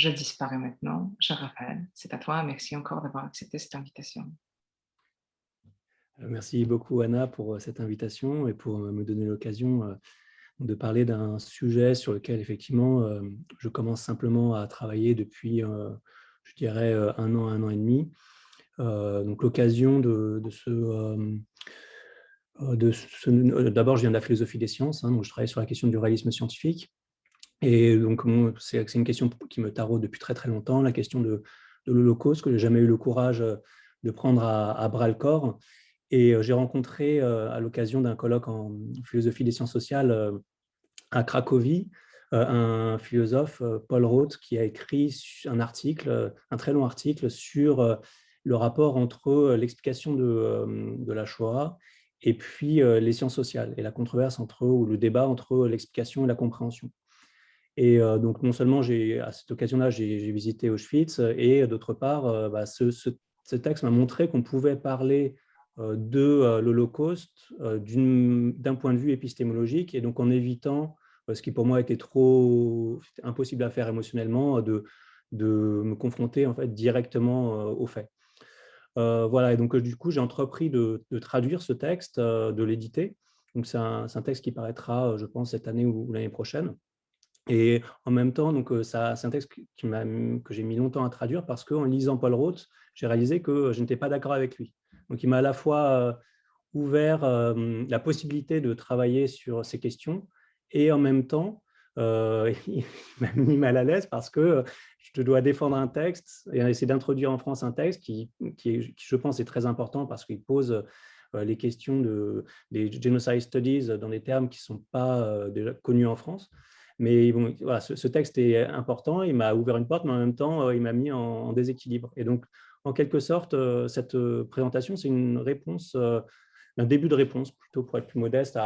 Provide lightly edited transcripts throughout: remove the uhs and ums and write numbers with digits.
je disparais maintenant. Cher Raphaël, c'est à toi. Merci encore d'avoir accepté cette invitation. Merci beaucoup Anna pour cette invitation et pour me donner l'occasion de parler d'un sujet sur lequel effectivement je commence simplement à travailler depuis, je dirais, un an et demi. Donc l'occasion d'abord, je viens de la philosophie des sciences, hein, donc je travaille sur la question du réalisme scientifique. Et donc, c'est une question qui me taraude depuis très très longtemps, la question de l'Holocauste, que je n'ai jamais eu le courage de prendre à bras le corps. Et j'ai rencontré, à l'occasion d'un colloque en philosophie des sciences sociales à Cracovie, un philosophe, Paul Roth, qui a écrit un article, un très long article sur le rapport entre l'explication de la Shoah et puis les sciences sociales, et la controverse ou le débat entre l'explication et la compréhension. Et donc, non seulement, à cette occasion-là, j'ai visité Auschwitz, et d'autre part, ce texte m'a montré qu'on pouvait parler de l'Holocauste d'un point de vue épistémologique, et donc en évitant ce qui pour moi était c'était impossible à faire émotionnellement, de me confronter en fait directement aux faits. Voilà, et donc du coup, j'ai entrepris de traduire ce texte, de l'éditer. Donc c'est un texte qui paraîtra, je pense, cette année ou l'année prochaine. Et en même temps, donc, c'est un texte que j'ai mis longtemps à traduire, parce qu'en lisant Paul Roth, j'ai réalisé que je n'étais pas d'accord avec lui. Donc il m'a à la fois ouvert la possibilité de travailler sur ces questions, et en même temps, il m'a mis mal à l'aise, parce que je dois défendre un texte et essayer d'introduire en France un texte qui, je pense, est très important, parce qu'il pose les questions des genocide studies dans des termes qui ne sont pas déjà connus en France. Mais bon, voilà, ce texte est important, il m'a ouvert une porte, mais en même temps, il m'a mis en déséquilibre. Et donc, en quelque sorte, cette présentation, c'est une réponse, un début de réponse, plutôt, pour être plus modeste,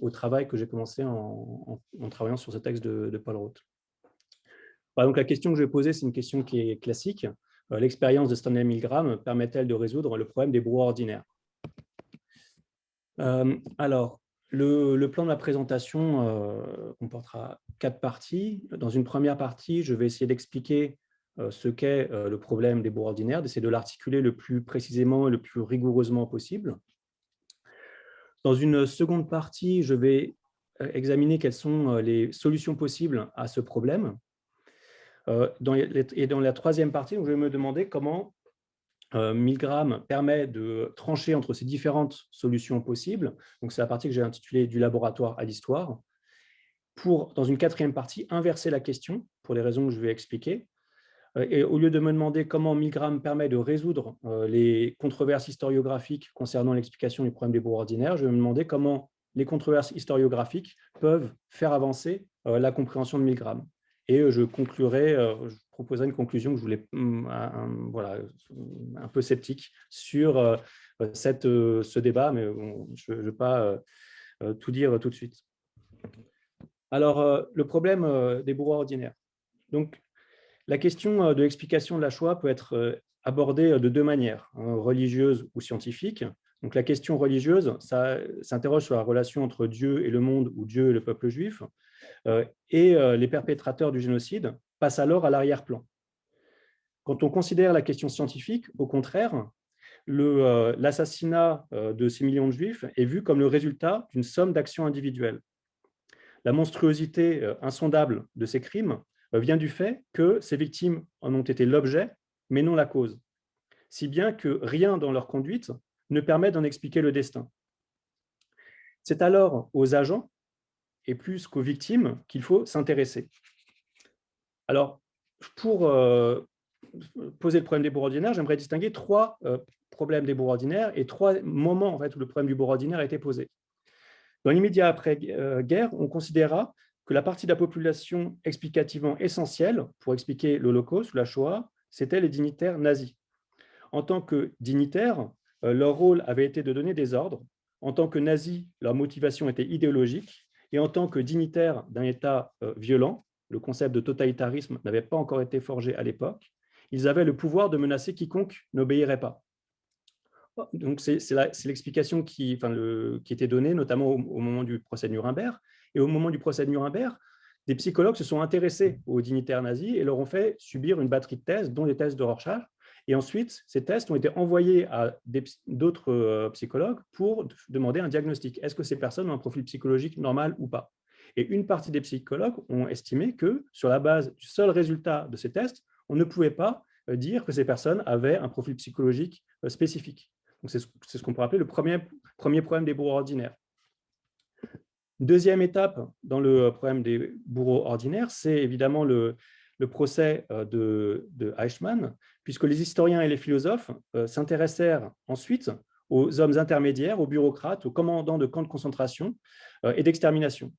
au travail que j'ai commencé en travaillant sur ce texte de Paul Roth. Voilà, donc la question que je vais poser, c'est une question qui est classique. L'expérience de Stanley Milgram permet-elle de résoudre le problème des brouhahs ordinaires? Alors, le plan de la présentation comportera 4 parties. Dans une première partie, je vais essayer d'expliquer ce qu'est le problème des brouhahs ordinaires, d'essayer de l'articuler le plus précisément et le plus rigoureusement possible. Dans une seconde partie, je vais examiner quelles sont les solutions possibles à ce problème. Et dans la troisième partie, je vais me demander comment Milgram permet de trancher entre ces différentes solutions possibles. Donc, c'est la partie que j'ai intitulée « Du laboratoire à l'histoire », pour, dans une quatrième partie, inverser la question, pour les raisons que je vais expliquer. Et au lieu de me demander comment Milgram permet de résoudre les controverses historiographiques concernant l'explication du problème des brouhahs ordinaires, je vais me demander comment les controverses historiographiques peuvent faire avancer la compréhension de Milgram. Et je proposerai une conclusion que je voulais, voilà, un peu sceptique sur ce débat, mais bon, je ne vais pas tout dire tout de suite. Alors, le problème des brouhahs ordinaires. Donc, la question de l'explication de la Shoah peut être abordée de deux manières, religieuse ou scientifique. Donc, la question religieuse, ça s'interroge sur la relation entre Dieu et le monde, ou Dieu et le peuple juif, et les perpétrateurs du génocide passent alors à l'arrière-plan. Quand on considère la question scientifique, au contraire, l'assassinat de ces millions de juifs est vu comme le résultat d'une somme d'actions individuelles. La monstruosité insondable de ces crimes vient du fait que ces victimes en ont été l'objet, mais non la cause, si bien que rien dans leur conduite ne permet d'en expliquer le destin. C'est alors aux agents, et plus qu'aux victimes, qu'il faut s'intéresser. Alors, pour poser le problème des brouhahs ordinaires, j'aimerais distinguer 3 problèmes des brouhahs ordinaires et 3 moments en fait, où le problème du brouhaha ordinaire a été posé. Dans l'immédiat après-guerre, on considéra que la partie de la population explicativement essentielle pour expliquer l'Holocauste ou la Shoah, c'était les dignitaires nazis. En tant que dignitaires, leur rôle avait été de donner des ordres. En tant que nazis, leur motivation était idéologique. Et en tant que dignitaires d'un État violent, le concept de totalitarisme n'avait pas encore été forgé à l'époque, ils avaient le pouvoir de menacer quiconque n'obéirait pas. Donc, c'est l'explication qui était donnée, notamment au moment du procès de Nuremberg. Et au moment du procès de Nuremberg, des psychologues se sont intéressés aux dignitaires nazis et leur ont fait subir une batterie de tests, dont des tests de Rorschach. Et ensuite, ces tests ont été envoyés à d'autres psychologues pour demander un diagnostic. Est-ce que ces personnes ont un profil psychologique normal ou pas? Et une partie des psychologues ont estimé que, sur la base du seul résultat de ces tests, on ne pouvait pas dire que ces personnes avaient un profil psychologique spécifique. C'est ce qu'on pourrait appeler le premier problème des bourreaux ordinaires. Deuxième étape dans le problème des bourreaux ordinaires, c'est évidemment le procès de Eichmann, puisque les historiens et les philosophes s'intéressèrent ensuite aux hommes intermédiaires, aux bureaucrates, aux commandants de camps de concentration et d'extermination.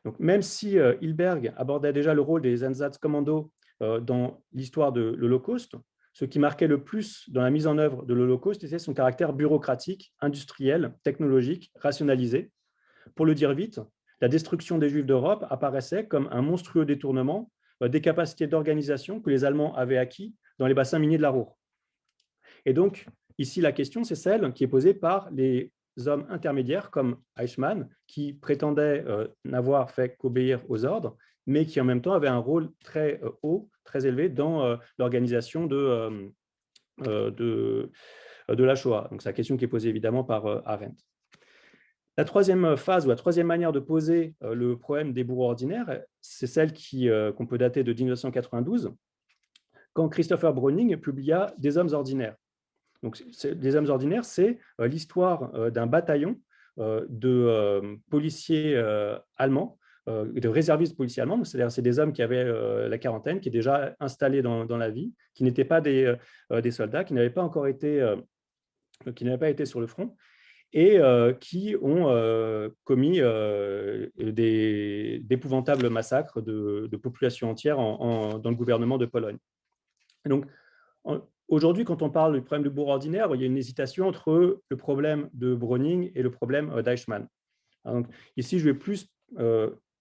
Donc, même si Hilberg abordait déjà le rôle des Einsatzkommando dans l'histoire de l'Holocauste, ce qui marquait le plus dans la mise en œuvre de l'Holocauste était son caractère bureaucratique, industriel, technologique, rationalisé. Pour le dire vite, la destruction des Juifs d'Europe apparaissait comme un monstrueux détournement des capacités d'organisation que les Allemands avaient acquis dans les bassins miniers de la Ruhr. Et donc, ici, la question, c'est celle qui est posée par les hommes intermédiaires comme Eichmann, qui prétendaient n'avoir fait qu'obéir aux ordres, mais qui en même temps avaient un rôle très haut, très élevé dans l'organisation de la Shoah. Donc, c'est la question qui est posée évidemment par Arendt. La troisième phase ou la troisième manière de poser le problème des bourreaux ordinaires, c'est celle qu'on peut dater de 1992, quand Christopher Browning publia Des hommes ordinaires. Donc, Des hommes ordinaires, c'est l'histoire d'un bataillon de policiers allemands, de réservistes policiers allemands, c'est-à-dire c'est des hommes qui avaient la quarantaine, qui étaient déjà installés dans la vie, qui n'étaient pas des soldats, qui n'avaient pas encore été, sur le front, et qui ont commis d'épouvantables massacres de populations entières dans le gouvernement de Pologne. Et donc, aujourd'hui, quand on parle du problème du bourreau ordinaire, il y a une hésitation entre le problème de Browning et le problème d'Eichmann. Donc, ici, je vais plus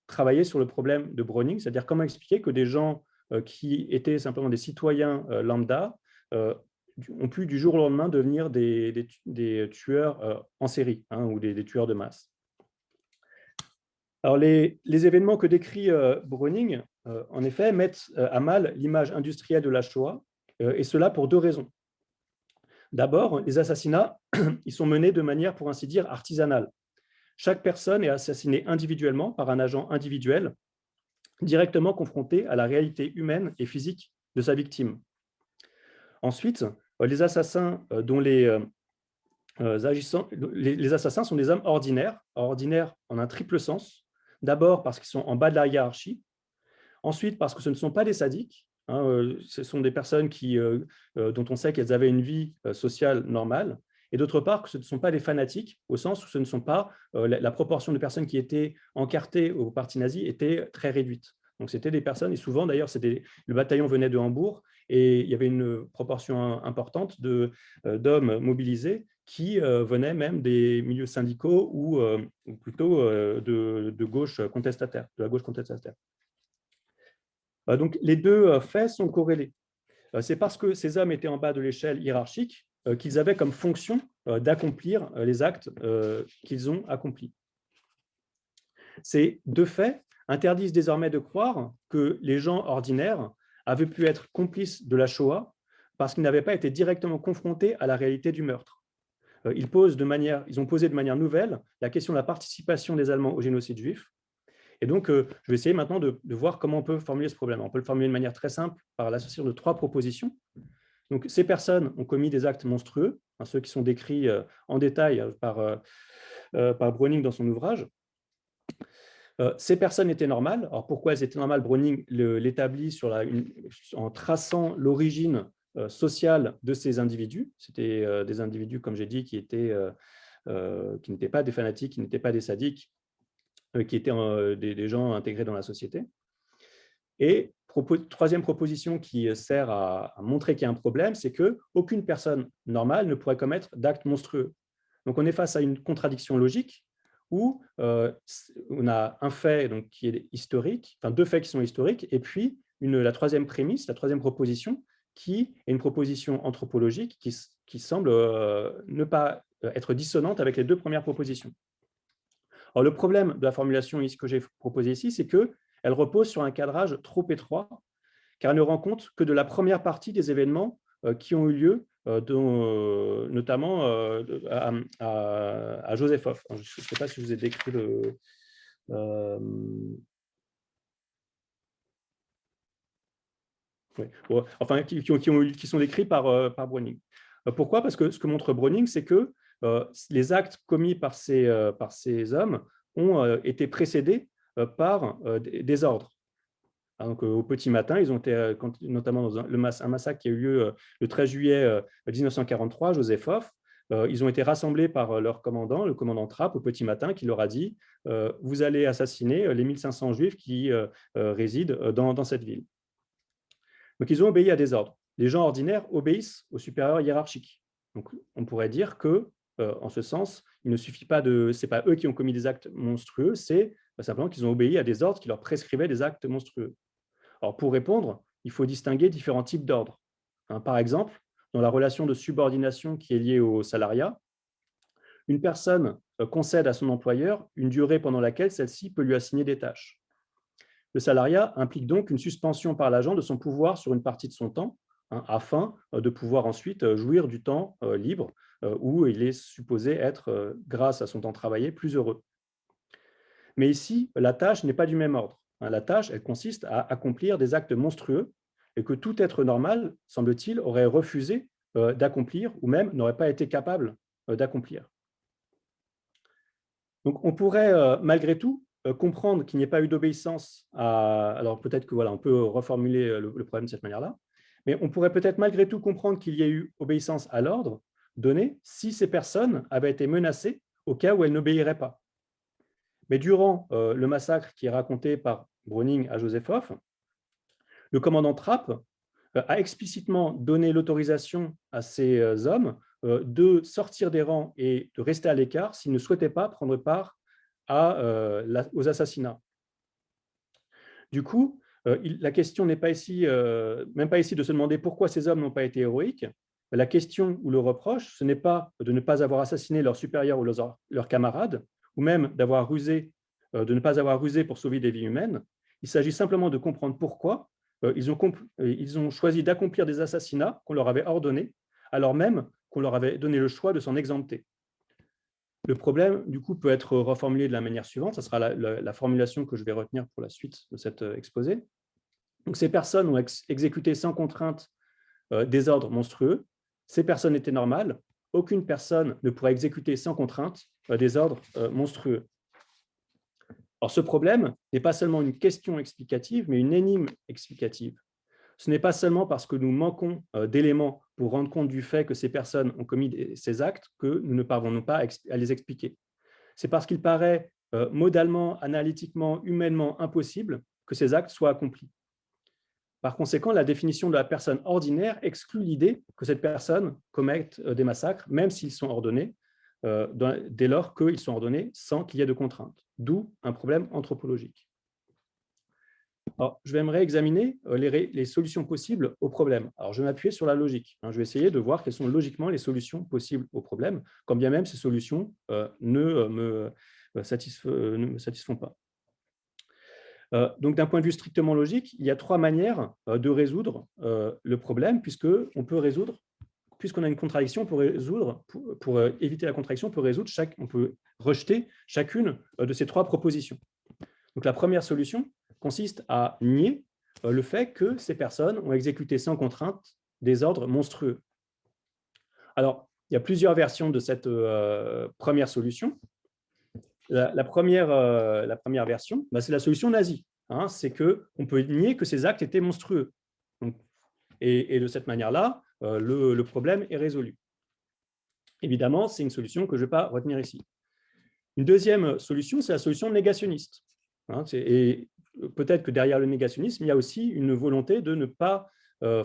travailler sur le problème de Browning, c'est-à-dire comment expliquer que des gens qui étaient simplement des citoyens lambda ont pu du jour au lendemain devenir des tueurs en série ou des tueurs de masse. Alors, les événements que décrit Browning, en effet, mettent à mal l'image industrielle de la Shoah, et cela pour deux raisons. D'abord, les assassinats ils sont menés de manière, pour ainsi dire, artisanale. Chaque personne est assassinée individuellement par un agent individuel, directement confronté à la réalité humaine et physique de sa victime. Ensuite, les assassins les assassins sont des hommes ordinaires en un triple sens. D'abord parce qu'ils sont en bas de la hiérarchie, ensuite parce que ce ne sont pas des sadiques, ce sont des personnes dont on sait qu'elles avaient une vie sociale normale, et d'autre part que ce ne sont pas des fanatiques, au sens où ce ne sont pas la proportion de personnes qui étaient encartées au parti nazi était très réduite. Donc c'était des personnes, et souvent d'ailleurs le bataillon venait de Hambourg, et il y avait une proportion importante d'hommes mobilisés qui venaient même des milieux syndicaux ou plutôt de gauche contestataire, de la gauche contestataire. Donc les deux faits sont corrélés. C'est parce que ces hommes étaient en bas de l'échelle hiérarchique qu'ils avaient comme fonction d'accomplir les actes qu'ils ont accomplis. Ces deux faits interdisent désormais de croire que les gens ordinaires avaient pu être complices de la Shoah parce qu'ils n'avaient pas été directement confrontés à la réalité du meurtre. Ils ont posé de manière nouvelle la question de la participation des Allemands au génocide juif. Et donc, je vais essayer maintenant de voir comment on peut formuler ce problème. On peut le formuler de manière très simple par l'association de trois propositions. Donc, ces personnes ont commis des actes monstrueux, ceux qui sont décrits en détail par Browning dans son ouvrage. Ces personnes étaient normales. Alors, pourquoi elles étaient normales? Browning l'établit en traçant l'origine sociale de ces individus. C'était des individus, comme j'ai dit, qui n'étaient pas des fanatiques, qui n'étaient pas des sadiques, qui étaient des gens intégrés dans la société. Et troisième proposition qui sert à montrer qu'il y a un problème, c'est qu'aucune personne normale ne pourrait commettre d'actes monstrueux. Donc, on est face à une contradiction logique où on a un fait donc, qui est historique, enfin deux faits qui sont historiques, et puis la troisième prémisse, la troisième proposition, qui est une proposition anthropologique qui semble ne pas être dissonante avec les deux premières propositions. Alors, le problème de la formulation que j'ai proposée ici, c'est que elle repose sur un cadrage trop étroit, car elle ne rend compte que de la première partie des événements qui ont eu lieu, notamment à Joseph-Hoff. Je ne sais pas si je vous ai décrit le... oui. Enfin, qui sont décrits par Browning. Pourquoi? Parce que ce que montre Browning, c'est que les actes commis par ces hommes ont été précédés par des ordres. Donc, au petit matin, ils ont été, notamment dans un massacre qui a eu lieu le 13 juillet 1943, Joseph Hoff, ils ont été rassemblés par leur commandant, le commandant Trapp, au petit matin, qui leur a dit « Vous allez assassiner les 1500 juifs qui résident dans cette ville ». Donc, ils ont obéi à des ordres. Les gens ordinaires obéissent aux supérieurs hiérarchiques. Donc, on pourrait dire que, en ce sens, il ne suffit pas de... Ce n'est pas eux qui ont commis des actes monstrueux, c'est simplement qu'ils ont obéi à des ordres qui leur prescrivaient des actes monstrueux. Alors, pour répondre, il faut distinguer différents types d'ordres. Par exemple, dans la relation de subordination qui est liée au salariat, une personne concède à son employeur une durée pendant laquelle celle-ci peut lui assigner des tâches. Le salariat implique donc une suspension par l'agent de son pouvoir sur une partie de son temps, afin de pouvoir ensuite jouir du temps libre, où il est supposé être, grâce à son temps travaillé, plus heureux. Mais ici, la tâche n'est pas du même ordre. La tâche, elle consiste à accomplir des actes monstrueux et que tout être normal, semble-t-il, aurait refusé d'accomplir ou même n'aurait pas été capable d'accomplir. Donc, on pourrait malgré tout comprendre qu'il n'y ait pas eu d'obéissance à... Alors, peut-être que voilà, on peut reformuler le problème de cette manière-là, mais on pourrait peut-être malgré tout comprendre qu'il y ait eu obéissance à l'ordre donné si ces personnes avaient été menacées au cas où elles n'obéiraient pas. Mais durant le massacre qui est raconté par Browning à Joseph Hoff, le commandant Trapp a explicitement donné l'autorisation à ces hommes de sortir des rangs et de rester à l'écart s'ils ne souhaitaient pas prendre part aux assassinats. Du coup, la question n'est pas ici, même pas ici de se demander pourquoi ces hommes n'ont pas été héroïques. La question ou le reproche, ce n'est pas de ne pas avoir assassiné leurs supérieurs ou leurs camarades, ou même de ne pas avoir rusé pour sauver des vies humaines. Il s'agit simplement de comprendre pourquoi ils ont choisi d'accomplir des assassinats qu'on leur avait ordonnés, alors même qu'on leur avait donné le choix de s'en exempter. Le problème, du coup, peut être reformulé de la manière suivante. Ce sera la formulation que je vais retenir pour la suite de cet exposé. Donc, ces personnes ont exécuté sans contrainte des ordres monstrueux. Ces personnes étaient normales. Aucune personne ne pourrait exécuter sans contrainte des ordres monstrueux. Alors, ce problème n'est pas seulement une question explicative, mais une énigme explicative. Ce n'est pas seulement parce que nous manquons d'éléments pour rendre compte du fait que ces personnes ont commis ces actes que nous ne parvenons pas à les expliquer. C'est parce qu'il paraît modalement, analytiquement, humainement impossible que ces actes soient accomplis. Par conséquent, la définition de la personne ordinaire exclut l'idée que cette personne commette des massacres, même s'ils sont ordonnés, dès lors qu'ils sont ordonnés sans qu'il y ait de contraintes, d'où un problème anthropologique. Alors, je vais examiner les solutions possibles au problème. Alors, je vais m'appuyer sur la logique. Je vais essayer de voir quelles sont logiquement les solutions possibles au problème, quand bien même ces solutions ne me satisfont pas. Donc, d'un point de vue strictement logique, il y a trois manières de résoudre le problème, puisqu'on a une contradiction, pour éviter la contradiction, on peut rejeter chacune de ces trois propositions. Donc, la première solution consiste à nier le fait que ces personnes ont exécuté sans contrainte des ordres monstrueux. Alors, il y a plusieurs versions de cette première solution. La première version, c'est la solution nazie. C'est qu'on peut nier que ces actes étaient monstrueux. Donc, et de cette manière-là, le problème est résolu. Évidemment, c'est une solution que je ne vais pas retenir ici. Une deuxième solution, c'est la solution négationniste. Et peut-être que derrière le négationnisme, il y a aussi une volonté de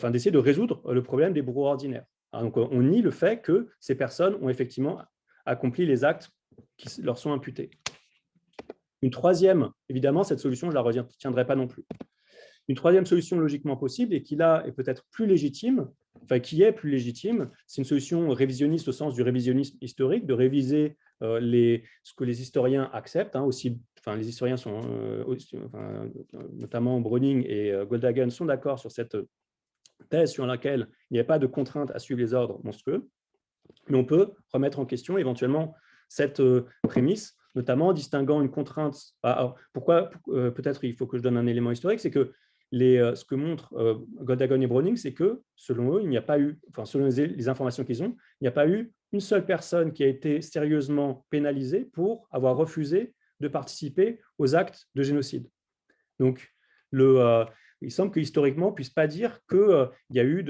d'essayer de résoudre le problème des bourreaux ordinaires. Donc, on nie le fait que ces personnes ont effectivement accompli les actes qui leur sont imputés. Une troisième, évidemment, cette solution, je ne la retiendrai pas non plus. Une troisième solution logiquement possible, et qui là est peut-être plus légitime, c'est une solution révisionniste au sens du révisionnisme historique, de réviser ce que les historiens acceptent, aussi, les historiens sont, notamment Browning et Goldhagen, sont d'accord sur cette thèse sur laquelle il n'y a pas de contrainte à suivre les ordres monstrueux, mais on peut remettre en question éventuellement cette prémisse, notamment en distinguant une contrainte. Alors, pourquoi peut-être il faut que je donne un élément historique, c'est que ce que montrent Goldhagen et Browning, c'est que, selon eux, il n'y a pas eu, selon les informations qu'ils ont, il n'y a pas eu une seule personne qui a été sérieusement pénalisée pour avoir refusé de participer aux actes de génocide. Donc, il semble que historiquement, on ne puisse pas dire qu'il y a eu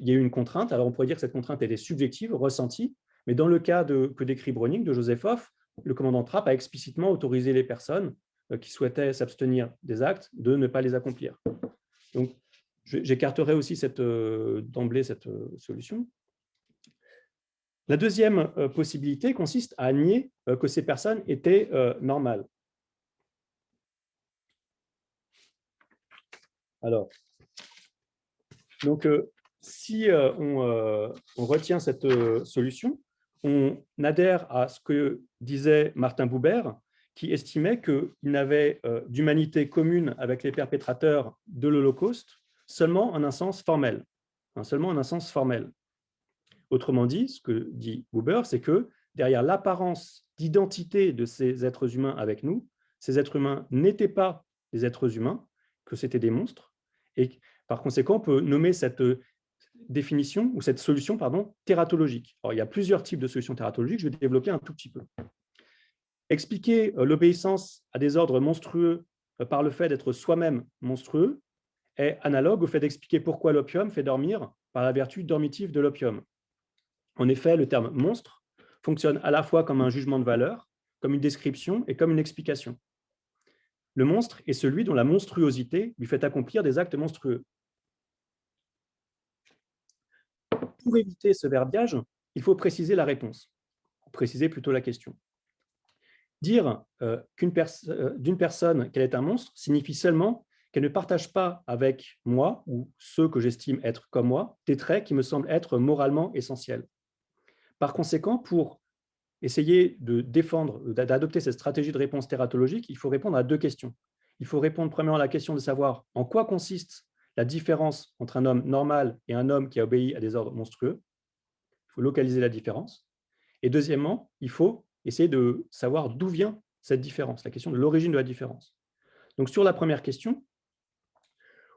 une contrainte. Alors, on pourrait dire que cette contrainte était subjective, ressentie, mais dans le cas que décrit Browning, de Joseph Hoff, le commandant Trapp a explicitement autorisé les personnes qui souhaitaient s'abstenir des actes de ne pas les accomplir. Donc, j'écarterai aussi d'emblée cette solution. La deuxième possibilité consiste à nier que ces personnes étaient normales. Alors, donc, si on retient cette solution, on adhère à ce que disait Martin Buber, qui estimait qu'il n'avait d'humanité commune avec les perpétrateurs de l'Holocauste seulement en un sens formel. Seulement en un sens formel. Autrement dit, ce que dit Buber, c'est que derrière l'apparence d'identité de ces êtres humains avec nous, ces êtres humains n'étaient pas des êtres humains, que c'était des monstres, et par conséquent, on peut nommer cette définition, ou cette solution, tératologique. Alors, il y a plusieurs types de solutions tératologiques, je vais développer un tout petit peu. Expliquer l'obéissance à des ordres monstrueux par le fait d'être soi-même monstrueux est analogue au fait d'expliquer pourquoi l'opium fait dormir par la vertu dormitive de l'opium. En effet, le terme « monstre » fonctionne à la fois comme un jugement de valeur, comme une description et comme une explication. Le monstre est celui dont la monstruosité lui fait accomplir des actes monstrueux. Pour éviter ce verbiage, il faut préciser la réponse, ou préciser plutôt la question. Dire d'une personne qu'elle est un monstre signifie seulement qu'elle ne partage pas avec moi, ou ceux que j'estime être comme moi, des traits qui me semblent être moralement essentiels. Par conséquent, pour essayer d'adopter cette stratégie de réponse tératologique, il faut répondre à deux questions. Il faut répondre premièrement à la question de savoir en quoi consiste la différence entre un homme normal et un homme qui a obéi à des ordres monstrueux. Il faut localiser la différence. Et deuxièmement, il faut essayer de savoir d'où vient cette différence, la question de l'origine de la différence. Donc, sur la première question,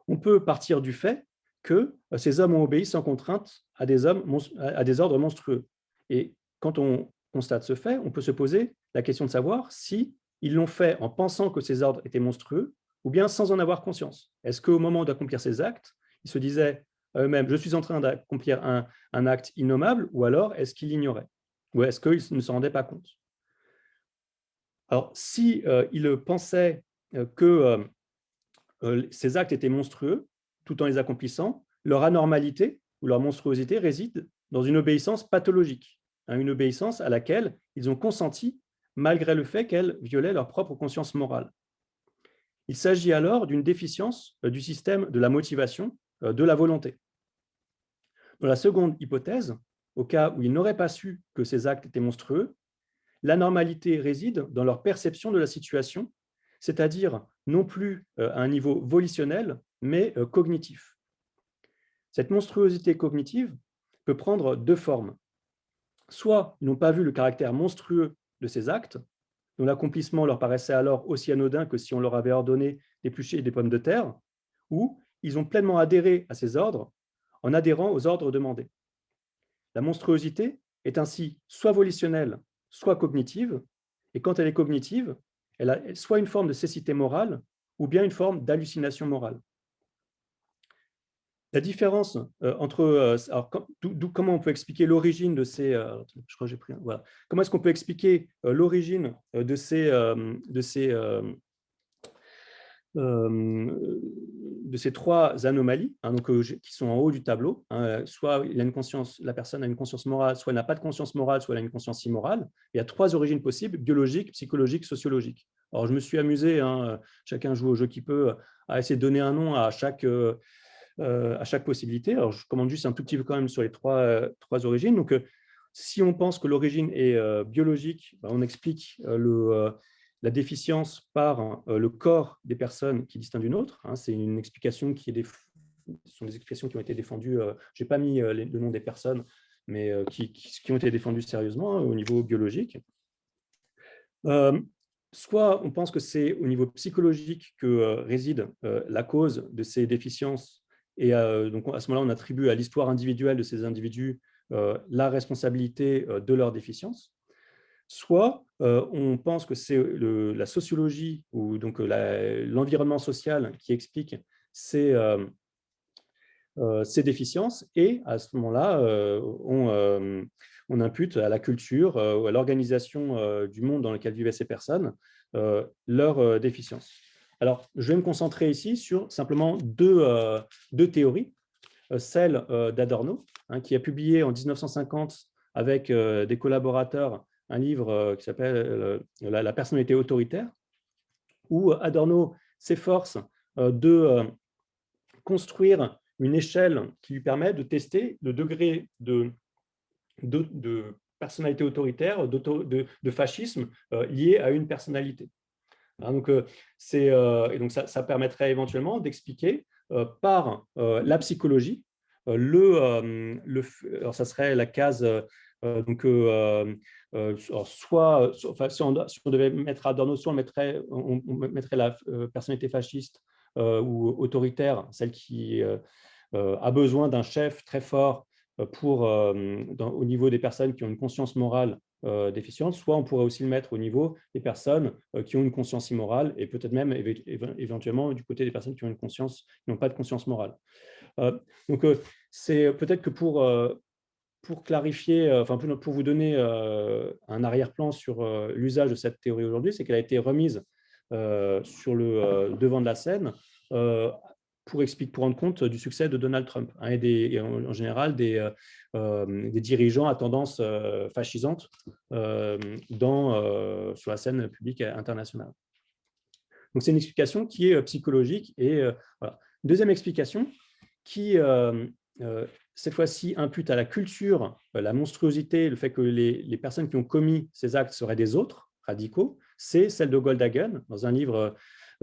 on peut partir du fait que ces hommes ont obéi sans contrainte à des ordres monstrueux. Et quand on constate ce fait, on peut se poser la question de savoir si ils l'ont fait en pensant que ces ordres étaient monstrueux ou bien sans en avoir conscience. Est-ce qu'au moment d'accomplir ces actes, ils se disaient eux-mêmes « je suis en train d'accomplir un acte innommable » ou alors est-ce qu'ils l'ignoraient? Ou est-ce qu'ils ne se rendaient pas compte? Alors, si ils pensaient que ces actes étaient monstrueux, tout en les accomplissant, leur anormalité ou leur monstruosité réside dans une obéissance pathologique, une obéissance à laquelle ils ont consenti malgré le fait qu'elle violait leur propre conscience morale. Il s'agit alors d'une déficience du système de la motivation, de la volonté. Dans la seconde hypothèse, au cas où ils n'auraient pas su que ces actes étaient monstrueux, l'anormalité réside dans leur perception de la situation, c'est-à-dire non plus à un niveau volitionnel, mais cognitif. Cette monstruosité cognitive peut prendre deux formes. Soit ils n'ont pas vu le caractère monstrueux de ces actes, dont l'accomplissement leur paraissait alors aussi anodin que si on leur avait ordonné d'éplucher des pommes de terre, ou ils ont pleinement adhéré à ces ordres en adhérant aux ordres demandés. La monstruosité est ainsi soit volitionnelle, soit cognitive, et quand elle est cognitive, elle a soit une forme de cécité morale ou bien une forme d'hallucination morale. La différence entre… comment on peut expliquer l'origine de ces… je crois que j'ai pris… Voilà. Comment est-ce qu'on peut expliquer l'origine de ces trois anomalies qui sont en haut du tableau, soit il a la personne a une conscience morale, soit elle n'a pas de conscience morale, soit elle a une conscience immorale. Il y a trois origines possibles, biologique, psychologique, sociologique. Alors, je me suis amusé, chacun joue au jeu qu'il peut, à essayer de donner un nom à chaque possibilité. Alors, je commande juste un tout petit peu quand même sur les trois origines. Donc, Si on pense que l'origine est biologique, on explique la déficience par le corps des personnes qui distinguent d'une autre. C'est une explication ce sont des explications qui ont été défendues. Je n'ai pas mis le nom des personnes, mais qui ont été défendues sérieusement au niveau biologique. Soit on pense que c'est au niveau psychologique que réside la cause de ces déficiences, et donc à ce moment-là, on attribue à l'histoire individuelle de ces individus la responsabilité de leur déficience. Soit on pense que c'est la sociologie ou donc l'environnement social qui explique ces déficiences, et à ce moment-là, on impute à la culture ou à l'organisation du monde dans lequel vivaient ces personnes leurs déficiences. Alors, je vais me concentrer ici sur simplement deux théories. Celle d'Adorno, qui a publié en 1950 avec des collaborateurs un livre qui s'appelle La personnalité autoritaire, où Adorno s'efforce de construire une échelle qui lui permet de tester le degré de personnalité autoritaire, de fascisme lié à une personnalité. Donc, et donc ça permettrait éventuellement d'expliquer par la psychologie alors ça serait la case donc si on devait mettre Adorno, soit on mettrait la personnalité fasciste ou autoritaire, celle qui a besoin d'un chef très fort au niveau des personnes qui ont une conscience morale déficiente, soit on pourrait aussi le mettre au niveau des personnes qui ont une conscience immorale, et peut-être même éventuellement du côté des personnes qui n'ont pas de conscience morale. Donc c'est peut-être que pour clarifier, pour vous donner un arrière-plan sur l'usage de cette théorie aujourd'hui, c'est qu'elle a été remise sur le devant de la scène pour rendre compte du succès de Donald Trump, et en général des dirigeants à tendance fascisante sur la scène publique internationale. Donc, c'est une explication qui est psychologique. Et voilà. Deuxième explication qui, cette fois-ci, impute à la culture la monstruosité, le fait que les personnes qui ont commis ces actes seraient des autres radicaux, c'est celle de Goldhagen, dans un livre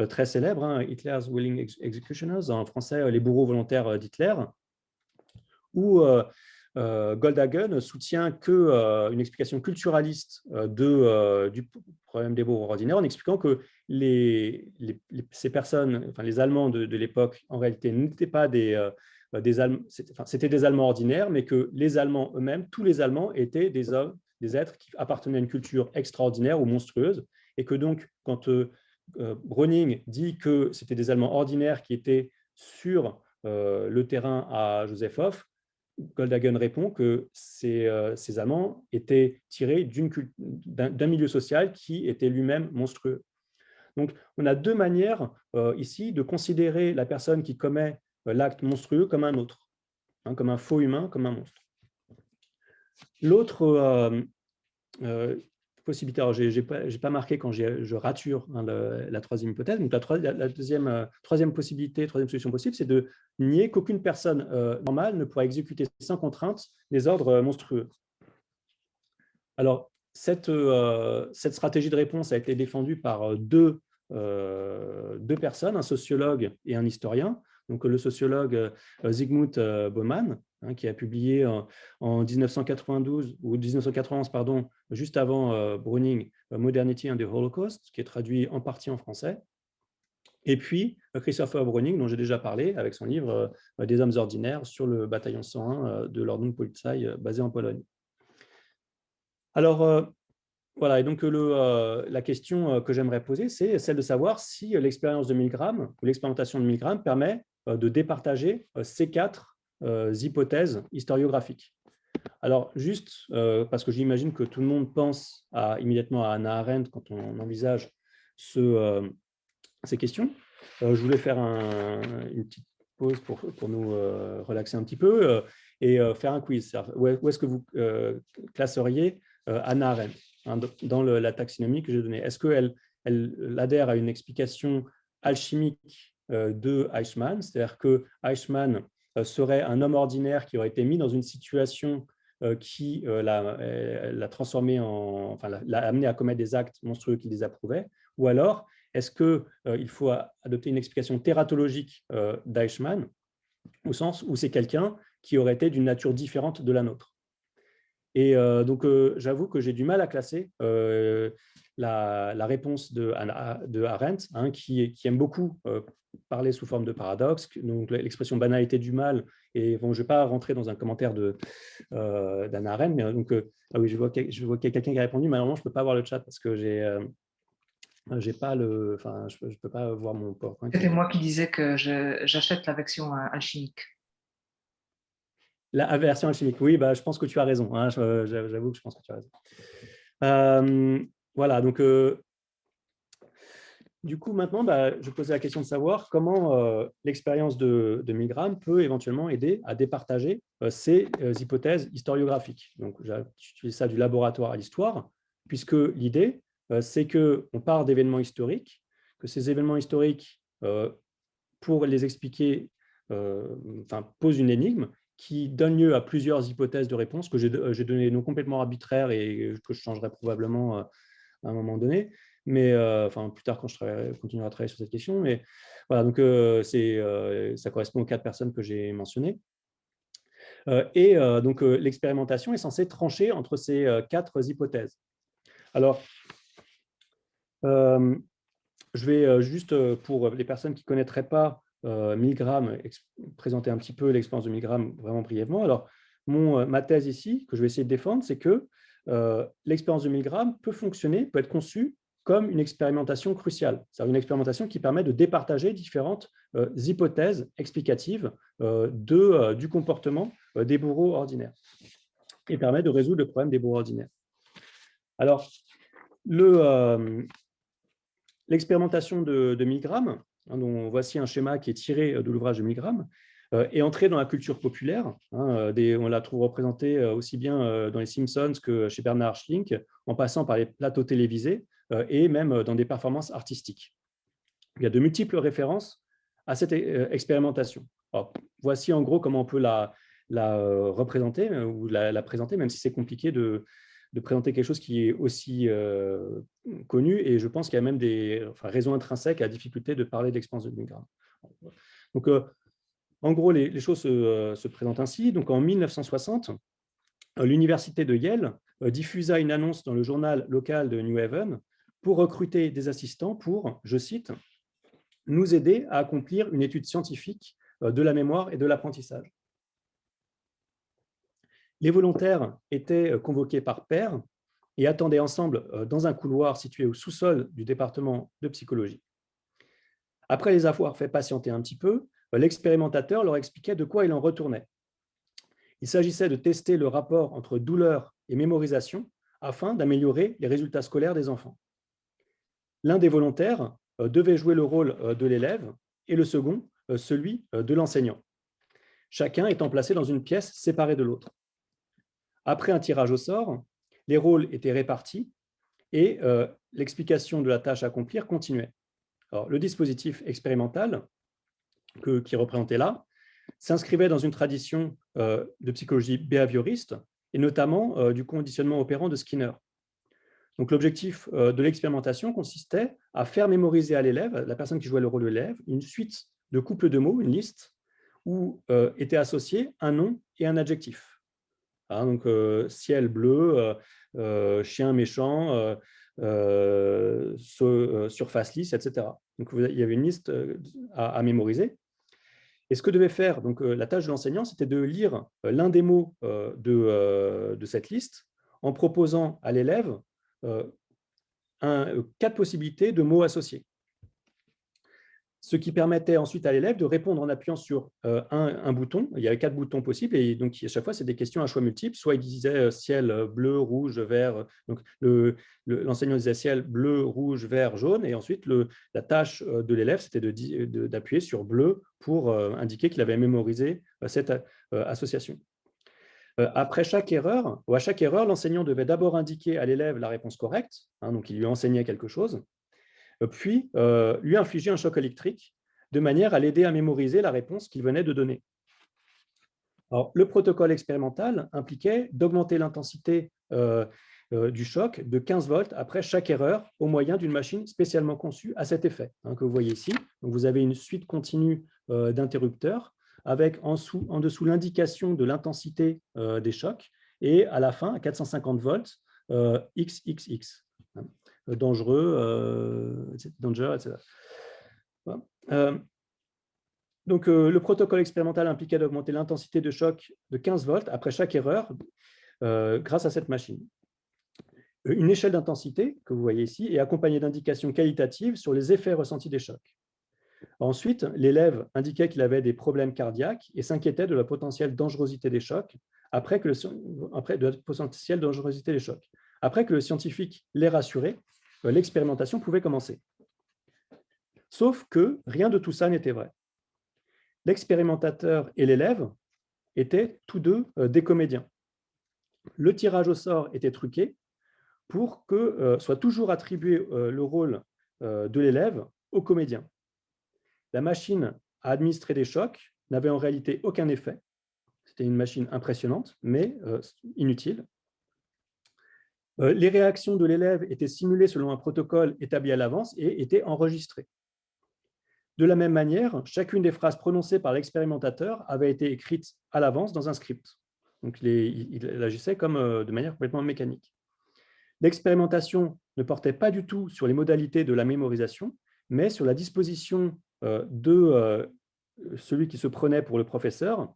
très célèbre, Hitler's Willing Executioners, en français, Les bourreaux volontaires d'Hitler, où Goldhagen soutient qu'une explication culturaliste du problème des bourreaux ordinaires, en expliquant que ces personnes, enfin les Allemands de l'époque, en réalité, n'étaient pas c'était des Allemands ordinaires, mais que les Allemands eux-mêmes, tous les Allemands, étaient des êtres qui appartenaient à une culture extraordinaire ou monstrueuse, et que donc, quand Browning dit que c'était des Allemands ordinaires qui étaient sur le terrain à Joseph-Hof, Goldhagen répond que ces Allemands étaient tirés d'un milieu social qui était lui-même monstrueux. Donc, on a deux manières ici de considérer la personne qui commet l'acte monstrueux comme un autre, comme un faux humain, comme un monstre. L'autre possibilité, alors je n'ai pas marqué quand je rature la troisième hypothèse, donc la troisième solution possible, c'est de nier qu'aucune personne normale ne pourra exécuter sans contrainte des ordres monstrueux. Alors, cette stratégie de réponse a été défendue par deux personnes, un sociologue et un historien. Donc, le sociologue Zygmunt Bauman, qui a publié en 1992 ou 1991, pardon, juste avant Browning, Modernity and the Holocaust, qui est traduit en partie en français. Et puis Christopher Browning, dont j'ai déjà parlé, avec son livre Des hommes ordinaires sur le bataillon 101 de l'Ordnungspolizei basé en Pologne. Alors, voilà, et donc la question que j'aimerais poser, c'est celle de savoir si l'expérience de Milgram ou l'expérimentation de Milgram permet de départager ces quatre hypothèses historiographiques. Alors, juste parce que j'imagine que tout le monde pense immédiatement à Hannah Arendt quand on envisage ces questions, je voulais faire une petite pause pour nous relaxer un petit peu et faire un quiz. Où est-ce que vous classeriez Hannah Arendt dans la taxonomie que j'ai donnée? Est-ce qu'elle adhère à une explication alchimique de Eichmann, c'est-à-dire que Eichmann serait un homme ordinaire qui aurait été mis dans une situation qui l'a transformé enfin, l'a amené à commettre des actes monstrueux qu'il désapprouvait, ou alors est-ce qu'il faut adopter une explication tératologique d'Eichmann, au sens où c'est quelqu'un qui aurait été d'une nature différente de la nôtre. Et donc, j'avoue que j'ai du mal à classer la réponse de Arendt, hein, qui aime beaucoup parler sous forme de paradoxe, donc l'expression banalité du mal. Et bon, je ne vais pas rentrer dans un commentaire d'Hannah Arendt, mais donc, ah oui, je vois qu'il y a quelqu'un qui a répondu. Malheureusement, je ne peux pas voir le chat parce que j'ai pas enfin, je peux pas voir mon PowerPoint. C'était moi qui disais que j'achète la version alchimique. La version alchimique, oui, bah, je pense que tu as raison. Hein, j'avoue que je pense que tu as raison. Voilà, donc du coup, maintenant, bah, je posais la question de savoir comment l'expérience de Milgram peut éventuellement aider à départager ces hypothèses historiographiques. Donc, j'utilise ça du laboratoire à l'histoire, puisque l'idée, c'est qu'on part d'événements historiques, que ces événements historiques, pour les expliquer, posent une énigme qui donne lieu à plusieurs hypothèses de réponse que j'ai données non complètement arbitraires et que je changerai probablement à un moment donné, mais plus tard quand je continuerai à travailler sur cette question. Mais voilà, donc ça correspond aux 4 personnes que j'ai mentionnées. Donc l'expérimentation est censée trancher entre ces 4 hypothèses. Alors, je vais juste, pour les personnes qui ne connaîtraient pas Milgram, présenter un petit peu l'expérience de Milgram vraiment brièvement. Alors, ma thèse ici, que je vais essayer de défendre, c'est que l'expérience de Milgram peut être conçue comme une expérimentation cruciale, c'est-à-dire une expérimentation qui permet de départager différentes hypothèses explicatives du comportement des bourreaux ordinaires et permet de résoudre le problème des bourreaux ordinaires. Alors, l'expérimentation de Milgram, dont voici un schéma qui est tiré de l'ouvrage de Milgram, est entrée dans la culture populaire. On la trouve représentée aussi bien dans les Simpsons que chez Bernard Schlink, en passant par les plateaux télévisés et même dans des performances artistiques. Il y a de multiples références à cette expérimentation. Alors, voici en gros comment on peut la représenter ou la présenter, même si c'est compliqué de présenter quelque chose qui est aussi connu, et je pense qu'il y a même des raisons intrinsèques à la difficulté de parler d'expérience de Milgram. Donc, en gros, les choses se présentent ainsi. Donc, en 1960, l'université de Yale diffusa une annonce dans le journal local de New Haven pour recruter des assistants pour, je cite, « nous aider à accomplir une étude scientifique de la mémoire et de l'apprentissage ». Les volontaires étaient convoqués par paires et attendaient ensemble dans un couloir situé au sous-sol du département de psychologie. Après les avoir fait patienter un petit peu, l'expérimentateur leur expliquait de quoi il en retournait. Il s'agissait de tester le rapport entre douleur et mémorisation afin d'améliorer les résultats scolaires des enfants. L'un des volontaires devait jouer le rôle de l'élève et le second, celui de l'enseignant, chacun étant placé dans une pièce séparée de l'autre. Après un tirage au sort, les rôles étaient répartis et l'explication de la tâche à accomplir continuait. Alors, le dispositif expérimental qui est représenté là s'inscrivait dans une tradition de psychologie behavioriste et notamment du conditionnement opérant de Skinner. Donc, l'objectif de l'expérimentation consistait à faire mémoriser à l'élève, la personne qui jouait le rôle de l'élève, une suite de couples de mots, une liste, où étaient associés un nom et un adjectif. Donc, ciel bleu, chien méchant, surface lisse, etc. Donc, il y avait une liste à mémoriser. Et ce que devait faire donc, la tâche de l'enseignant, c'était de lire l'un des mots de cette liste en proposant à l'élève 4 possibilités de mots associés. Ce qui permettait ensuite à l'élève de répondre en appuyant sur un bouton. Il y avait 4 boutons possibles, et donc à chaque fois, c'est des questions à choix multiples. Soit il disait ciel bleu, rouge, vert. Donc l'enseignant disait ciel bleu, rouge, vert, jaune, et ensuite la tâche de l'élève, c'était d'appuyer sur bleu pour indiquer qu'il avait mémorisé cette association. Après chaque erreur, ou à chaque erreur, l'enseignant devait d'abord indiquer à l'élève la réponse correcte, donc il lui enseignait quelque chose, puis lui infliger un choc électrique de manière à l'aider à mémoriser la réponse qu'il venait de donner. Alors, le protocole expérimental impliquait d'augmenter l'intensité du choc de 15 volts après chaque erreur au moyen d'une machine spécialement conçue à cet effet, que vous voyez ici. Donc, vous avez une suite continue d'interrupteurs avec en dessous l'indication de l'intensité des chocs et à la fin, à 450 volts, XXX, dangereux, etc. Voilà. Donc, le protocole expérimental impliquait d'augmenter l'intensité de choc de 15 volts après chaque erreur grâce à cette machine. Une échelle d'intensité, que vous voyez ici, est accompagnée d'indications qualitatives sur les effets ressentis des chocs. Ensuite, l'élève indiquait qu'il avait des problèmes cardiaques et s'inquiétait de la potentielle dangerosité des chocs après que le scientifique l'ait rassuré, l'expérimentation pouvait commencer. Sauf que rien de tout ça n'était vrai. L'expérimentateur et l'élève étaient tous deux des comédiens. Le tirage au sort était truqué pour que soit toujours attribué le rôle de l'élève au comédien. La machine à administrer des chocs n'avait en réalité aucun effet. C'était une machine impressionnante, mais inutile. Les réactions de l'élève étaient simulées selon un protocole établi à l'avance et étaient enregistrées. De la même manière, chacune des phrases prononcées par l'expérimentateur avait été écrite à l'avance dans un script. Donc, il agissait de manière complètement mécanique. L'expérimentation ne portait pas du tout sur les modalités de la mémorisation, mais sur la disposition de celui qui se prenait pour le professeur,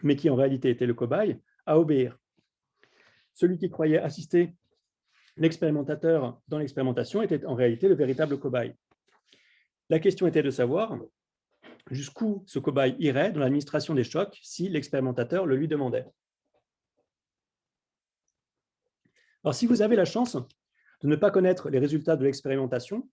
mais qui en réalité était le cobaye, à obéir. Celui qui croyait assister l'expérimentateur dans l'expérimentation était en réalité le véritable cobaye. La question était de savoir jusqu'où ce cobaye irait dans l'administration des chocs si l'expérimentateur le lui demandait. Alors, si vous avez la chance de ne pas connaître les résultats de l'expérimentation,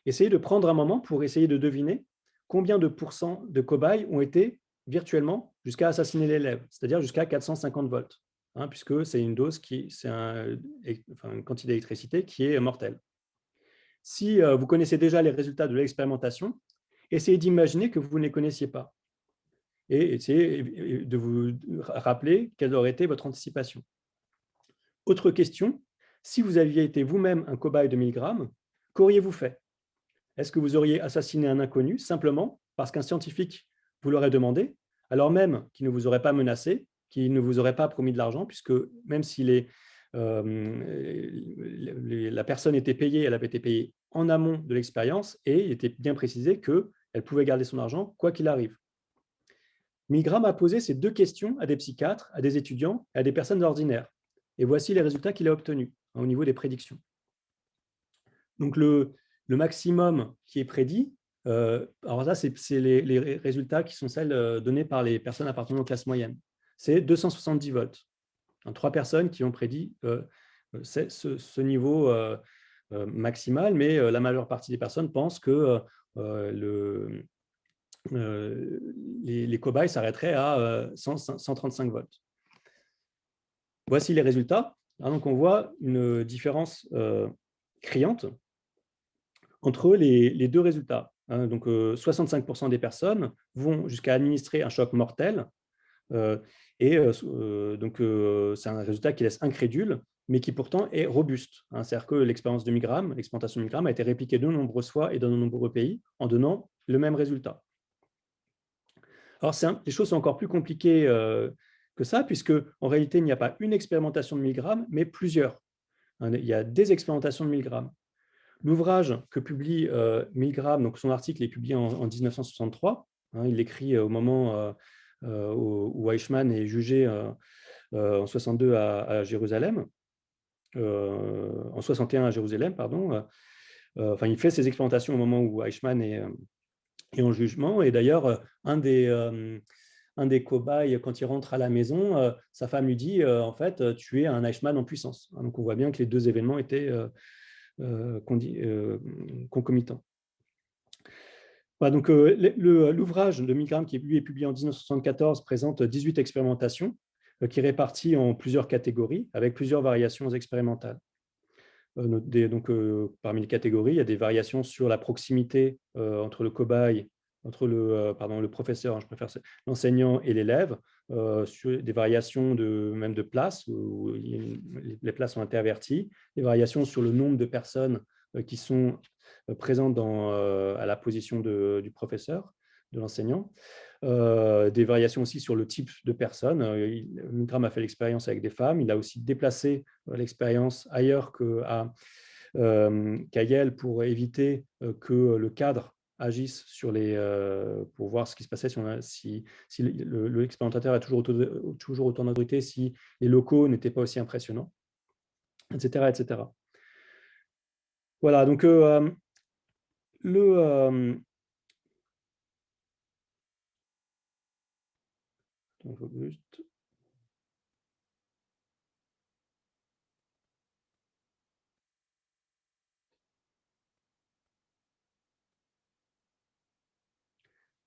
essayez de prendre un moment pour essayer de deviner combien de pourcents de cobayes ont été virtuellement jusqu'à assassiner l'élève, c'est-à-dire jusqu'à 450 volts, puisque c'est une dose une quantité d'électricité qui est mortelle. Si vous connaissez déjà les résultats de l'expérimentation, essayez d'imaginer que vous ne les connaissiez pas et essayez de vous rappeler quelle aurait été votre anticipation. Autre question, si vous aviez été vous-même un cobaye de 1000 grammes, qu'auriez-vous fait? Est-ce que vous auriez assassiné un inconnu simplement parce qu'un scientifique vous l'aurait demandé, alors même qu'il ne vous aurait pas menacé, qu'il ne vous aurait pas promis de l'argent, puisque même si la personne était payée, elle avait été payée en amont de l'expérience et il était bien précisé qu'elle pouvait garder son argent quoi qu'il arrive. Milgram a posé ces deux questions à des psychiatres, à des étudiants et à des personnes ordinaires. Et voici les résultats qu'il a obtenus au niveau des prédictions. Donc, le maximum qui est prédit, alors là, c'est les résultats qui sont celles données par les personnes appartenant aux classes moyennes. C'est 270 volts. 3 personnes qui ont prédit ce niveau maximal, mais la majeure partie des personnes pensent que les cobayes s'arrêteraient à 135 volts. Voici les résultats. Donc, on voit une différence criante entre les deux résultats. Donc, 65% des personnes vont jusqu'à administrer un choc mortel. Donc, c'est un résultat qui laisse incrédule, mais qui pourtant est robuste. C'est-à-dire que l'expérimentation de Milgram a été répliquée de nombreuses fois et dans de nombreux pays en donnant le même résultat. Alors, les choses sont encore plus compliquées que ça, puisque en réalité, il n'y a pas une expérimentation de Milgram, mais plusieurs. Il y a des expérimentations de Milgram. L'ouvrage que publie Milgram, donc son article est publié en 1963. Il l'écrit au moment où Eichmann est jugé en 62 à Jérusalem, en 61 à Jérusalem, pardon. Il fait ses expérimentations au moment où Eichmann est en jugement. Et d'ailleurs, un des cobayes, quand il rentre à la maison, sa femme lui dit en fait, tu es un Eichmann en puissance. Donc, on voit bien que les deux événements étaient concomitants. Voilà, donc, l'ouvrage de Milgram, qui lui est publié en 1974, présente 18 expérimentations qui est répartie en plusieurs catégories avec plusieurs variations expérimentales. Donc, parmi les catégories, il y a des variations sur la proximité entre le cobaye le professeur, je préfère l'enseignant et l'élève, sur des variations même de places, où les places sont interverties, des variations sur le nombre de personnes qui sont présentes à la position du professeur, de l'enseignant, des variations aussi sur le type de personnes. Milgram a fait l'expérience avec des femmes, il a aussi déplacé l'expérience ailleurs qu'à Yale pour éviter que le cadre agisse pour voir ce qui se passait si l'expérimentateur a toujours autant d'autorité, si les locaux n'étaient pas aussi impressionnants, etc. etc. Voilà, donc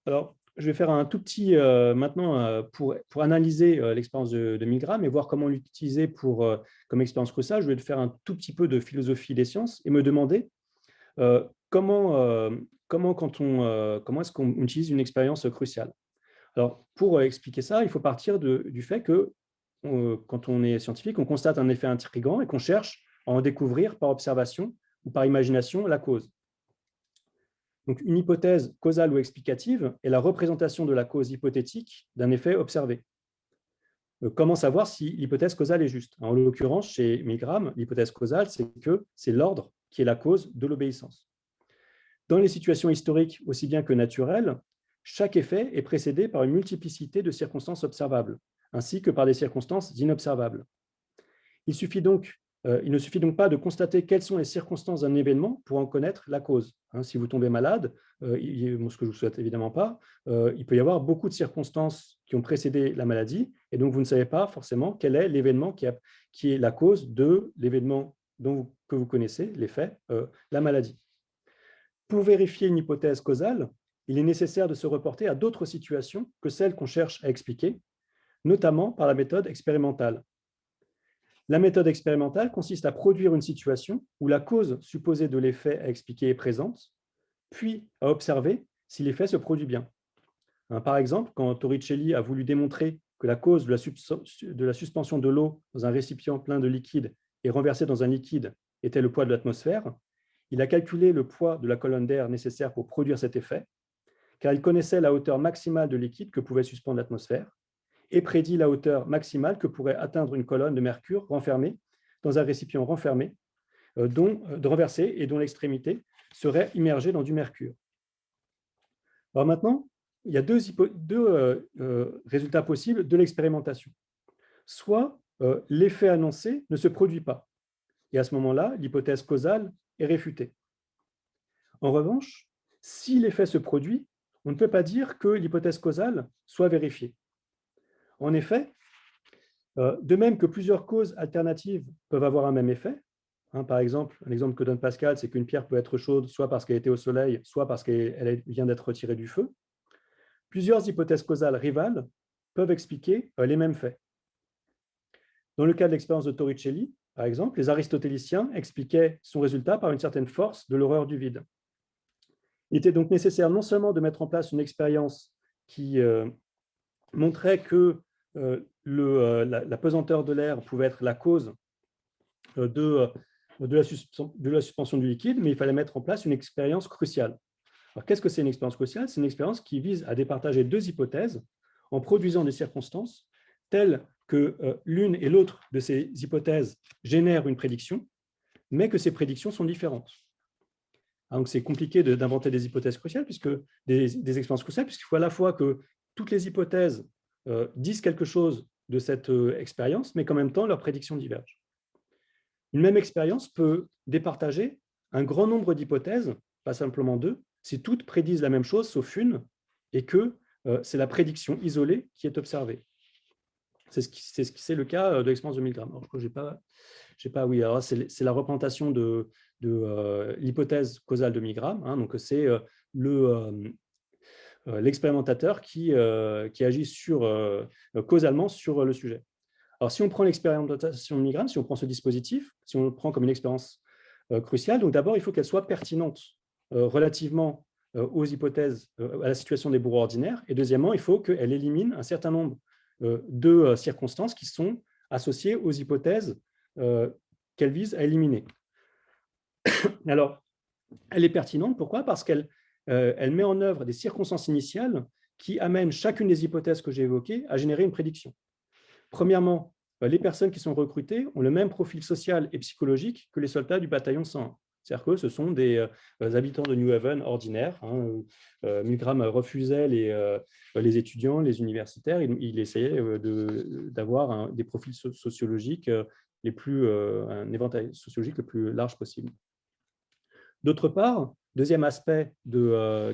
alors, je vais faire un tout petit, maintenant, pour analyser l'expérience de Milgram et voir comment l'utiliser comme expérience cruciale, je vais faire un tout petit peu de philosophie des sciences et me demander comment est-ce qu'on utilise une expérience cruciale. Alors, pour expliquer ça, il faut partir du fait que quand on est scientifique, on constate un effet intrigant et qu'on cherche à en découvrir par observation ou par imagination la cause. Donc, une hypothèse causale ou explicative est la représentation de la cause hypothétique d'un effet observé. Comment savoir si l'hypothèse causale est juste? En l'occurrence, chez Milgram, l'hypothèse causale, c'est que c'est l'ordre qui est la cause de l'obéissance. Dans les situations historiques aussi bien que naturelles, chaque effet est précédé par une multiplicité de circonstances observables, ainsi que par des circonstances inobservables. Il ne suffit donc pas de constater quelles sont les circonstances d'un événement pour en connaître la cause. Si vous tombez malade, ce que je ne vous souhaite évidemment pas, il peut y avoir beaucoup de circonstances qui ont précédé la maladie, et donc vous ne savez pas forcément quel est l'événement qui est la cause de l'événement que vous connaissez, l'effet, la maladie. Pour vérifier une hypothèse causale, il est nécessaire de se reporter à d'autres situations que celles qu'on cherche à expliquer, notamment par la méthode expérimentale. La méthode expérimentale consiste à produire une situation où la cause supposée de l'effet à expliquer est présente, puis à observer si l'effet se produit bien. Par exemple, quand Torricelli a voulu démontrer que la cause de la suspension de l'eau dans un récipient plein de liquide et renversé dans un liquide était le poids de l'atmosphère, il a calculé le poids de la colonne d'air nécessaire pour produire cet effet, car il connaissait la hauteur maximale de liquide que pouvait suspendre l'atmosphère, et prédit la hauteur maximale que pourrait atteindre une colonne de mercure renfermée dans un récipient renfermé, renversé et dont l'extrémité serait immergée dans du mercure. Alors maintenant, il y a deux résultats possibles de l'expérimentation. Soit l'effet annoncé ne se produit pas, et à ce moment-là, l'hypothèse causale est réfutée. En revanche, si l'effet se produit, on ne peut pas dire que l'hypothèse causale soit vérifiée. En effet, de même que plusieurs causes alternatives peuvent avoir un même effet, par exemple, un exemple que donne Pascal, c'est qu'une pierre peut être chaude soit parce qu'elle était au soleil, soit parce qu'elle vient d'être retirée du feu. Plusieurs hypothèses causales rivales peuvent expliquer les mêmes faits. Dans le cas de l'expérience de Torricelli, par exemple, les aristotéliciens expliquaient son résultat par une certaine force de l'horreur du vide. Il était donc nécessaire non seulement de mettre en place une expérience qui montrait que la pesanteur de l'air pouvait être la cause de la suspension du liquide, mais il fallait mettre en place une expérience cruciale. Alors, qu'est-ce que c'est une expérience cruciale? C'est une expérience qui vise à départager deux hypothèses en produisant des circonstances telles que l'une et l'autre de ces hypothèses génèrent une prédiction, mais que ces prédictions sont différentes. Donc, c'est compliqué d'inventer des hypothèses cruciales, des expériences cruciales, puisqu'il faut à la fois que toutes les hypothèses disent quelque chose de cette expérience, mais qu'en même temps, leurs prédictions divergent. Une même expérience peut départager un grand nombre d'hypothèses, pas simplement deux, si toutes prédisent la même chose, sauf une, et que c'est la prédiction isolée qui est observée. C'est le cas de l'expérience de Milgram. Oui, alors c'est la représentation de l'hypothèse causale de Milgram. Donc c'est l'expérimentateur qui agit causalement sur le sujet. Alors, si on prend l'expérimentation de Milgram, si on prend ce dispositif, si on le prend comme une expérience cruciale, donc d'abord, il faut qu'elle soit pertinente relativement aux hypothèses, à la situation des bourreaux ordinaires. Et deuxièmement, il faut qu'elle élimine un certain nombre de circonstances qui sont associées aux hypothèses qu'elle vise à éliminer. Alors, elle est pertinente. Pourquoi? Parce qu'elle elle met en œuvre des circonstances initiales qui amènent chacune des hypothèses que j'ai évoquées à générer une prédiction. Premièrement, les personnes qui sont recrutées ont le même profil social et psychologique que les soldats du bataillon 101. C'est-à-dire que ce sont des habitants de New Haven ordinaires. Milgram refusait les étudiants, les universitaires. Il essayait d'avoir des profils sociologiques un éventail sociologique le plus large possible. D'autre part, deuxième aspect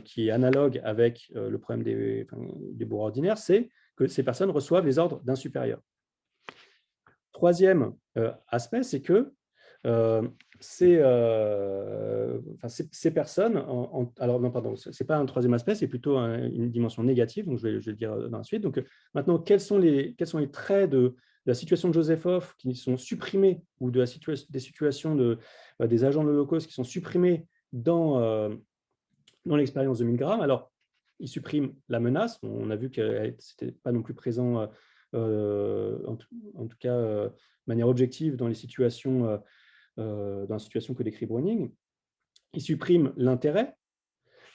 qui est analogue avec le problème des bourreaux ordinaires, c'est que ces personnes reçoivent les ordres d'un supérieur. Troisième aspect, c'est que ces personnes, alors non, pardon, ce n'est pas un troisième aspect, c'est plutôt une dimension négative, donc je vais le dire dans la suite. Donc maintenant, quels sont les traits de la situation de Joseph qui sont supprimés, ou des situations des agents de l'Holocauste qui sont supprimés dans l'expérience de Milgram? Alors, il supprime la menace. On a vu que ce n'était pas non plus présent, en tout cas de manière objective, dans la situation que décrit Browning. Il supprime l'intérêt.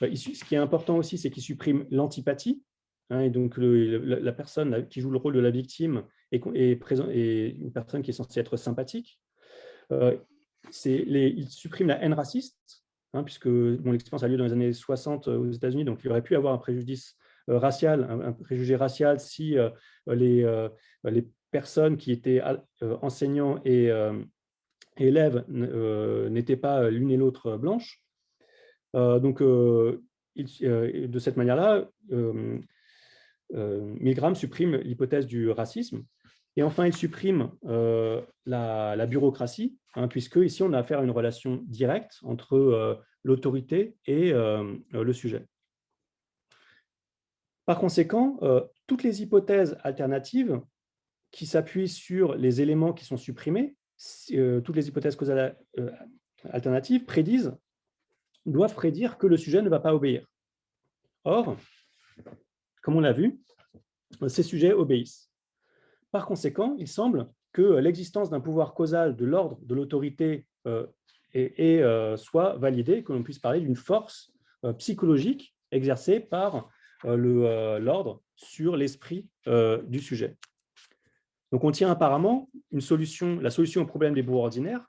Ce qui est important aussi, c'est qu'il supprime l'antipathie. Et donc, la personne qui joue le rôle de la victime est une personne qui est censée être sympathique. Il supprime la haine raciste, puisque l'expérience a lieu dans les années 60 aux États-Unis, donc il aurait pu avoir un préjudice racial, un préjugé racial si les personnes qui étaient enseignants et élèves n'étaient pas l'une et l'autre blanches. Donc, de cette manière-là, Milgram supprime l'hypothèse du racisme. Et enfin, il supprime la bureaucratie, puisque ici, on a affaire à une relation directe entre l'autorité et le sujet. Par conséquent, toutes les hypothèses alternatives qui s'appuient sur les éléments qui sont supprimés, toutes les hypothèses causales alternatives doivent prédire que le sujet ne va pas obéir. Or, comme on l'a vu, ces sujets obéissent. Par conséquent, il semble que l'existence d'un pouvoir causal de l'ordre de l'autorité soit validée, que l'on puisse parler d'une force psychologique exercée par l'ordre sur l'esprit du sujet. Donc, on tient apparemment la solution au problème des bourreaux ordinaires,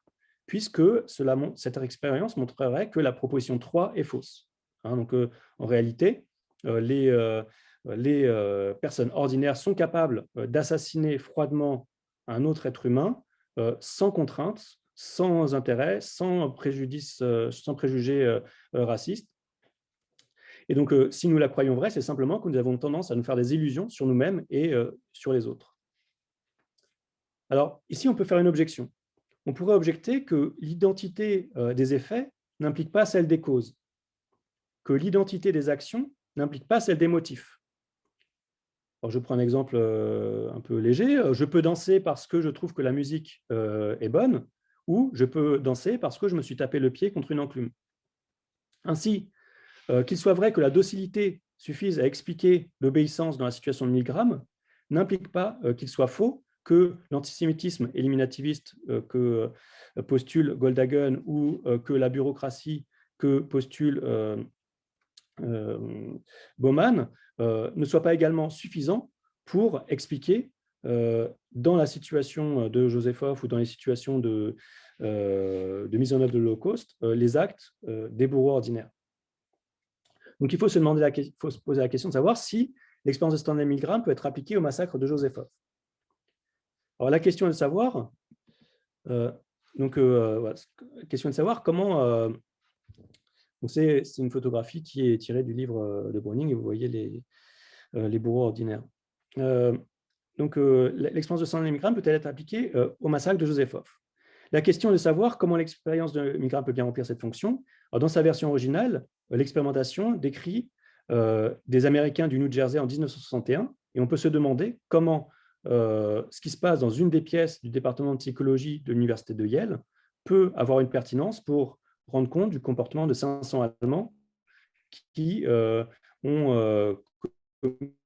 puisque cette expérience montrerait que la proposition 3 est fausse. Donc, en réalité, les personnes ordinaires sont capables d'assassiner froidement un autre être humain sans contrainte, sans intérêt, sans préjugés racistes. Et donc, si nous la croyons vraie, c'est simplement que nous avons tendance à nous faire des illusions sur nous-mêmes et sur les autres. Alors, ici, on peut faire une objection. On pourrait objecter que l'identité des effets n'implique pas celle des causes, que l'identité des actions n'implique pas celle des motifs. Alors, je prends un exemple un peu léger. Je peux danser parce que je trouve que la musique est bonne, ou je peux danser parce que je me suis tapé le pied contre une enclume. Ainsi, qu'il soit vrai que la docilité suffise à expliquer l'obéissance dans la situation de Milgram, n'implique pas qu'il soit faux que l'antisémitisme éliminativiste que postule Goldhagen ou que la bureaucratie que postule Bauman ne soit pas également suffisant pour expliquer dans la situation de Joseph ou dans les situations de mise en œuvre de l'Holocauste les actes des bourreaux ordinaires. Donc il faut se poser la question de savoir si l'expérience de Stanley Milgram peut être appliquée au massacre de Joseph. Alors la question est de savoir, question de savoir comment. C'est une photographie qui est tirée du livre de Browning et vous voyez les bourreaux ordinaires. L'expérience de Stanley Milgram peut-elle être appliquée au massacre de Joseph? La question est de savoir comment l'expérience de Milgram peut bien remplir cette fonction. Alors, dans sa version originale, l'expérimentation décrit des Américains du New Jersey en 1961 et on peut se demander comment ce qui se passe dans une des pièces du département de psychologie de l'université de Yale peut avoir une pertinence pour rendre compte du comportement de 500 Allemands qui ont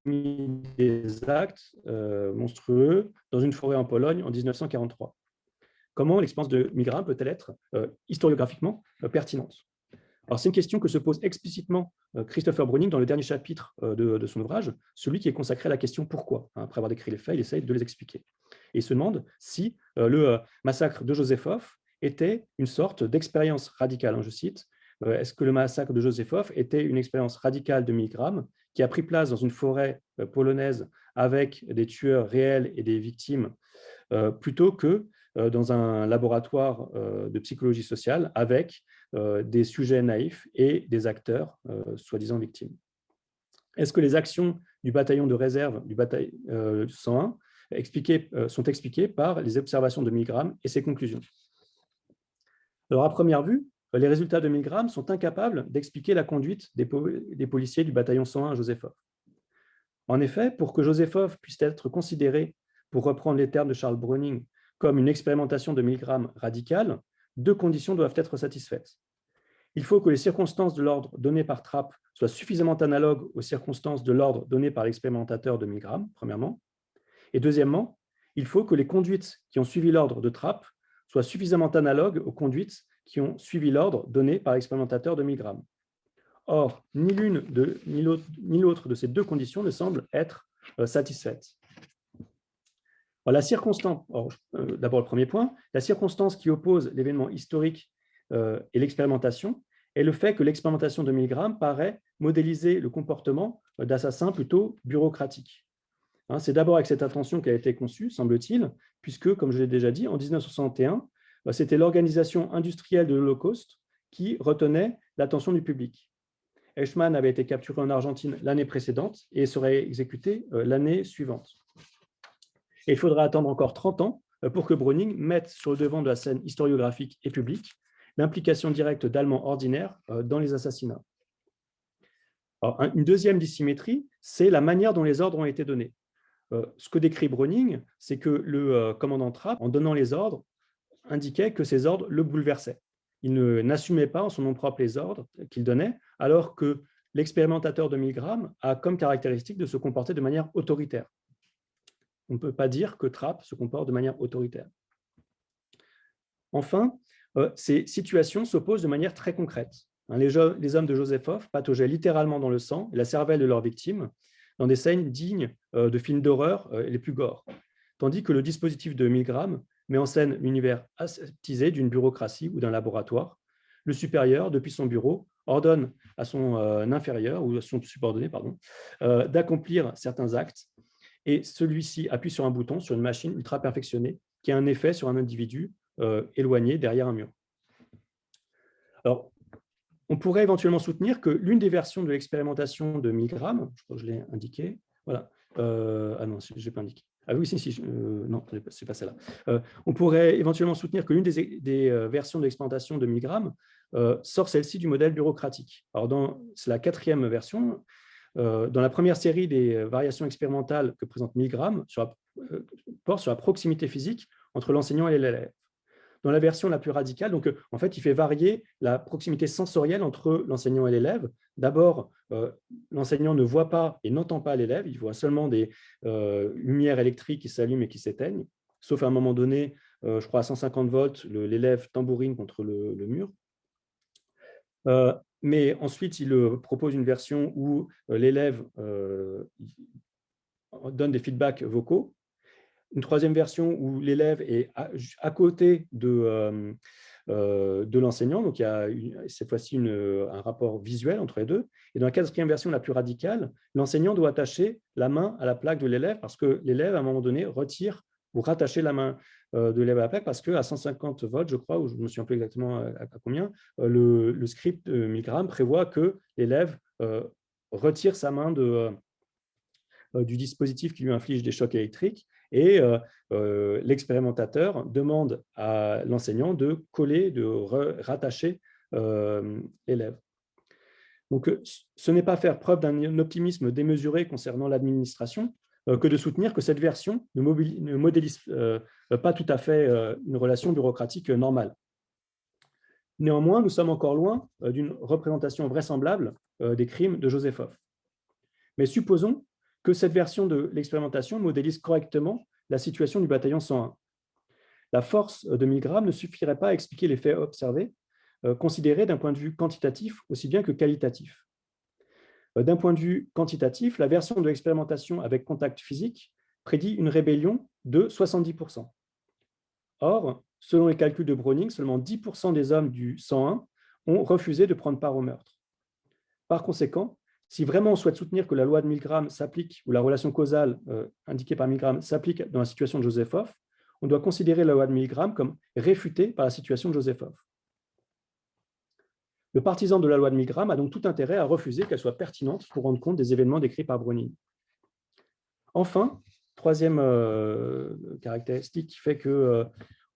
commis des actes monstrueux dans une forêt en Pologne en 1943. Comment l'expérience de Milgram peut-elle être historiographiquement pertinente? Alors, c'est une question que se pose explicitement Christopher Browning dans le dernier chapitre de son ouvrage, celui qui est consacré à la question « Pourquoi ?» Après avoir décrit les faits, il essaye de les expliquer. Et il se demande si le massacre de Józefów était une sorte d'expérience radicale. Je cite, est-ce que le massacre de Józefów était une expérience radicale de Milgram qui a pris place dans une forêt polonaise avec des tueurs réels et des victimes plutôt que dans un laboratoire de psychologie sociale avec des sujets naïfs et des acteurs soi-disant victimes. Est-ce que les actions du bataillon de réserve du bataillon 101 sont expliquées par les observations de Milgram et ses conclusions? Alors, à première vue, les résultats de Milgram sont incapables d'expliquer la conduite des policiers du bataillon 101 à Józefów. En effet, pour que Józefów puisse être considéré, pour reprendre les termes de Charles Browning, comme une expérimentation de Milgram radicale, deux conditions doivent être satisfaites. Il faut que les circonstances de l'ordre donné par Trapp soient suffisamment analogues aux circonstances de l'ordre donné par l'expérimentateur de Milgram, premièrement. Et deuxièmement, il faut que les conduites qui ont suivi l'ordre de Trapp soient suffisamment analogues aux conduites qui ont suivi l'ordre donné par l'expérimentateur de Milgram. Or, ni l'une ni l'autre de ces deux conditions ne semble être satisfaite. D'abord, le premier point, la circonstance qui oppose l'événement historique et l'expérimentation est le fait que l'expérimentation de Milgram paraît modéliser le comportement d'assassins plutôt bureaucratiques. C'est d'abord avec cette intention qu'elle a été conçue, semble-t-il, puisque, comme je l'ai déjà dit, en 1961, c'était l'organisation industrielle de l'Holocauste qui retenait l'attention du public. Eichmann avait été capturé en Argentine l'année précédente et serait exécuté l'année suivante. Et il faudra attendre encore 30 ans pour que Browning mette sur le devant de la scène historiographique et publique l'implication directe d'Allemands ordinaires dans les assassinats. Alors, une deuxième dissymétrie, c'est la manière dont les ordres ont été donnés. Ce que décrit Browning, c'est que le commandant Trapp, en donnant les ordres, indiquait que ces ordres le bouleversaient. Il n'assumait pas en son nom propre les ordres qu'il donnait, alors que l'expérimentateur de Milgram a comme caractéristique de se comporter de manière autoritaire. On ne peut pas dire que Trapp se comporte de manière autoritaire. Enfin, ces situations s'opposent de manière très concrète. Les hommes de Józefów pataugeaient littéralement dans le sang et la cervelle de leurs victimes dans des scènes dignes de films d'horreur les plus gore, tandis que le dispositif de Milgram met en scène l'univers aseptisé d'une bureaucratie ou d'un laboratoire. Le supérieur, depuis son bureau, ordonne à son inférieur, ou à son subordonné, d'accomplir certains actes, et celui-ci appuie sur un bouton, sur une machine ultra perfectionnée, qui a un effet sur un individu éloigné derrière un mur. Alors, on pourrait éventuellement soutenir que l'une des versions de l'expérimentation de Milgram, je crois que je l'ai indiqué, voilà, ah non, je n'ai pas indiqué. Ah oui, non, ce n'est pas celle-là. On pourrait éventuellement soutenir que l'une des versions de l'expérimentation de Milgram sort celle-ci du modèle bureaucratique. Alors, c'est la quatrième version. Dans la première série des variations expérimentales que présente Milgram, porte sur la proximité physique entre l'enseignant et l'élève. Dans la version la plus radicale, donc, en fait, il fait varier la proximité sensorielle entre l'enseignant et l'élève. D'abord, l'enseignant ne voit pas et n'entend pas l'élève, il voit seulement des lumières électriques qui s'allument et qui s'éteignent, sauf à un moment donné, je crois à 150 volts, l'élève tambourine contre le mur. Mais ensuite, il propose une version où l'élève donne des feedbacks vocaux. Une troisième version où l'élève est à côté de l'enseignant, donc il y a cette fois-ci un rapport visuel entre les deux. Et dans la quatrième version la plus radicale, l'enseignant doit attacher la main à la plaque de l'élève parce que l'élève, à un moment donné, retire ou rattacher la main de l'élève à la plaque parce qu'à 150 volts, je crois, ou je ne me souviens plus exactement à combien, le script de Milgram prévoit que l'élève retire sa main du dispositif qui lui inflige des chocs électriques et l'expérimentateur demande à l'enseignant de coller, de rattacher l'élève. Donc, ce n'est pas faire preuve d'un optimisme démesuré concernant l'administration que de soutenir que cette version ne modélise pas tout à fait une relation bureaucratique normale. Néanmoins, nous sommes encore loin d'une représentation vraisemblable des crimes de Joseph Hoff. Mais supposons que cette version de l'expérimentation modélise correctement la situation du bataillon 101. La force de 1000 grammes ne suffirait pas à expliquer les faits observés, considérés d'un point de vue quantitatif aussi bien que qualitatif. D'un point de vue quantitatif, la version de l'expérimentation avec contact physique prédit une rébellion de 70%. Or, selon les calculs de Browning, seulement 10% des hommes du 101 ont refusé de prendre part au meurtre. Par conséquent, si vraiment on souhaite soutenir que la loi de 1000 grammes s'applique, ou la relation causale indiquée par 1000 grammes s'applique dans la situation de Joseph Hoff, on doit considérer la loi de 1000 grammes comme réfutée par la situation de Joseph Hoff. Le partisan de la loi de 1000 grammes a donc tout intérêt à refuser qu'elle soit pertinente pour rendre compte des événements décrits par Browning. Enfin, troisième caractéristique qui fait que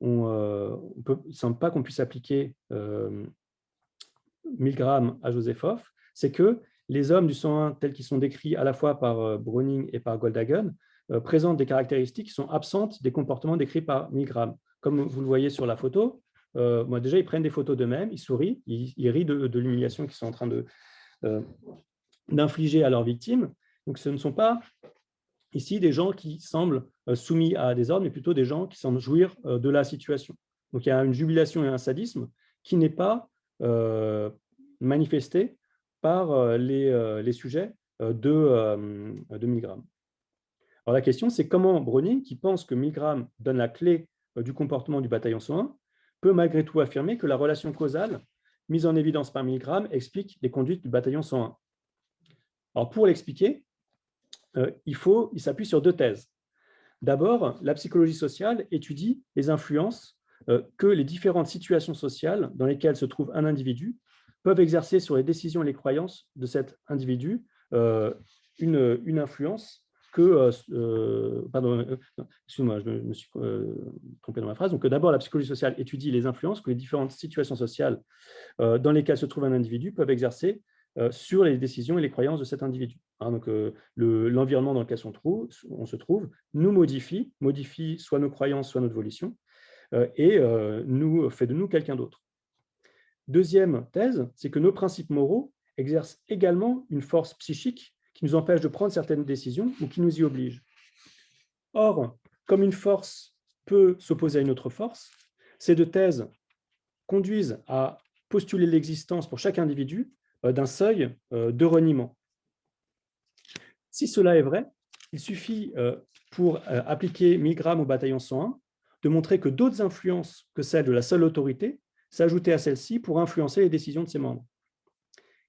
il ne semble pas qu'on puisse appliquer 1000 grammes à Joseph Hoff, c'est que les hommes du 101 tels qu'ils sont décrits à la fois par Browning et par Goldhagen présentent des caractéristiques qui sont absentes des comportements décrits par 1000 grammes. Comme vous le voyez sur la photo, déjà, ils prennent des photos d'eux-mêmes, ils sourient, ils rient de l'humiliation qu'ils sont en train d'infliger à leurs victimes. Donc, ce ne sont pas ici des gens qui semblent soumis à des ordres, mais plutôt des gens qui semblent jouir de la situation. Donc, il y a une jubilation et un sadisme qui n'est pas manifesté par les sujets de 1000 grammes. Alors, la question, c'est comment Browning, qui pense que 1000 grammes donne la clé du comportement du bataillon 101, peut malgré tout affirmer que la relation causale mise en évidence par 1000 grammes explique les conduites du bataillon 101. Alors, pour l'expliquer, il s'appuie sur deux thèses. D'abord, la psychologie sociale étudie les influences que les différentes situations sociales dans lesquelles se trouve un individu peuvent exercer sur les décisions et les croyances de cet individu une influence excuse-moi, je me suis trompé dans ma phrase. Donc, d'abord, la psychologie sociale étudie les influences que les différentes situations sociales dans lesquelles se trouve un individu peuvent exercer sur les décisions et les croyances de cet individu. Donc, l'environnement dans lequel on se trouve nous modifie soit nos croyances, soit notre volition, et fait de nous quelqu'un d'autre. Deuxième thèse, c'est que nos principes moraux exercent également une force psychique qui nous empêche de prendre certaines décisions ou qui nous y oblige. Or, comme une force peut s'opposer à une autre force, ces deux thèses conduisent à postuler l'existence pour chaque individu d'un seuil de reniement. Si cela est vrai, il suffit pour appliquer 1000 grammes au bataillon 101 de montrer que d'autres influences que celles de la seule autorité s'ajoutaient à celle-ci pour influencer les décisions de ses membres.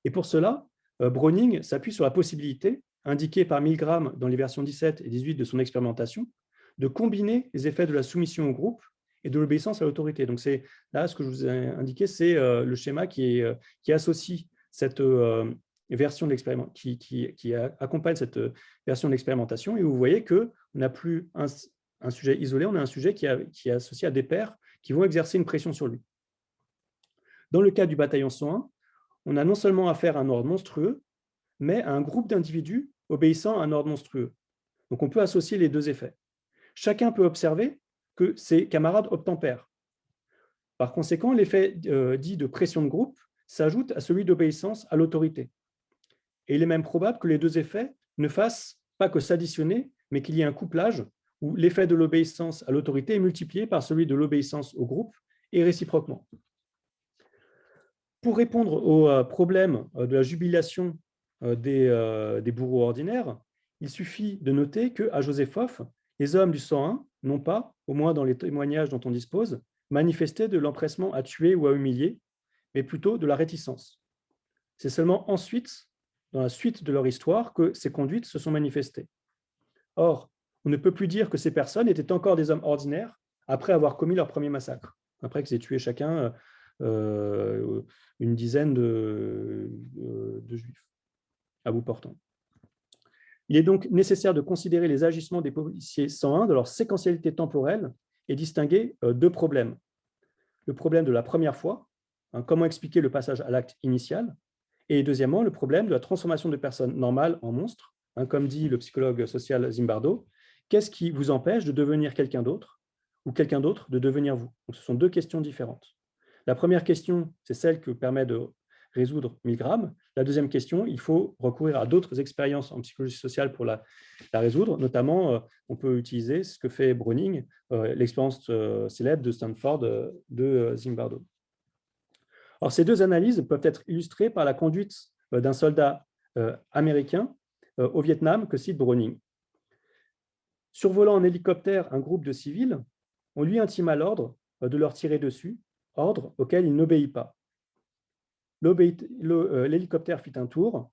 Et pour cela, Browning s'appuie sur la possibilité, indiquée par 1000 grammes dans les versions 17 et 18 de son expérimentation, de combiner les effets de la soumission au groupe et de l'obéissance à l'autorité. Donc, c'est là ce que je vous ai indiqué, c'est le schéma qui associe cette version de l'expérimentation, qui accompagne cette version de l'expérimentation. Et vous voyez qu'on n'a plus un sujet isolé, on a un sujet qui est associé à des pairs qui vont exercer une pression sur lui. Dans le cas du bataillon 101, on a non seulement affaire à un ordre monstrueux, mais à un groupe d'individus obéissant à un ordre monstrueux. Donc, on peut associer les deux effets. Chacun peut observer que ses camarades obtempèrent. Par conséquent, l'effet dit de pression de groupe s'ajoute à celui d'obéissance à l'autorité. Et il est même probable que les deux effets ne fassent pas que s'additionner, mais qu'il y ait un couplage où l'effet de l'obéissance à l'autorité est multiplié par celui de l'obéissance au groupe et réciproquement. Pour répondre au problème de la jubilation des bourreaux ordinaires, il suffit de noter qu'à Joseph Hoff, les hommes du 101 n'ont pas, au moins dans les témoignages dont on dispose, manifesté de l'empressement à tuer ou à humilier, mais plutôt de la réticence. C'est seulement ensuite, dans la suite de leur histoire, que ces conduites se sont manifestées. Or, on ne peut plus dire que ces personnes étaient encore des hommes ordinaires après avoir commis leur premier massacre, après qu'ils aient tué chacun une dizaine de juifs à bout portant. Il est donc nécessaire de considérer les agissements des policiers 101 de leur séquentialité temporelle et distinguer deux problèmes. Le problème de la première fois, comment expliquer le passage à l'acte initial, et deuxièmement, le problème de la transformation de personnes normales en monstres, comme dit le psychologue social Zimbardo, qu'est-ce qui vous empêche de devenir quelqu'un d'autre ou quelqu'un d'autre de devenir vous? Donc, ce sont deux questions différentes. La première question, c'est celle que permet de résoudre Milgram. La deuxième question, il faut recourir à d'autres expériences en psychologie sociale pour la résoudre. Notamment, on peut utiliser ce que fait Browning, l'expérience célèbre de Stanford de Zimbardo. Alors, ces deux analyses peuvent être illustrées par la conduite d'un soldat américain au Vietnam que cite Browning. Survolant en hélicoptère un groupe de civils, on lui intima l'ordre de leur tirer dessus, ordre auquel il n'obéit pas. L'hélicoptère fit un tour,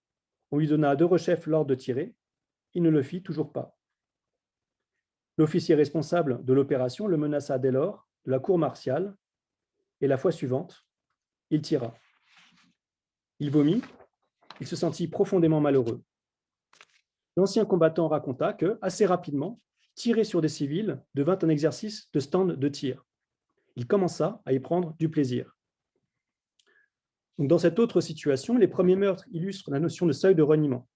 on lui donna à deux rechefs l'ordre de tirer, il ne le fit toujours pas. L'officier responsable de l'opération le menaça dès lors de la cour martiale, et la fois suivante, il tira. Il vomit, il se sentit profondément malheureux. L'ancien combattant raconta que, assez rapidement, tirer sur des civils devint un exercice de stand de tir. Il commença à y prendre du plaisir. Donc, dans cette autre situation, les premiers meurtres illustrent la notion de seuil de reniement.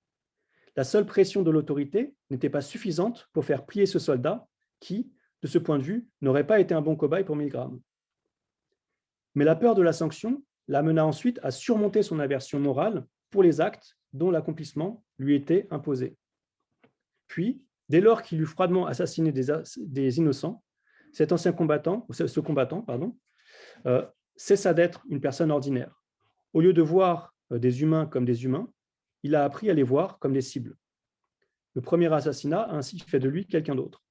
La seule pression de l'autorité n'était pas suffisante pour faire plier ce soldat qui, de ce point de vue, n'aurait pas été un bon cobaye pour Milgram. Mais la peur de la sanction l'amena ensuite à surmonter son aversion morale pour les actes dont l'accomplissement lui était imposé. Puis, dès lors qu'il eut froidement assassiné des innocents, ce combattant cessa d'être une personne ordinaire. Au lieu de voir des humains comme des humains, il a appris à les voir comme des cibles. Le premier assassinat a ainsi fait de lui quelqu'un d'autre.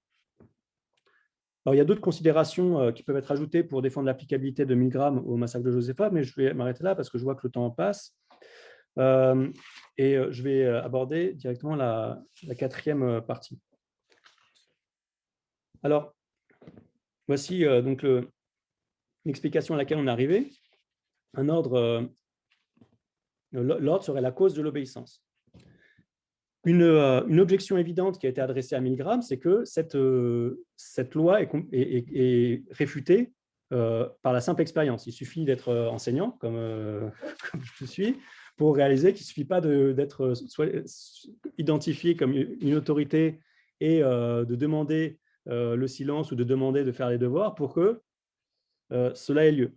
Alors, il y a d'autres considérations qui peuvent être ajoutées pour défendre l'applicabilité de Milgram au massacre de Josepha, mais je vais m'arrêter là parce que je vois que le temps passe. Et je vais aborder directement la quatrième partie. Alors, voici donc l'explication à laquelle on est arrivé. Un ordre, l'ordre serait la cause de l'obéissance. Une objection évidente qui a été adressée à Milgram, c'est que cette loi est réfutée par la simple expérience. Il suffit d'être enseignant, comme je suis, pour réaliser qu'il ne suffit pas d'être identifié comme une autorité et de demander le silence ou de demander de faire les devoirs pour que cela ait lieu.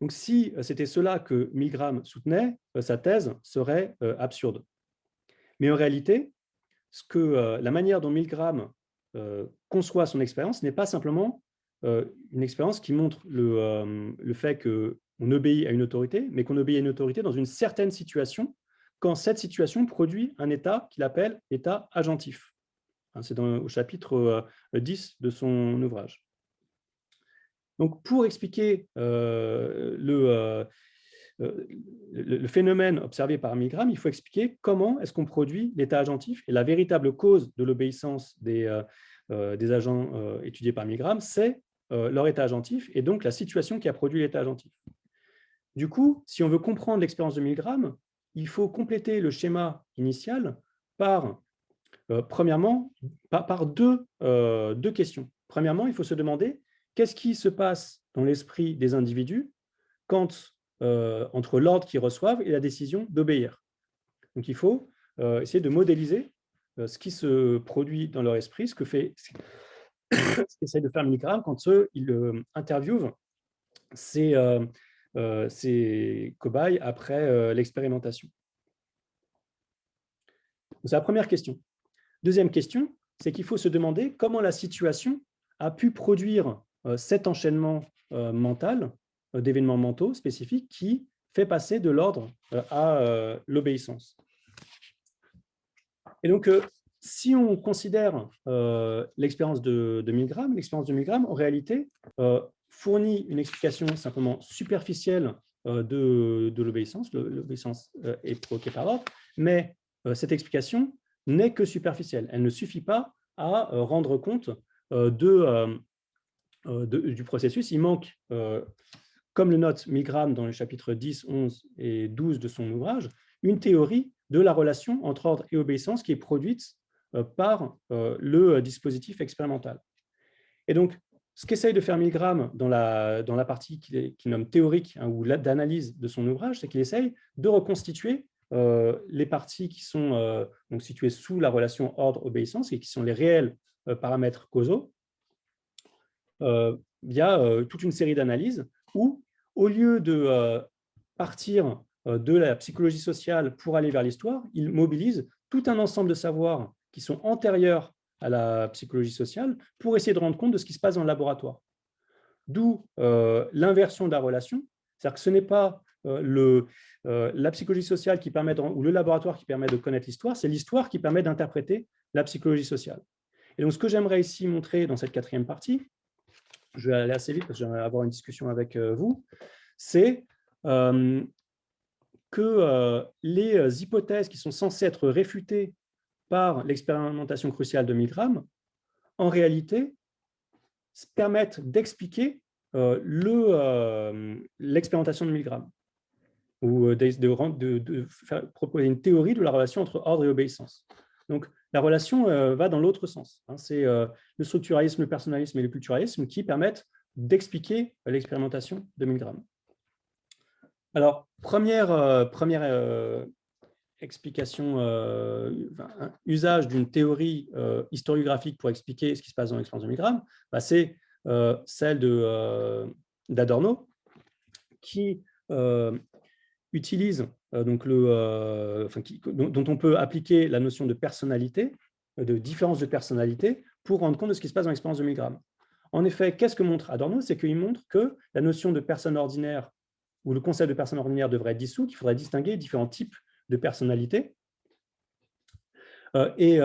Donc, si c'était cela que Milgram soutenait, sa thèse serait absurde. Mais en réalité, la manière dont Milgram conçoit son expérience n'est pas simplement une expérience qui montre le fait qu'on obéit à une autorité, mais qu'on obéit à une autorité dans une certaine situation, quand cette situation produit un état qu'il appelle état agentif. C'est au chapitre 10 de son ouvrage. Donc, pour expliquer le phénomène observé par Milgram, il faut expliquer comment est-ce qu'on produit l'état agentif. Et la véritable cause de l'obéissance des agents étudiés par Milgram, c'est leur état agentif et donc la situation qui a produit l'état agentif. Du coup, si on veut comprendre l'expérience de Milgram, il faut compléter le schéma initial par, premièrement, par deux questions. Premièrement, il faut se demander qu'est-ce qui se passe dans l'esprit des individus quand entre l'ordre qu'ils reçoivent et la décision d'obéir. Donc, il faut essayer de modéliser ce qui se produit dans leur esprit, ce qu'essaie de faire Milgram quand il interviewe ces cobayes après l'expérimentation. C'est la première question. Deuxième question, c'est qu'il faut se demander comment la situation a pu produire cet enchaînement mental d'événements mentaux spécifiques qui fait passer de l'ordre à l'obéissance. Et donc, si on considère l'expérience de Milgram, en réalité, fournit une explication simplement superficielle de l'obéissance. L'obéissance est provoquée par l'ordre, mais cette explication n'est que superficielle. Elle ne suffit pas à rendre compte du processus. Il manque, comme le note Milgram dans les chapitres 10, 11 et 12 de son ouvrage, une théorie de la relation entre ordre et obéissance qui est produite par le dispositif expérimental. Et donc, ce qu'essaye de faire Milgram dans la partie qu'il nomme théorique ou d'analyse de son ouvrage, c'est qu'il essaye de reconstituer les parties qui sont donc situées sous la relation ordre-obéissance et qui sont les réels paramètres causaux via toute une série d'analyses où, au lieu de partir de la psychologie sociale pour aller vers l'histoire, il mobilise tout un ensemble de savoirs qui sont antérieurs à la psychologie sociale pour essayer de rendre compte de ce qui se passe dans le laboratoire. D'où l'inversion de la relation, c'est-à-dire que ce n'est pas la psychologie sociale qui permet ou le laboratoire qui permet de connaître l'histoire, c'est l'histoire qui permet d'interpréter la psychologie sociale. Et donc, ce que j'aimerais ici montrer dans cette quatrième partie, je vais aller assez vite parce que j'aimerais avoir une discussion avec vous, c'est que les hypothèses qui sont censées être réfutées par l'expérimentation cruciale de Milgram, en réalité, permettent d'expliquer l'expérimentation de Milgram, ou de proposer une théorie de la relation entre ordre et obéissance. Donc, la relation va dans l'autre sens. C'est le structuralisme, le personnalisme et le culturalisme qui permettent d'expliquer l'expérimentation de Milgram. Alors, première explication, usage d'une théorie historiographique pour expliquer ce qui se passe dans l'expérience de Milgram, c'est celle d'Adorno, qui utilise dont on peut appliquer la notion de personnalité, de différence de personnalité, pour rendre compte de ce qui se passe dans l'expérience de Milgram. En effet, qu'est-ce que montre Adorno? C'est qu'il montre que la notion de personne ordinaire, ou le concept de personne ordinaire devrait être dissous, qu'il faudrait distinguer différents types de personnalités, et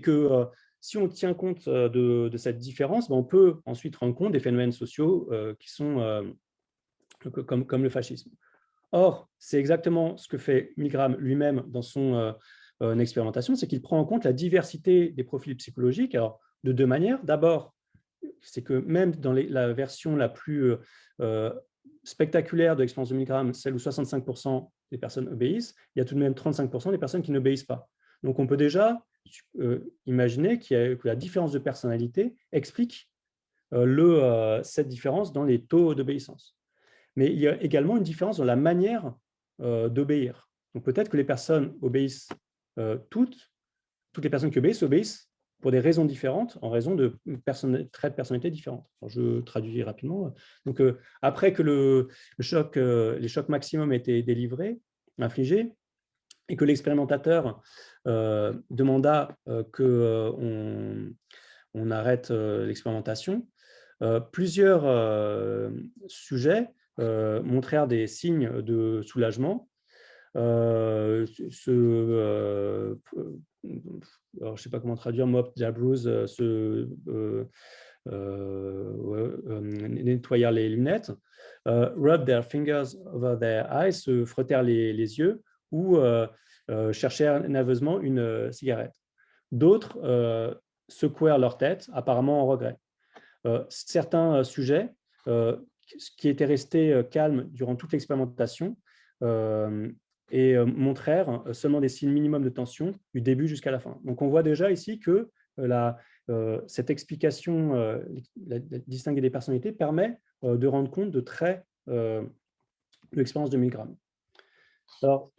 que si on tient compte de cette différence, on peut ensuite rendre compte des phénomènes sociaux qui sont comme le fascisme. Or, c'est exactement ce que fait Milgram lui-même dans son expérimentation, c'est qu'il prend en compte la diversité des profils psychologiques, alors de deux manières. D'abord, c'est que même dans la version la plus spectaculaire de l'expérience de Milgram, celle où 65% des personnes obéissent, il y a tout de même 35% des personnes qui n'obéissent pas. Donc, on peut déjà imaginer que la différence de personnalité explique cette différence dans les taux d'obéissance. Mais il y a également une différence dans la manière d'obéir. Donc, peut-être que les personnes obéissent toutes les personnes qui obéissent pour des raisons différentes, en raison de traits de personnalité différentes. Alors, je traduis rapidement. Donc, après que les chocs maximum aient été délivrés, infligés, et que l'expérimentateur demanda qu'on arrête l'expérimentation, plusieurs sujets montrèrent des signes de soulagement. Alors, je ne sais pas comment traduire, Mop Jabruz, nettoyèrent les lunettes, rub their fingers over their eyes, se frottèrent les yeux, ou cherchèrent nerveusement une cigarette. D'autres secouèrent leur tête, apparemment en regret. Certains sujets qui étaient restés calmes durant toute l'expérimentation et montrèrent seulement des signes minimums de tension du début jusqu'à la fin. Donc, on voit déjà ici que cette explication distinguée des personnalités permet de rendre compte de traits de l'expérience de Milgram. Alors,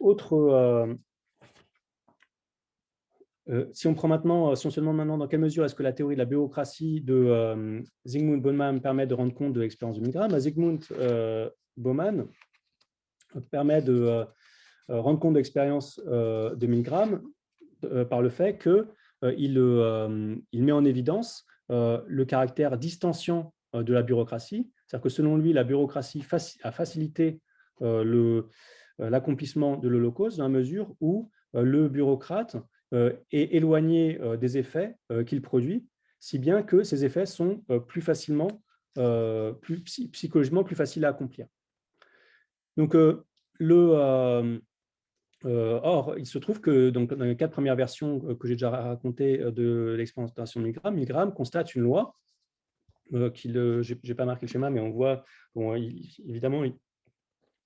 si on se demande maintenant dans quelle mesure est-ce que la théorie de la bureaucratie de Zygmunt Bauman permet de rendre compte de l'expérience de Milgram, Zygmunt Bauman permet de rendre compte de l'expérience de Milgram par le fait qu'il met en évidence le caractère distanciant de la bureaucratie, c'est-à-dire que selon lui, la bureaucratie a facilité l'accomplissement de l'Holocauste dans la mesure où le bureaucrate est éloigné des effets qu'il produit, si bien que ces effets sont psychologiquement plus faciles à accomplir. Donc, or, il se trouve que dans les 4 premières versions que j'ai déjà racontées de l'expérimentation de Milgram constate une loi je n'ai pas marqué le schéma, mais on voit, évidemment, il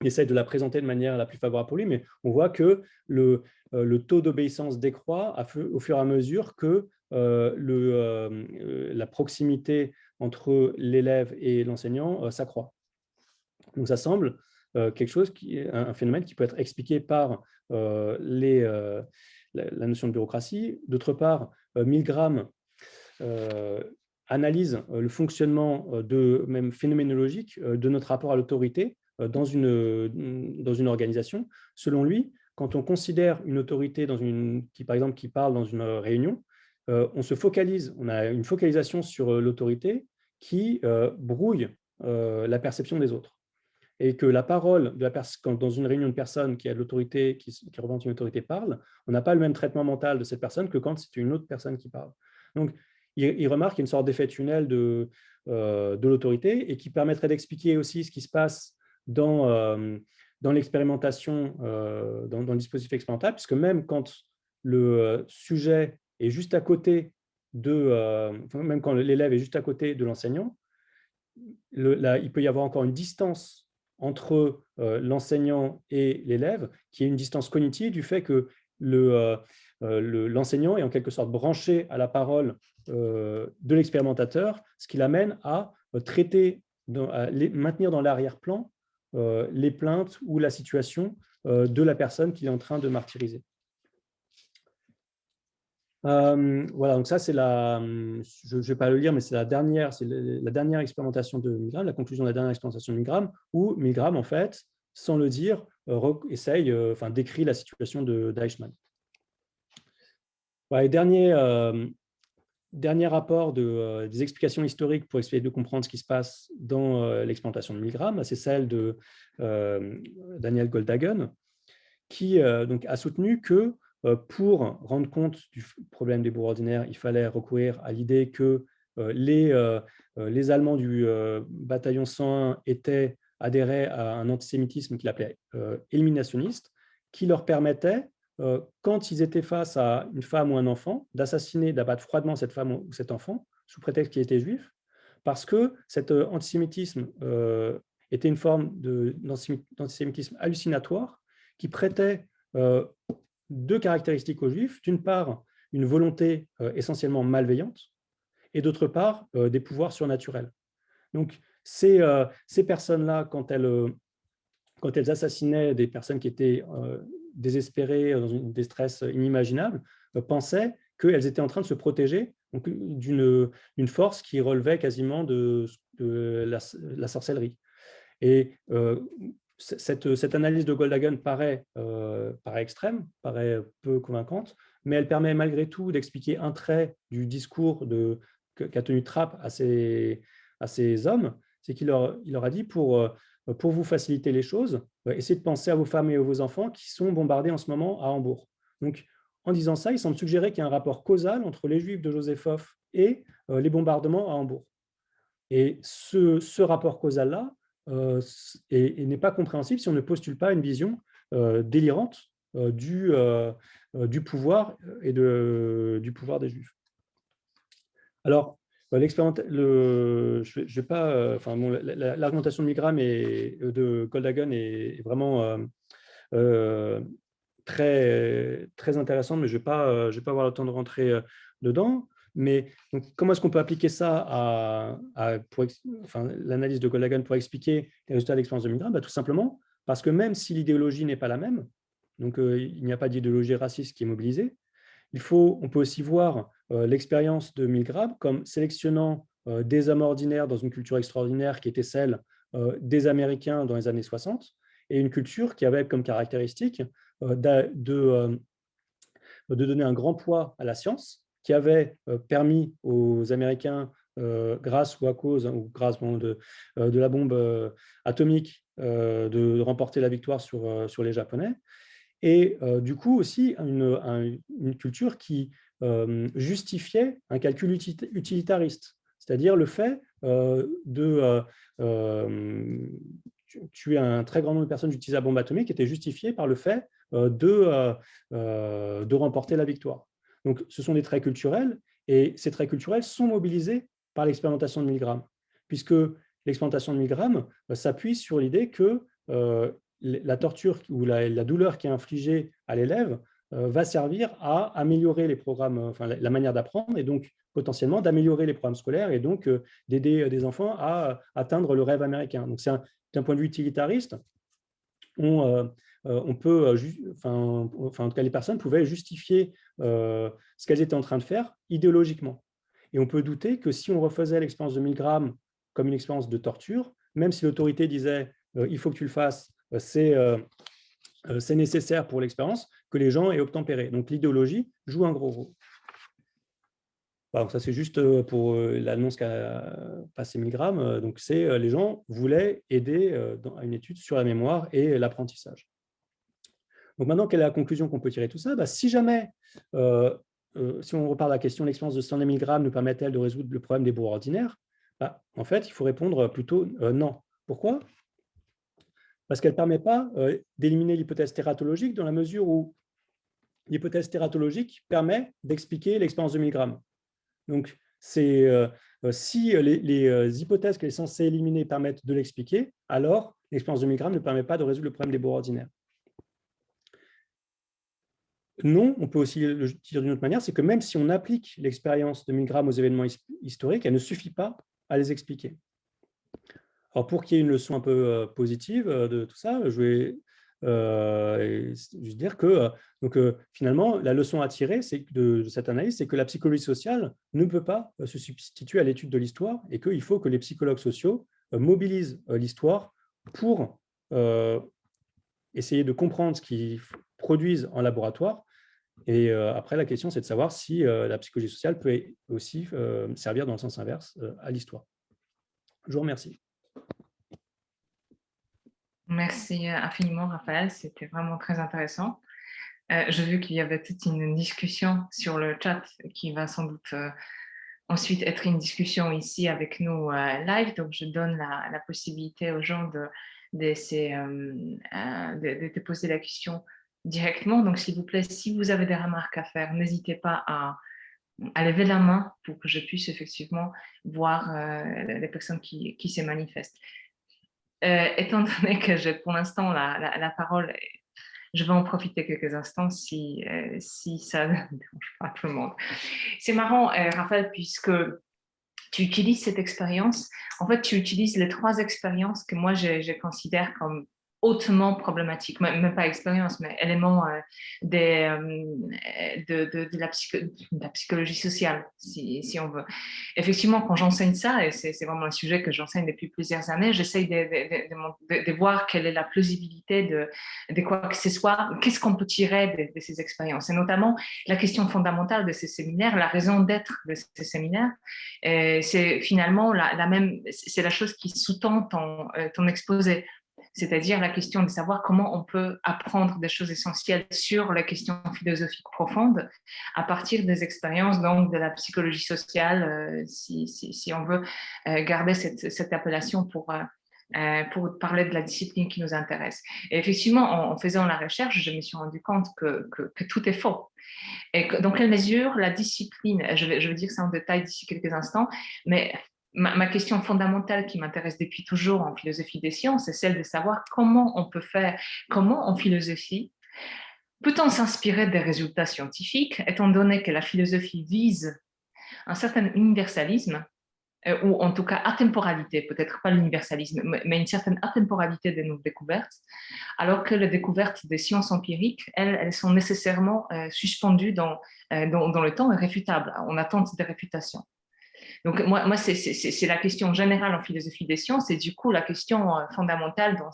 essaie de la présenter de manière la plus favorable pour lui, mais on voit que le taux d'obéissance décroît au fur et à mesure que la proximité entre l'élève et l'enseignant s'accroît. Donc, ça semble quelque chose un phénomène qui peut être expliqué par la notion de bureaucratie. D'autre part, Milgram analyse le fonctionnement même phénoménologique de notre rapport à l'autorité dans une organisation. Selon lui, quand on considère une autorité par exemple, qui parle dans une réunion, on a une focalisation sur l'autorité qui brouille la perception des autres. Et que la parole, quand dans une réunion de personnes qui a de l'autorité, qui représente une autorité parle, on n'a pas le même traitement mental de cette personne que quand c'est une autre personne qui parle. Donc, il remarque une sorte d'effet tunnel de l'autorité et qui permettrait d'expliquer aussi ce qui se passe dans l'expérimentation, dans le dispositif expérimental, puisque même quand le sujet est juste à côté même quand l'élève est juste à côté de l'enseignant, il peut y avoir encore une distance entre l'enseignant et l'élève, qui est une distance cognitive du fait que l'enseignant est en quelque sorte branché à la parole de l'expérimentateur, ce qui l'amène à maintenir dans l'arrière-plan les plaintes ou la situation de la personne qu'il est en train de martyriser. Voilà, donc ça, je ne vais pas le lire, mais c'est la dernière expérimentation de Milgram, la conclusion de la dernière expérimentation de Milgram, où Milgram, en fait, sans le dire, décrit la situation d'Eichmann. Voilà, et dernier rapport des explications historiques pour essayer de comprendre ce qui se passe dans l'expérimentation de Milgram, c'est celle de Daniel Goldhagen, qui donc, a soutenu que pour rendre compte du problème des bourgs ordinaires, il fallait recourir à l'idée que les Allemands du bataillon 101 adhéraient à un antisémitisme qu'il appelait éliminationniste, qui leur permettait, quand ils étaient face à une femme ou un enfant, d'abattre froidement cette femme ou cet enfant, sous prétexte qu'il était juif, parce que cet antisémitisme était une forme d'antisémitisme hallucinatoire qui prêtait deux caractéristiques aux Juifs. D'une part, une volonté essentiellement malveillante, et d'autre part, des pouvoirs surnaturels. Donc, ces personnes-là, quand elles assassinaient des personnes qui étaient désespérées, dans une détresse inimaginable, pensaient qu'elles étaient en train de se protéger d'une force qui relevait quasiment de la sorcellerie. Et cette analyse de Goldhagen paraît extrême, paraît peu convaincante, mais elle permet malgré tout d'expliquer un trait du discours qu'a tenu Trapp à ces hommes, c'est qu'il leur a dit pour vous faciliter les choses, essayez de penser à vos femmes et à vos enfants qui sont bombardés en ce moment à Hambourg. Donc, en disant ça, il semble suggérer qu'il y a un rapport causal entre les Juifs de Josephoff et les bombardements à Hambourg. Et ce rapport causal-là n'est pas compréhensible si on ne postule pas une vision délirante du pouvoir et du pouvoir des Juifs. Alors, l'argumentation de Milgram et de Goldhagen est vraiment très, très intéressante, mais je ne vais pas avoir le temps de rentrer dedans. Mais donc, comment est-ce qu'on peut appliquer ça l'analyse de Goldhagen pour expliquer les résultats de l'expérience de Milgram? Tout simplement parce que même si l'idéologie n'est pas la même, donc il n'y a pas d'idéologie raciste qui est mobilisée, on peut aussi voir l'expérience de Milgram comme sélectionnant des hommes ordinaires dans une culture extraordinaire qui était celle des Américains dans les années 60, et une culture qui avait comme caractéristique de donner un grand poids à la science, qui avait permis aux Américains, grâce ou à cause, ou grâce de la bombe atomique, de remporter la victoire sur les Japonais. Et du coup aussi une culture qui justifiait un calcul utilitariste, c'est-à-dire le fait de tuer un très grand nombre de personnes utilisant la bombe atomique était justifié par le fait de remporter la victoire. Donc ce sont des traits culturels, et ces traits culturels sont mobilisés par l'expérimentation de Milgram, puisque l'expérimentation de Milgram s'appuie sur l'idée que la torture ou la douleur qui est infligée à l'élève va servir à améliorer les programmes, la manière d'apprendre, et donc potentiellement d'améliorer les programmes scolaires, et donc d'aider des enfants à atteindre le rêve américain. Donc d'un point de vue utilitariste, on peut, en tout cas les personnes pouvaient justifier ce qu'elles étaient en train de faire idéologiquement. Et on peut douter que si on refaisait l'expérience de 1000 grammes comme une expérience de torture, même si l'autorité disait il faut que tu le fasses, c'est nécessaire pour l'expérience, que les gens aient obtempéré. Donc l'idéologie joue un gros rôle. Donc ça, c'est juste pour l'annonce qu'a passé 1000 grammes. Donc, les gens voulaient aider à une étude sur la mémoire et l'apprentissage. Donc maintenant, quelle est la conclusion qu'on peut tirer de tout ça? Si jamais, si on repart à la question, l'expérience de 100 000 grammes nous permet-elle de résoudre le problème des bourgs ordinaires? En fait, il faut répondre plutôt non. Pourquoi? Parce qu'elle ne permet pas d'éliminer l'hypothèse tératologique dans la mesure où l'hypothèse tératologique permet d'expliquer l'expérience de 1000 grammes. Donc, si les hypothèses qu'elle est censée éliminer permettent de l'expliquer, alors l'expérience de 1000 grammes ne permet pas de résoudre le problème des bourgs ordinaires. Non, on peut aussi le dire d'une autre manière, c'est que même si on applique l'expérience de 1000 grammes aux événements historiques, elle ne suffit pas à les expliquer. Alors, pour qu'il y ait une leçon un peu positive de tout ça, je vais juste dire que finalement, la leçon à tirer de cette analyse, c'est que la psychologie sociale ne peut pas se substituer à l'étude de l'histoire et qu'il faut que les psychologues sociaux mobilisent l'histoire pour essayer de comprendre ce qu'ils produisent en laboratoire. Et après, la question, c'est de savoir si la psychologie sociale peut aussi servir dans le sens inverse à l'histoire. Je vous remercie. Merci infiniment, Raphaël. C'était vraiment très intéressant. J'ai vu qu'il y avait toute une discussion sur le chat qui va sans doute ensuite être une discussion ici avec nous live. Donc, je donne la possibilité aux gens de poser la question directement. Donc, s'il vous plaît, si vous avez des remarques à faire, n'hésitez pas à lever la main pour que je puisse effectivement voir les personnes qui se manifestent. Étant donné que j'ai pour l'instant la parole, je vais en profiter quelques instants si ça ne dérange pas tout le monde. C'est marrant, Raphaël, puisque tu utilises cette expérience. En fait, tu utilises les 3 expériences que moi, je considère comme hautement problématiques, même pas expérience, mais éléments de la psychologie sociale, si on veut. Effectivement, quand j'enseigne ça, et c'est vraiment un sujet que j'enseigne depuis plusieurs années, j'essaye de voir quelle est la plausibilité de quoi que ce soit, qu'est-ce qu'on peut tirer de ces expériences, et notamment la question fondamentale de ces séminaires, la raison d'être de ces séminaires, c'est finalement c'est la chose qui sous-tend ton exposé. C'est-à-dire la question de savoir comment on peut apprendre des choses essentielles sur la question philosophique profonde à partir des expériences donc, de la psychologie sociale, si on veut garder cette appellation pour parler de la discipline qui nous intéresse. Et effectivement, en faisant la recherche, je me suis rendu compte que tout est faux. Et dans quelle mesure la discipline, je vais dire ça en détail d'ici quelques instants, mais ma question fondamentale qui m'intéresse depuis toujours en philosophie des sciences, c'est celle de savoir comment on peut faire, comment en philosophie, peut-on s'inspirer des résultats scientifiques, étant donné que la philosophie vise un certain universalisme, ou en tout cas atemporalité, peut-être pas l'universalisme, mais une certaine atemporalité de nos découvertes, alors que les découvertes des sciences empiriques, elles sont nécessairement suspendues dans le temps et réfutables, en attente de réfutation. Donc, moi c'est la question générale en philosophie des sciences et du coup, la question fondamentale dans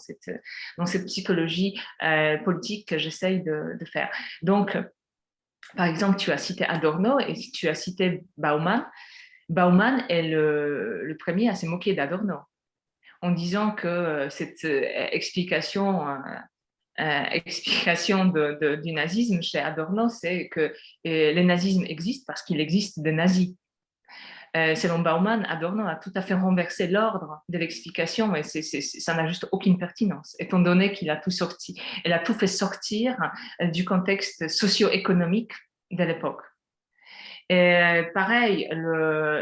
cette psychologie politique que j'essaye de faire. Donc, par exemple, tu as cité Adorno et tu as cité Bauman. Bauman est le premier à se moquer d'Adorno en disant que cette explication du nazisme chez Adorno, c'est que le nazisme existe parce qu'il existe des nazis. Selon Bauman, Adorno a tout à fait renversé l'ordre de l'explication et ça n'a juste aucune pertinence, étant donné qu'il a tout sorti. Elle a tout fait sortir du contexte socio-économique de l'époque. Et pareil,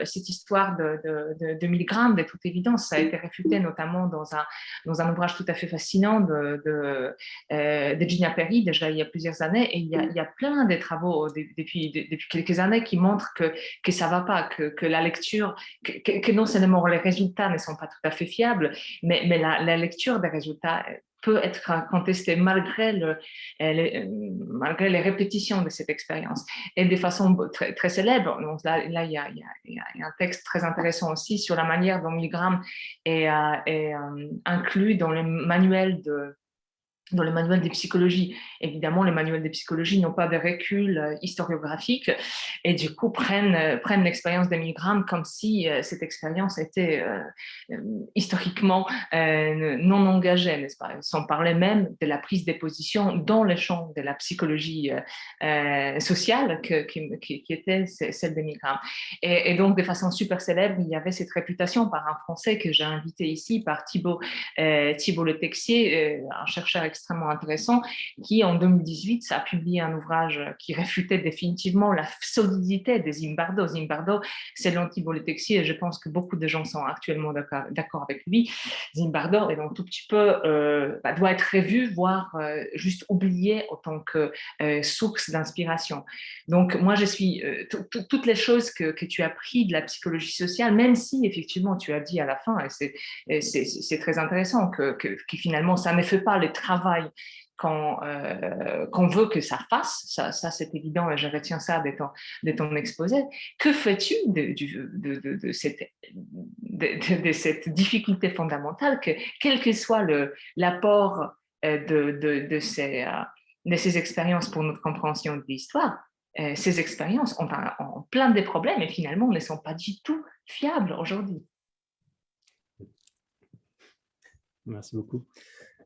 cette histoire de 1000 grammes, de toute évidence, ça a été réfuté notamment dans un ouvrage tout à fait fascinant de Gina Perry, déjà il y a plusieurs années, et il y a plein de travaux depuis quelques années qui montrent que ça ne va pas, que la lecture, que non seulement les résultats ne sont pas tout à fait fiables, mais la lecture des résultats peut être contesté malgré les répétitions de cette expérience et de façon très, très célèbre. Donc là, il y a un texte très intéressant aussi sur la manière dont Milgram est inclus dans le manuel des psychologies. Évidemment, les manuels des psychologies n'ont pas de recul historiographique et du coup prennent l'expérience des Milgram comme si cette expérience était historiquement non engagée, n'est-ce pas? Sans parler même de la prise des positions dans le champ de la psychologie sociale qui était celle des Milgram. Et donc, de façon super célèbre, il y avait cette réputation par un Français que j'ai invité ici, par Thibault Le Texier, un chercheur extrêmement intéressant, qui en 2018 a publié un ouvrage qui réfutait définitivement la solidité des Zimbardo. Zimbardo, c'est l'anti-Thibault Le Texier, et je pense que beaucoup de gens sont actuellement d'accord avec lui. Zimbardo est donc tout petit peu, doit être revu, voire juste oublié en tant que source d'inspiration. Donc moi, je suis toutes les choses que tu as pris de la psychologie sociale, même si effectivement tu as dit à la fin, et c'est très intéressant que finalement ça ne fait pas le travail qu'on veut que ça fasse, ça c'est évident et je retiens ça de ton exposé. Que fais-tu de cette difficulté fondamentale que, quel que soit l'apport de ces expériences pour notre compréhension de l'histoire, ces expériences ont plein de problèmes et finalement ne sont pas du tout fiables aujourd'hui. Merci beaucoup.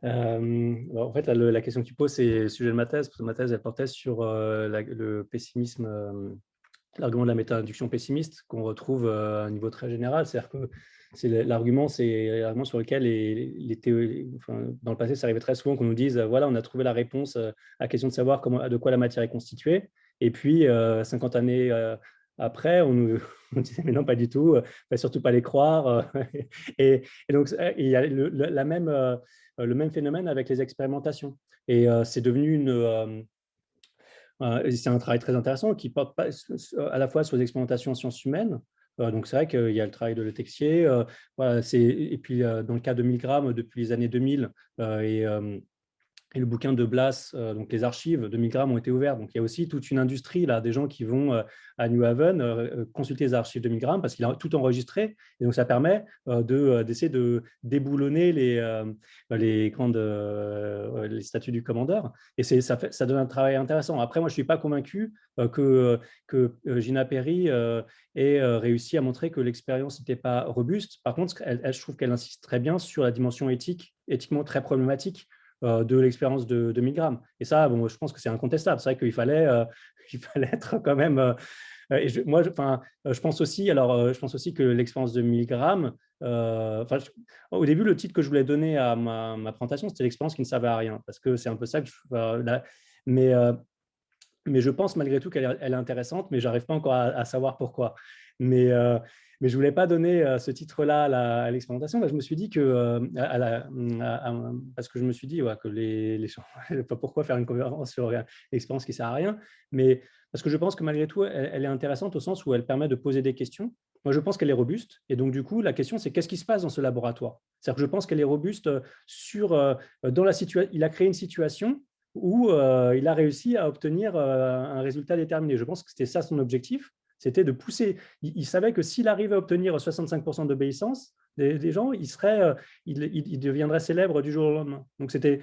En fait, la question que tu poses, c'est le sujet de ma thèse, parce que ma thèse, elle portait sur le pessimisme, l'argument de la méta-induction pessimiste qu'on retrouve à un niveau très général. C'est-à-dire que l'argument sur lequel les théories, enfin, dans le passé, ça arrivait très souvent qu'on nous dise, voilà, on a trouvé la réponse à la question de savoir de quoi la matière est constituée. Et puis, 50 années après, on nous disait, mais non, pas du tout, surtout pas les croire. et donc, il y a le même phénomène avec les expérimentations. Et c'est devenu c'est un travail très intéressant qui porte à la fois sur les expérimentations en sciences humaines. Donc, c'est vrai qu'il y a le travail de Le Texier. Voilà, et puis, dans le cas de Milgram, depuis les années 2000, et le bouquin de Blas, donc les archives de Milgram ont été ouvertes. Donc, il y a aussi toute une industrie, là, des gens qui vont à New Haven consulter les archives de Milgram parce qu'il a tout enregistré. Et donc, ça permet d'essayer de déboulonner les statuts du commandeur. Et ça donne un travail intéressant. Après, moi, je ne suis pas convaincu que Gina Perry ait réussi à montrer que l'expérience n'était pas robuste. Par contre, je trouve qu'elle insiste très bien sur la dimension éthiquement très problématique de l'expérience de Milgram. Et ça, bon, je pense que c'est incontestable. C'est vrai qu'il fallait, il fallait être quand même... je pense aussi que l'expérience de Milgram, au début, le titre que je voulais donner à ma présentation, c'était l'expérience qui ne servait à rien, parce que c'est un peu ça que mais je pense malgré tout qu'elle est intéressante, mais je n'arrive pas encore à savoir pourquoi. Mais je ne voulais pas donner ce titre-là à l'expérimentation. Là, je me suis dit que, parce que je me suis dit que les gens, pourquoi faire une conférence sur l'expérience qui ne sert à rien, mais parce que je pense que malgré tout, elle est intéressante au sens où elle permet de poser des questions. Moi, je pense qu'elle est robuste. Et donc, du coup, la question, c'est qu'est-ce qui se passe dans ce laboratoire? C'est-à-dire que je pense qu'elle est robuste dans la situation. Il a créé une situation où il a réussi à obtenir un résultat déterminé. Je pense que c'était ça son objectif, c'était de pousser. Il savait que s'il arrivait à obtenir 65% d'obéissance des gens, il deviendrait célèbre du jour au lendemain. Donc, c'est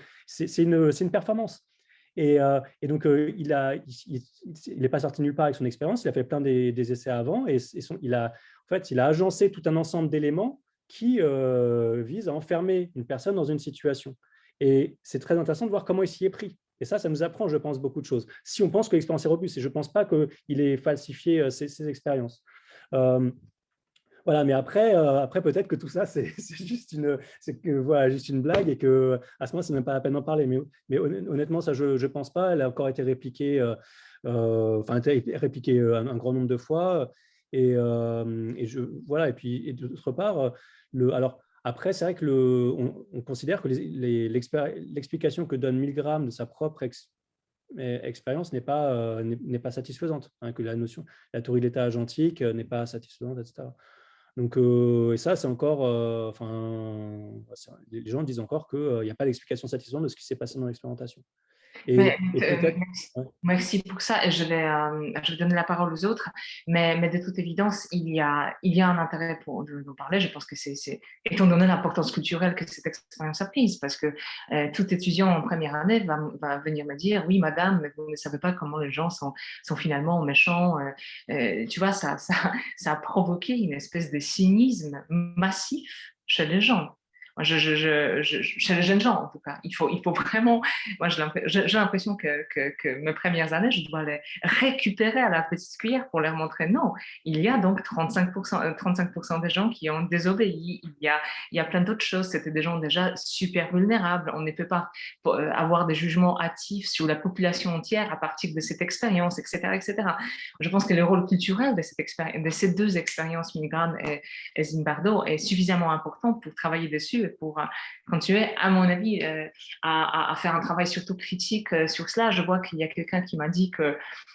une performance. Et donc, il n'est pas sorti nulle part avec son expérience, il a fait plein des essais avant, et il a agencé tout un ensemble d'éléments qui visent à enfermer une personne dans une situation. Et c'est très intéressant de voir comment il s'y est pris. Et ça nous apprend, je pense, beaucoup de choses. Si on pense que l'expérience est robuste, et je ne pense pas qu'il ait falsifié ses expériences. Voilà, mais après peut-être que tout ça, c'est juste juste une blague et que à ce moment, c'est même pas la peine d'en parler. Mais honnêtement, ça, je ne pense pas. Elle a encore été répliquée, un grand nombre de fois. Voilà. Et puis, d'autre part, alors, après, c'est vrai que on considère que l'explication que donne Milgram de sa propre expérience n'est pas satisfaisante, hein, que la théorie de l'état agentique n'est pas satisfaisante, etc. Donc, et ça, c'est encore, les gens disent encore qu'il n'y a pas d'explication satisfaisante de ce qui s'est passé dans l'expérimentation. Mais, Et peut-être, ouais. merci pour ça et je vais donner la parole aux autres. Mais de toute évidence, il y a un intérêt pour d'en parler. Je pense que étant donné l'importance culturelle que cette expérience a prise, parce que tout étudiant en première année va venir me dire, oui, madame, mais vous ne savez pas comment les gens sont finalement méchants. Tu vois, ça a provoqué une espèce de cynisme massif chez les gens. Moi, chez les jeunes gens, en tout cas. Il faut vraiment. Moi, j'ai l'impression que mes premières années, je dois les récupérer à la petite cuillère pour leur montrer non. Il y a donc 35% des gens qui ont désobéi. Il y a plein d'autres choses. C'était des gens déjà super vulnérables. On ne peut pas avoir des jugements hâtifs sur la population entière à partir de cette expérience, etc., etc. Je pense que le rôle culturel de ces deux expériences, Milgram et Zimbardo, est suffisamment important pour travailler dessus et pour continuer, à mon avis, à faire un travail surtout critique sur cela. Je vois qu'il y a quelqu'un qui m'a dit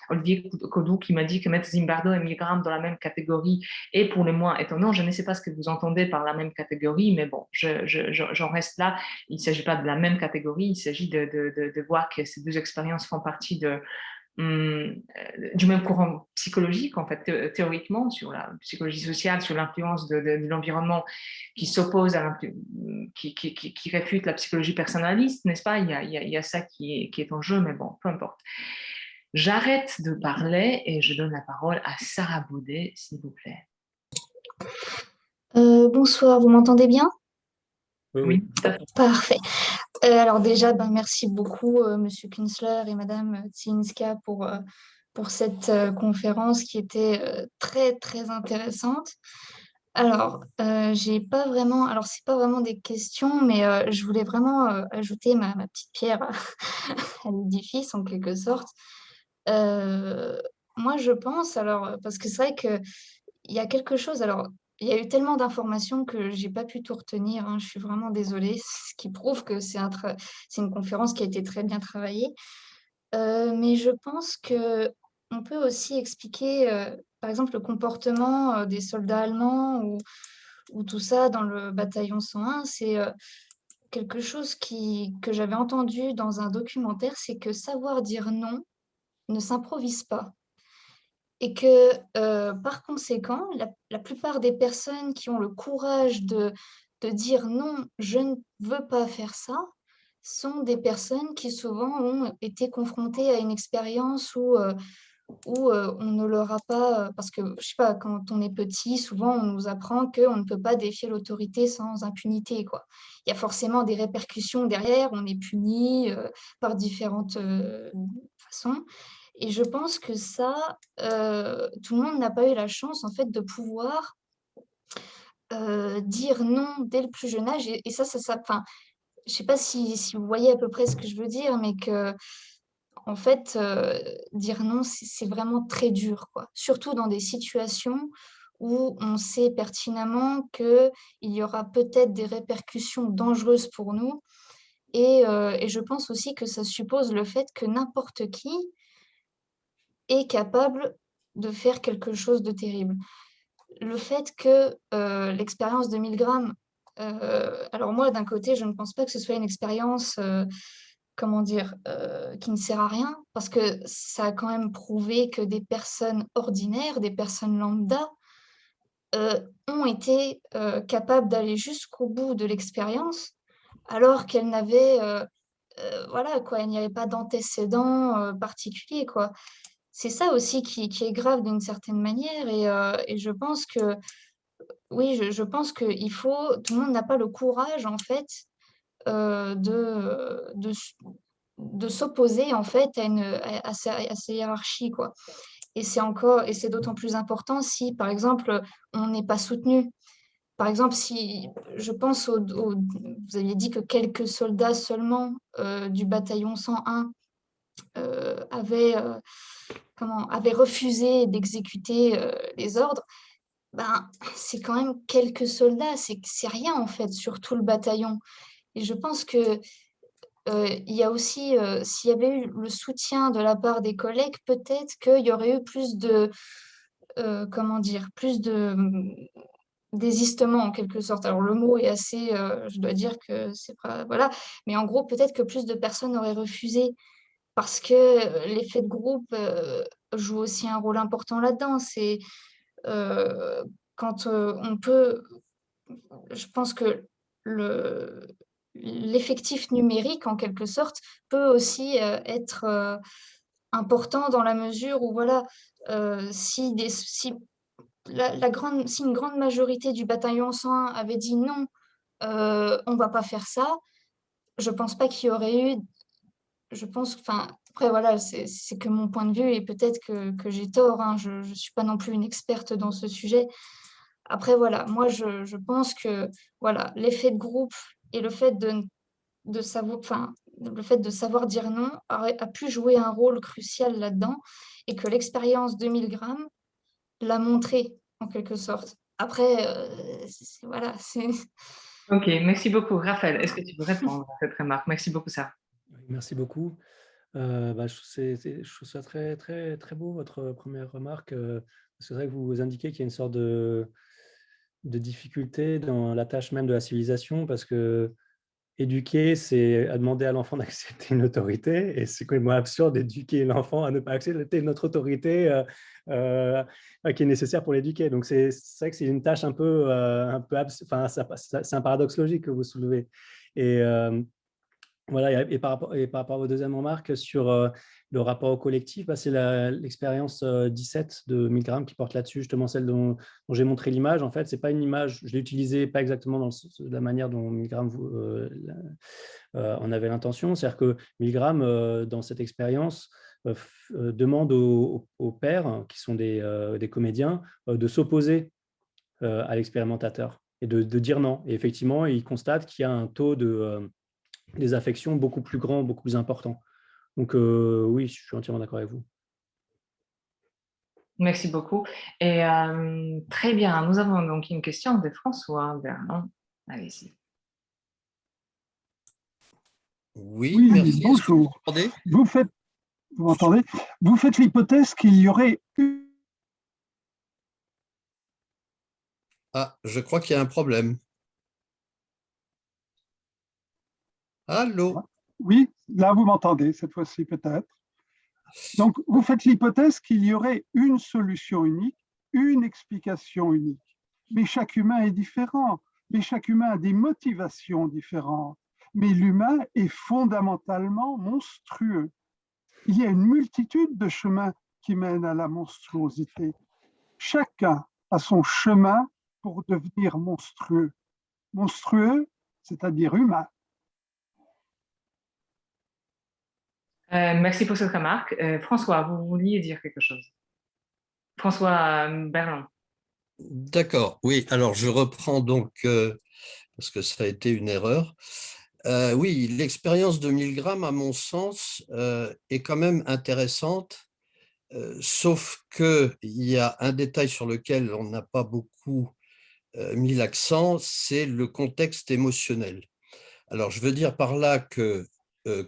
Olivier Codou, qui m'a dit que mettre Zimbardo et Milgram dans la même catégorie est pour le moins étonnant. Je ne sais pas ce que vous entendez par la même catégorie, mais bon, j'en reste là. Il ne s'agit pas de la même catégorie, il s'agit de voir que ces deux expériences font partie du même courant psychologique, en fait, théoriquement, sur la psychologie sociale, sur l'influence de l'environnement qui s'oppose qui réfute la psychologie personnaliste, n'est-ce pas? Il y a ça qui est en jeu, mais bon, peu importe. J'arrête de parler et je donne la parole à Sarah Baudet, s'il vous plaît. Bonsoir, vous m'entendez bien? Oui. Parfait. Alors déjà, merci beaucoup, Monsieur Kinsler et Madame Tsiinska pour cette conférence qui était très, très intéressante. Alors, j'ai pas vraiment, alors c'est pas vraiment des questions, mais je voulais vraiment ajouter ma petite pierre à l'édifice en quelque sorte. Euh, Moi, je pense, alors, parce que c'est vrai que il y a quelque chose, alors, il y a eu tellement d'informations que j'ai pas pu tout retenir, hein, je suis vraiment désolée, ce qui prouve que c'est une conférence qui a été très bien travaillée. Mais je pense que on peut aussi expliquer, par exemple, le comportement des soldats allemands ou tout ça dans le bataillon 101. C'est quelque chose que j'avais entendu dans un documentaire, c'est que savoir dire non ne s'improvise pas. Et que par conséquent, la plupart des personnes qui ont le courage de dire non, je ne veux pas faire ça, sont des personnes qui souvent ont été confrontées à une expérience où on ne leur a pas, parce que je sais pas, quand on est petit, souvent on nous apprend qu'on ne peut pas défier l'autorité sans impunité, quoi. Il y a forcément des répercussions derrière, on est puni par différentes façons. Et je pense que ça, tout le monde n'a pas eu la chance en fait de pouvoir dire non dès le plus jeune âge. Et ça, enfin, je sais pas si vous voyez à peu près ce que je veux dire, mais que en fait, dire non, c'est vraiment très dur, quoi. Surtout dans des situations où on sait pertinemment qu'il y aura peut-être des répercussions dangereuses pour nous. Et je pense aussi que ça suppose le fait que n'importe qui est capable de faire quelque chose de terrible. Le fait que l'expérience de Milgram, alors moi, d'un côté, je ne pense pas que ce soit une expérience comment dire, qui ne sert à rien, parce que ça a quand même prouvé que des personnes ordinaires, des personnes lambda, ont été capables d'aller jusqu'au bout de l'expérience, alors qu'elles n'avaient, voilà, quoi, il n'y avait pas d'antécédent particulier, quoi. C'est ça aussi qui est grave d'une certaine manière, et je pense que, oui, je pense que tout le monde n'a pas le courage, en fait, de s'opposer en fait à ces hiérarchies, quoi. Et c'est d'autant plus important si, par exemple, on n'est pas soutenu. Par exemple, si je pense vous aviez dit que quelques soldats seulement du bataillon 101 avaient refusé d'exécuter les ordres. Ben, c'est quand même quelques soldats, c'est rien en fait sur tout le bataillon. Et je pense que il y a aussi, s'il y avait eu le soutien de la part des collègues, peut-être qu'il y aurait eu plus de, comment dire, plus désistement en quelque sorte. Alors le mot est assez, je dois dire que c'est pas, voilà, mais en gros peut-être que plus de personnes auraient refusé parce que l'effet de groupe joue aussi un rôle important là-dedans. C'est euh, quand on peut, je pense que le l'effectif numérique en quelque sorte peut aussi être important dans la mesure où voilà, si si une grande majorité du bataillon 101 avait dit non, on ne va pas faire ça, je pense pas qu'il y aurait eu, je pense, enfin, après voilà, c'est que mon point de vue et peut-être que j'ai tort, hein, je ne suis pas non plus une experte dans ce sujet. Après voilà, moi je pense que voilà, l'effet de groupe et le fait de savoir, enfin, le fait de savoir dire non a pu jouer un rôle crucial là-dedans et que l'expérience 2000 grammes l'a montré en quelque sorte. Après, voilà, c'est. Ok, merci beaucoup. Raphaël, est-ce que tu veux répondre à cette remarque? Merci beaucoup, Sarah. Oui, merci beaucoup. Je trouve ça très, très, très beau, votre première remarque. C'est vrai que vous indiquez qu'il y a une sorte de difficulté dans la tâche même de la civilisation, parce que éduquer, c'est à demander à l'enfant d'accepter une autorité, et c'est complètement absurde d'éduquer l'enfant à ne pas accepter notre autorité qui est nécessaire pour l'éduquer. Donc c'est vrai que c'est une tâche un peu enfin, c'est un paradoxe logique que vous soulevez. Et voilà, et par rapport à vos deuxième remarque sur le rapport au collectif, c'est l'expérience 17 de Milgram qui porte là-dessus, justement celle dont j'ai montré l'image. En fait, c'est pas une image, je l'ai utilisée pas exactement de la manière dont Milgram en avait l'intention. C'est-à-dire que Milgram, dans cette expérience, demande aux pairs, hein, qui sont des comédiens, de s'opposer à l'expérimentateur et de dire non. Et effectivement, il constate qu'il y a un taux des affections beaucoup plus grand, beaucoup plus important. Donc oui, je suis entièrement d'accord avec vous. Merci beaucoup. Et très bien, nous avons donc une question de François Berland. Allez-y. Oui, Oui, merci. Est-ce que vous bonjour. m'entendez? Vous m'entendez? Vous faites l'hypothèse qu'il y aurait une. Ah, je crois qu'il y a un problème. Allô? Oui, là vous m'entendez, cette fois-ci peut-être. Donc, vous faites l'hypothèse qu'il y aurait une solution unique, une explication unique. Mais chaque humain est différent, mais chaque humain a des motivations différentes. Mais l'humain est fondamentalement monstrueux. Il y a une multitude de chemins qui mènent à la monstruosité. Chacun a son chemin pour devenir monstrueux. Monstrueux, c'est-à-dire humain. Merci pour cette remarque. François, vous vouliez dire quelque chose? François Berland. D'accord, oui, alors je reprends donc, parce que ça a été une erreur. Oui, l'expérience de Milgram, à mon sens, est quand même intéressante, sauf qu'il y a un détail sur lequel on n'a pas beaucoup mis l'accent, c'est le contexte émotionnel. Alors, je veux dire par là que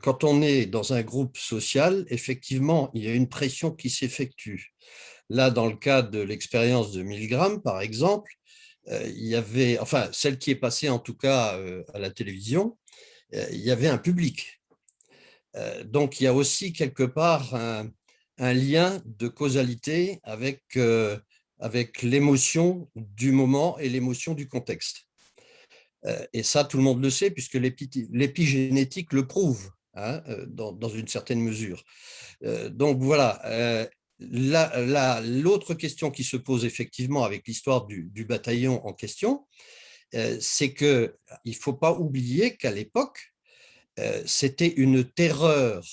quand on est dans un groupe social, effectivement, il y a une pression qui s'effectue. Là, dans le cas de l'expérience de Milgram, par exemple, il y avait, enfin, celle qui est passée en tout cas à la télévision, il y avait un public. Donc, il y a aussi quelque part un lien de causalité avec l'émotion du moment et l'émotion du contexte. Et ça, tout le monde le sait, puisque l'épigénétique le prouve, hein, dans une certaine mesure. Donc voilà, l'autre question qui se pose effectivement avec l'histoire du bataillon en question, c'est qu'il ne faut pas oublier qu'à l'époque, c'était une terreur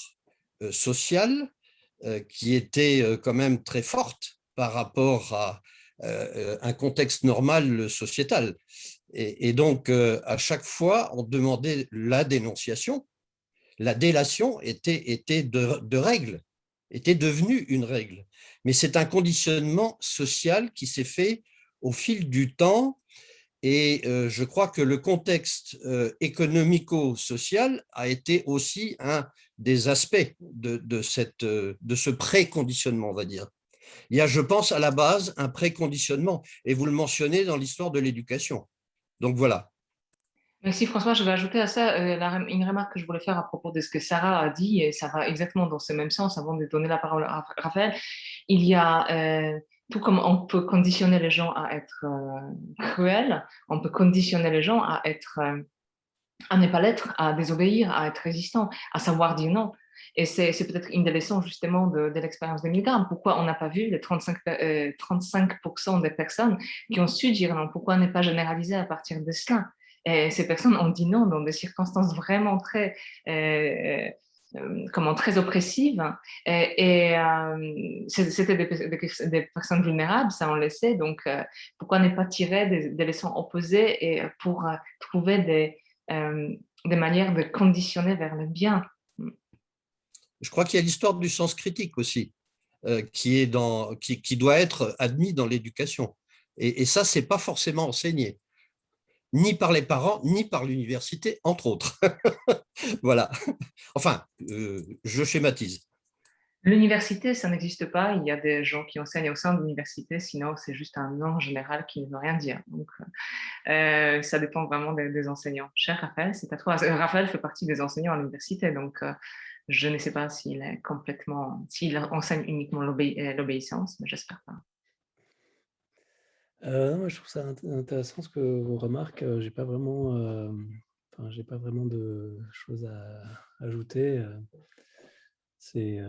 sociale qui était quand même très forte par rapport à un contexte normal sociétal. Et donc, à chaque fois, on demandait la dénonciation. La délation était de règle, était devenue une règle. Mais c'est un conditionnement social qui s'est fait au fil du temps. Et je crois que le contexte économico-social a été aussi un des aspects de ce préconditionnement, on va dire. Il y a, je pense, à la base, un préconditionnement. Et vous le mentionnez dans l'histoire de l'éducation. Donc voilà. Merci François. Je vais ajouter à ça une remarque que je voulais faire à propos de ce que Sarah a dit, et ça va exactement dans ce même sens avant de donner la parole à Raphaël. Il y a, tout comme on peut conditionner les gens à être cruels, on peut conditionner les gens à être, à ne pas l'être, à désobéir, à être résistant, à savoir dire non. Et c'est peut-être une des leçons justement de l'expérience de Milgram. Pourquoi on n'a pas vu les 35% des personnes qui ont su dire non? Pourquoi ne pas généraliser à partir de cela? Et ces personnes ont dit non dans des circonstances vraiment très, très oppressives. C'était des personnes vulnérables, ça on le sait. Donc, pourquoi ne pas tirer des leçons opposées et pour trouver des manières de conditionner vers le bien? Je crois qu'il y a l'histoire du sens critique aussi, qui doit être admis dans l'éducation. Et ça, ce n'est pas forcément enseigné, ni par les parents, ni par l'université, entre autres. Voilà. Enfin, je schématise. L'université, ça n'existe pas. Il y a des gens qui enseignent au sein de l'université, sinon c'est juste un nom général qui ne veut rien dire. Donc, ça dépend vraiment des enseignants. Cher Raphaël, c'est à toi. Raphaël fait partie des enseignants à l'université, donc je ne sais pas s'il enseigne uniquement l'obéissance, mais j'espère pas. Je trouve ça intéressant ce que vous remarquez. J'ai pas vraiment de choses à ajouter. C'est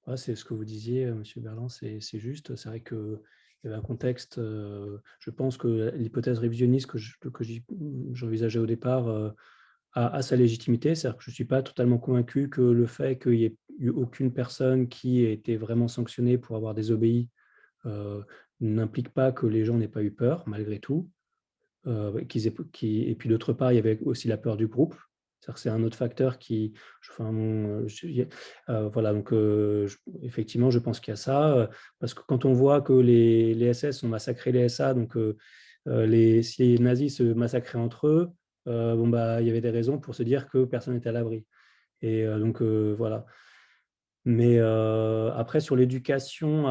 ce que vous disiez, Monsieur Berland, c'est juste. C'est vrai qu'il y avait un contexte. Je pense que l'hypothèse révisionniste que j'envisageais au départ a sa légitimité. C'est-à-dire que je ne suis pas totalement convaincu que le fait qu'il n'y ait eu aucune personne qui ait été vraiment sanctionnée pour avoir désobéi n'implique pas que les gens n'aient pas eu peur, malgré tout. Et puis d'autre part, il y avait aussi la peur du groupe. C'est-à-dire que c'est un autre facteur qui… voilà, donc effectivement, je pense qu'il y a ça. Parce que quand on voit que les SS ont massacré les SA, donc si les nazis se massacraient entre eux, il y avait des raisons pour se dire que personne n'était à l'abri. Et donc, voilà. Mais après, sur l'éducation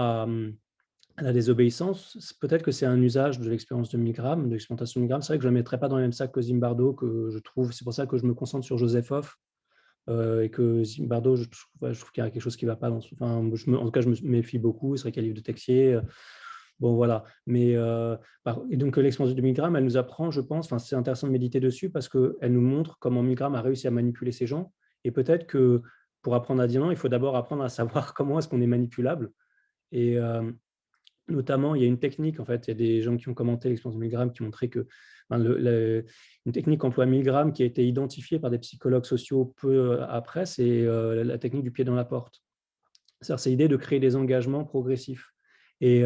à la désobéissance, peut-être que c'est un usage de l'expérience de Milgram, de l'expérimentation de Milgram. C'est vrai que je ne la mettrais pas dans le même sac que Zimbardo, que je trouve, c'est pour ça que je me concentre sur Joseph Hoff, et que Zimbardo, je trouve qu'il y a quelque chose qui ne va pas dans ce… en tout cas, je me méfie beaucoup, c'est vrai qu'il y a le livre de Texier. Bon, voilà. Mais, et donc, l'expérience de Milgram, elle nous apprend, je pense, c'est intéressant de méditer dessus parce qu'elle nous montre comment Milgram a réussi à manipuler ces gens. Et peut-être que pour apprendre à dire non, il faut d'abord apprendre à savoir comment est-ce qu'on est manipulable. Et notamment, il y a une technique, en fait, il y a des gens qui ont commenté l'expérience de Milgram qui montraient que une technique employée à Milgram qui a été identifiée par des psychologues sociaux peu après, c'est la technique du pied dans la porte. C'est l'idée de créer des engagements progressifs. Et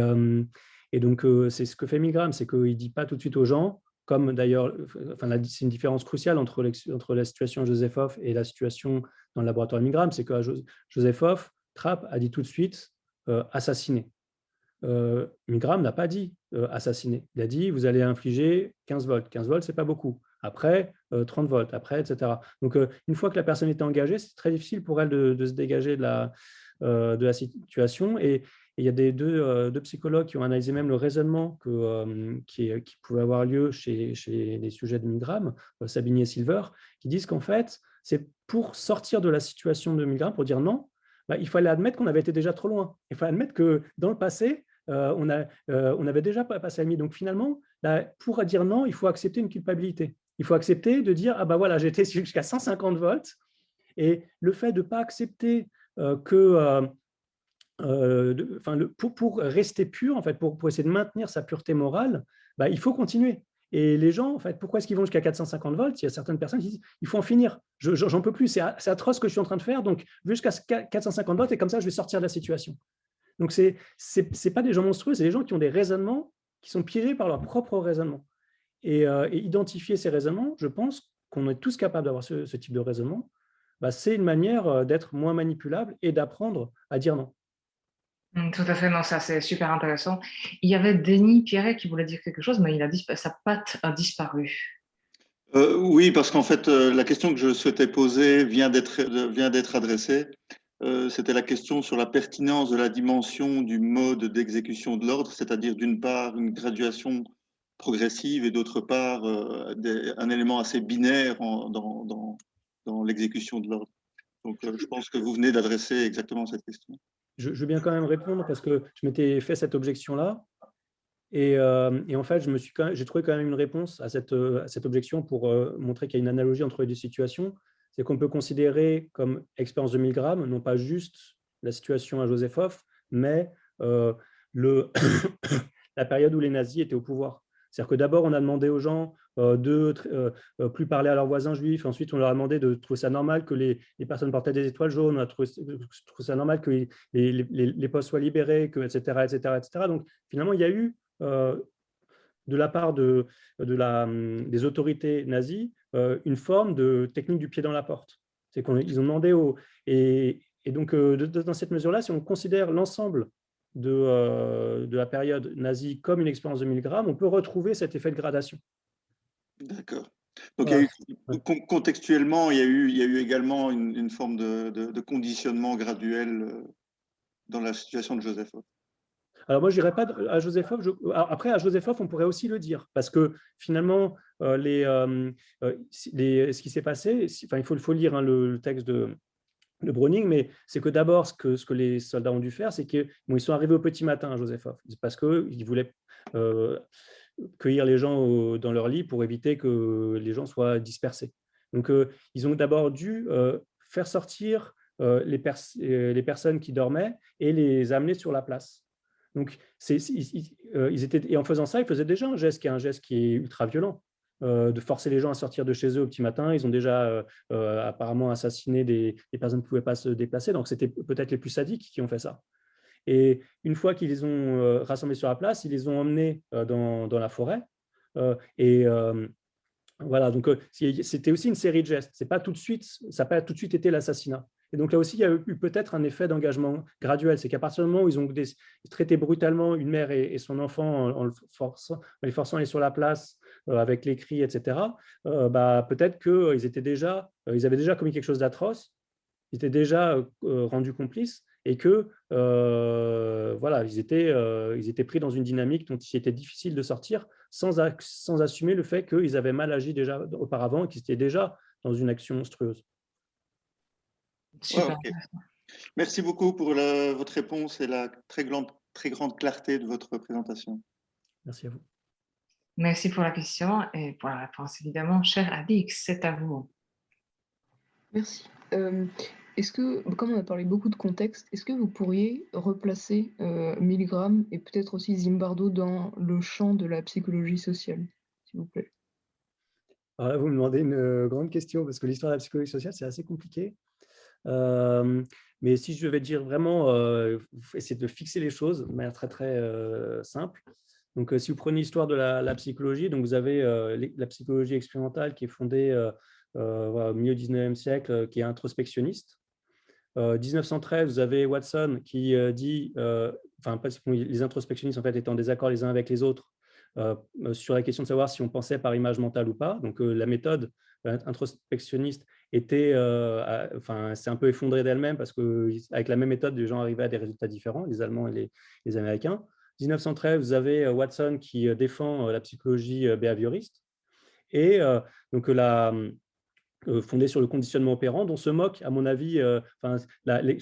donc, c'est ce que fait Milgram, c'est qu'il ne dit pas tout de suite aux gens, comme d'ailleurs, c'est une différence cruciale entre la situation à Joseph Hoff et la situation dans le laboratoire de Milgram, c'est que Joseph Hoff, Trapp a dit tout de suite assassiner. Milgram n'a pas dit assassiner. Il a dit vous allez infliger 15 volts. 15 volts, ce n'est pas beaucoup. Après, 30 volts, après, etc. Donc, une fois que la personne était engagée, c'est très difficile pour elle de se dégager de la situation. Et il y a deux psychologues qui ont analysé même le raisonnement qui pouvait avoir lieu chez les sujets de Milgram, Sabini et Silver, qui disent qu'en fait, c'est pour sortir de la situation de Milgram, pour dire non, il fallait admettre qu'on avait été déjà trop loin. Il fallait admettre que dans le passé, on avait déjà passé la limite. Donc finalement, pour dire non, il faut accepter une culpabilité. Il faut accepter de dire, voilà, j'ai été jusqu'à 150 volts. Et le fait de ne pas accepter pour rester pur, en fait, pour essayer de maintenir sa pureté morale, il faut continuer. Et les gens, en fait, pourquoi est-ce qu'ils vont jusqu'à 450 volts? Il y a certaines personnes qui disent il faut en finir, j'en peux plus, c'est atroce ce que je suis en train de faire, donc jusqu'à 450 volts, et comme ça, je vais sortir de la situation. Donc, c'est pas des gens monstrueux, c'est des gens qui ont des raisonnements qui sont piégés par leur propre raisonnement. Et identifier ces raisonnements, je pense qu'on est tous capables d'avoir ce type de raisonnement, c'est une manière d'être moins manipulable et d'apprendre à dire non. Tout à fait, non, ça c'est super intéressant. Il y avait Denis Pierret qui voulait dire quelque chose, mais sa patte a disparu. Oui, parce qu'en fait, la question que je souhaitais poser vient d'être adressée. c'était la question sur la pertinence de la dimension du mode d'exécution de l'ordre, c'est-à-dire d'une part une graduation progressive et d'autre part un élément assez binaire dans l'exécution de l'ordre. Donc, je pense que vous venez d'adresser exactement cette question. Je veux bien quand même répondre parce que je m'étais fait cette objection-là. Et en fait, j'ai trouvé quand même une réponse à cette objection pour montrer qu'il y a une analogie entre les deux situations. C'est qu'on peut considérer comme expérience de 1000 grammes, non pas juste la situation à Joseph, mais la période où les nazis étaient au pouvoir. C'est-à-dire que d'abord, on a demandé aux gens de plus parler à leurs voisins juifs. Ensuite, on leur a demandé de trouver ça normal que les personnes portaient des étoiles jaunes. On a trouvé ça normal que les postes soient libérés, etc., etc., etc. Donc, finalement, il y a eu, de la part des autorités nazies, une forme de technique du pied dans la porte. C'est qu'ils ont demandé et donc, dans cette mesure-là, si on considère l'ensemble de la période nazie comme une expérience de 1000 grammes, on peut retrouver cet effet de gradation. D'accord. Donc, Voilà. Contextuellement, il y a eu également une forme de conditionnement graduel dans la situation de Joseph. Alors moi, je n'irais pas à Joseph. Après, à Joseph, on pourrait aussi le dire, parce que finalement, ce qui s'est passé, il faut lire le texte de Browning, mais c'est que d'abord, ce que les soldats ont dû faire, c'est qu'ils sont arrivés au petit matin à Joseph, parce qu'ils voulaient cueillir les gens dans leur lit pour éviter que les gens soient dispersés. Donc, ils ont d'abord dû faire sortir les personnes qui dormaient et les amener sur la place. Donc, et en faisant ça, ils faisaient déjà un geste qui est ultra violent. De forcer les gens à sortir de chez eux au petit matin. Ils ont déjà apparemment assassiné des personnes qui ne pouvaient pas se déplacer. Donc, c'était peut-être les plus sadiques qui ont fait ça. Et une fois qu'ils les ont rassemblés sur la place, ils les ont emmenés dans la forêt. Voilà, donc c'était aussi une série de gestes. Ça n'a pas tout de suite été l'assassinat. Et donc là aussi, il y a eu peut-être un effet d'engagement graduel. C'est qu'à partir du moment où ils ont traité brutalement une mère et son enfant en les forçant à aller sur la place avec les cris, etc., peut-être qu'ils avaient déjà commis quelque chose d'atroce, ils étaient déjà rendus complices et que voilà, ils étaient pris dans une dynamique dont il était difficile de sortir sans assumer le fait qu'ils avaient mal agi déjà auparavant et qu'ils étaient déjà dans une action monstrueuse. Super. Okay. Merci beaucoup pour votre réponse et la très grande clarté de votre présentation. Merci à vous. Merci pour la question et pour la réponse, évidemment. Cher Alix, c'est à vous. Merci. Est-ce que, comme on a parlé beaucoup de contexte, est-ce que vous pourriez replacer Milgram et peut-être aussi Zimbardo dans le champ de la psychologie sociale, s'il vous plaît? Alors là, vous me demandez une grande question parce que l'histoire de la psychologie sociale, c'est assez compliqué. Mais si je devais dire vraiment, essayer de fixer les choses de manière très, très simple. Donc, si vous prenez l'histoire de la psychologie, donc vous avez la psychologie expérimentale qui est fondée au milieu du 19e siècle, qui est introspectionniste. 1913, vous avez Watson qui dit, les introspectionnistes en fait étant en désaccord les uns avec les autres sur la question de savoir si on pensait par image mentale ou pas. Donc, la méthode introspectionniste s'est un peu effondrée d'elle-même parce qu'avec la même méthode, les gens arrivaient à des résultats différents, les Allemands et les Américains. 1913, vous avez Watson qui défend la psychologie behavioriste et donc fondée sur le conditionnement opérant, dont se moque, à mon avis,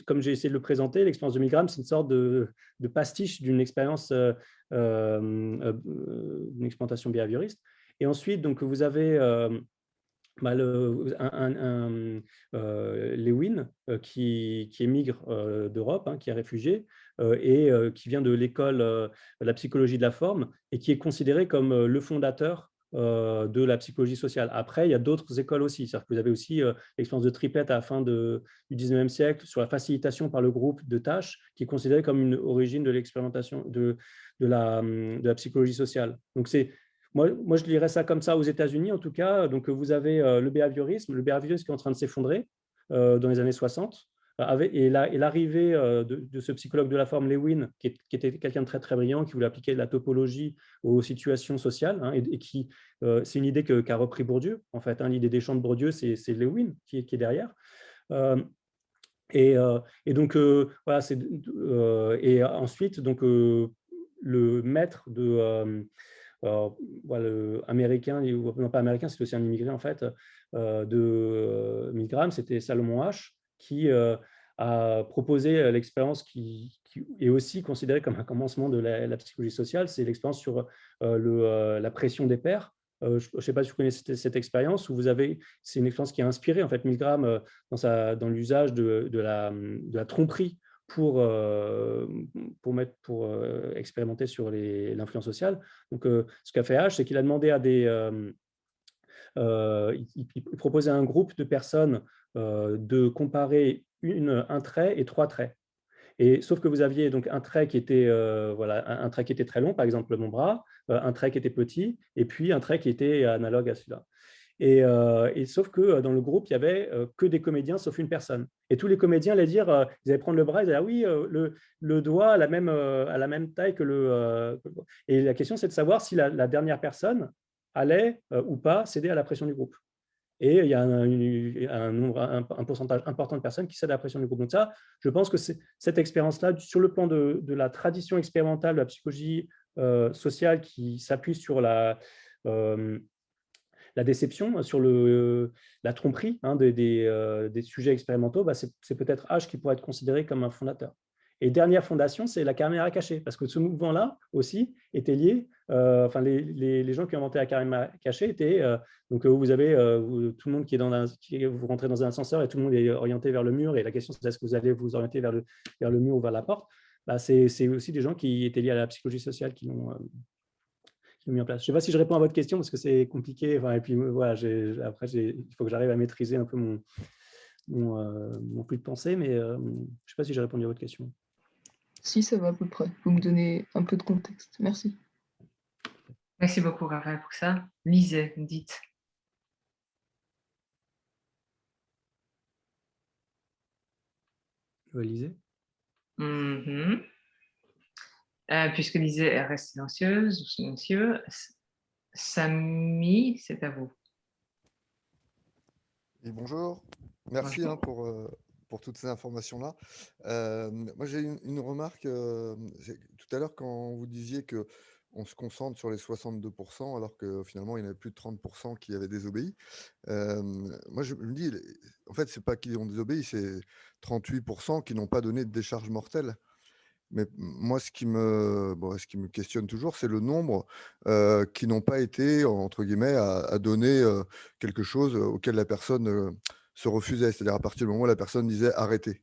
comme j'ai essayé de le présenter, l'expérience de Milgram, c'est une sorte de pastiche d'une expérience, d'une expérimentation behavioriste. Et ensuite, donc, vous avez Lewin qui émigre d'Europe, qui est réfugié et qui vient de l'école de la psychologie de la forme et qui est considéré comme le fondateur de la psychologie sociale. Après, il y a d'autres écoles aussi. C'est-à-dire que vous avez aussi l'expérience de Triplett à la fin du 19e siècle sur la facilitation par le groupe de tâches qui est considérée comme une origine de l'expérimentation de la psychologie sociale. Donc, moi, je lirais ça comme ça aux États-Unis, en tout cas. Donc, vous avez le behaviorisme qui est en train de s'effondrer dans les années 60. Et l'arrivée de ce psychologue de la forme, Lewin, qui était quelqu'un de très, très brillant, qui voulait appliquer la topologie aux situations sociales, et qui, c'est une idée qu'a repris Bourdieu, en fait. L'idée des champs de Bourdieu, c'est Lewin qui est derrière. Et donc, voilà, et ensuite, donc, le maître de... voilà, américain, non pas américain, c'est aussi un immigré en fait, de Milgram, c'était Salomon Asch, qui a proposé l'expérience qui est aussi considérée comme un commencement de la psychologie sociale, c'est l'expérience sur la pression des pairs. Je ne sais pas si vous connaissez cette expérience, où c'est une expérience qui a inspiré en fait Milgram dans l'usage de la tromperie pour expérimenter sur l'influence sociale. Donc, ce qu'a fait H, c'est qu'il a demandé à il proposait à un groupe de personnes de comparer un trait et 3 traits. Et sauf que vous aviez donc un trait qui était un trait qui était très long, par exemple mon bras, un trait qui était petit, et puis un trait qui était analogue à celui-là. Et sauf que dans le groupe, il y avait que des comédiens, sauf une personne. Et tous les comédiens allaient dire, ils allaient prendre le bras, ils allaient dire, ah oui, le doigt a la même taille que le... Et la question, c'est de savoir si la dernière personne allait ou pas céder à la pression du groupe. Et il y a un pourcentage important de personnes qui cèdent à la pression du groupe. Donc ça, je pense que cette expérience-là, sur le plan de la tradition expérimentale de la psychologie sociale qui s'appuie sur la déception, sur la tromperie des sujets expérimentaux, c'est peut-être H qui pourrait être considéré comme un fondateur. Et dernière fondation, c'est la caméra cachée, parce que ce mouvement-là aussi était lié, les gens qui ont inventé la caméra cachée étaient, donc vous avez tout le monde qui est vous rentrez dans un ascenseur et tout le monde est orienté vers le mur, et la question c'est est-ce que vous allez vous orienter vers le mur ou vers la porte. C'est aussi des gens qui étaient liés à la psychologie sociale qui l'ont mis en place. Je ne sais pas si je réponds à votre question parce que c'est compliqué. Et puis voilà, après, il faut que j'arrive à maîtriser un peu mon flux de pensée, mais je ne sais pas si j'ai répondu à votre question. Si, ça va à peu près. Vous me donnez un peu de contexte. Merci. Merci beaucoup, Raphaël, pour ça. Lisez, dites. Lisez. Puisque Lisée reste silencieuse ou silencieux, Samy, c'est à vous. Et bonjour, merci pour toutes ces informations-là. Moi, j'ai une remarque. Tout à l'heure, quand vous disiez qu'on se concentre sur les 62%, alors que finalement, il y en avait plus de 30% qui avaient désobéi. Moi, je me dis, en fait, c'est pas qu'ils ont désobéi, c'est 38% qui n'ont pas donné de décharge mortelle. Mais moi, ce qui me questionne toujours, c'est le nombre qui n'ont pas été, entre guillemets, à donner quelque chose auquel la personne se refusait. C'est-à-dire à partir du moment où la personne disait arrêtez.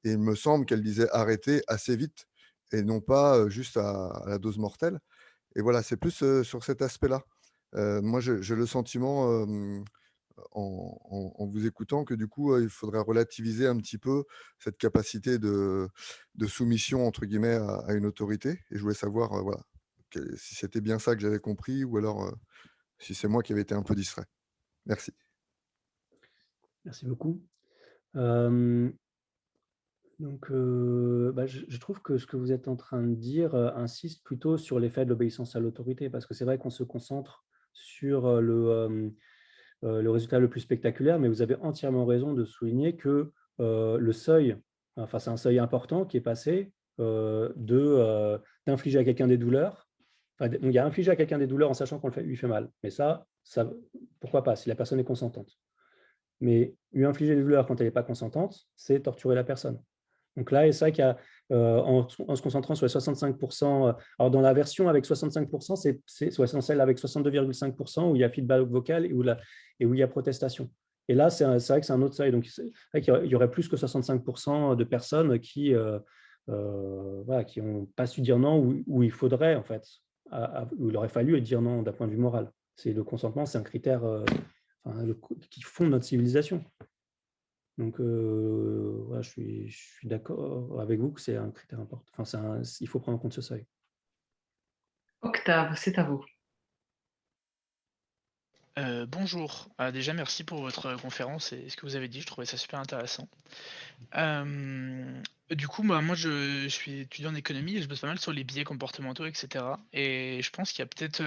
Et il me semble qu'elle disait arrêtez assez vite et non pas juste à la dose mortelle. Et voilà, c'est plus sur cet aspect-là. Moi, j'ai le sentiment, en vous écoutant, que du coup, il faudrait relativiser un petit peu cette capacité de soumission, entre guillemets, à une autorité. Et je voulais savoir voilà, si c'était bien ça que j'avais compris ou alors si c'est moi qui avais été un peu distrait. Merci. Merci beaucoup. Donc, je trouve que ce que vous êtes en train de dire insiste plutôt sur l'effet de l'obéissance à l'autorité, parce que c'est vrai qu'on se concentre sur le résultat le plus spectaculaire, mais vous avez entièrement raison de souligner que le seuil, c'est un seuil important qui est passé d'infliger à quelqu'un des douleurs. Donc, il y a infliger à quelqu'un des douleurs en sachant qu'on lui fait mal, mais ça, pourquoi pas, si la personne est consentante. Mais lui infliger des douleurs quand elle n'est pas consentante, c'est torturer la personne. Donc là, c'est vrai qu'il y a, en se concentrant sur les 65%, alors dans la version avec 65%, c'est celle avec 62,5% où il y a feedback vocal et où il y a protestation. Et là, c'est vrai que c'est un autre seuil. Donc, c'est vrai qu'il y aurait plus que 65% de personnes qui n'ont pas su dire non, où il faudrait, en fait, où il aurait fallu dire non d'un point de vue moral. Le consentement, c'est un critère qui fonde notre civilisation. Donc, je suis d'accord avec vous que c'est un critère important. Il faut prendre en compte ce seuil. Octave, c'est à vous. Bonjour. Déjà, merci pour votre conférence et ce que vous avez dit. Je trouvais ça super intéressant. Du coup, moi, je suis étudiant en économie et je bosse pas mal sur les biais comportementaux, etc. Et je pense qu'il y a peut-être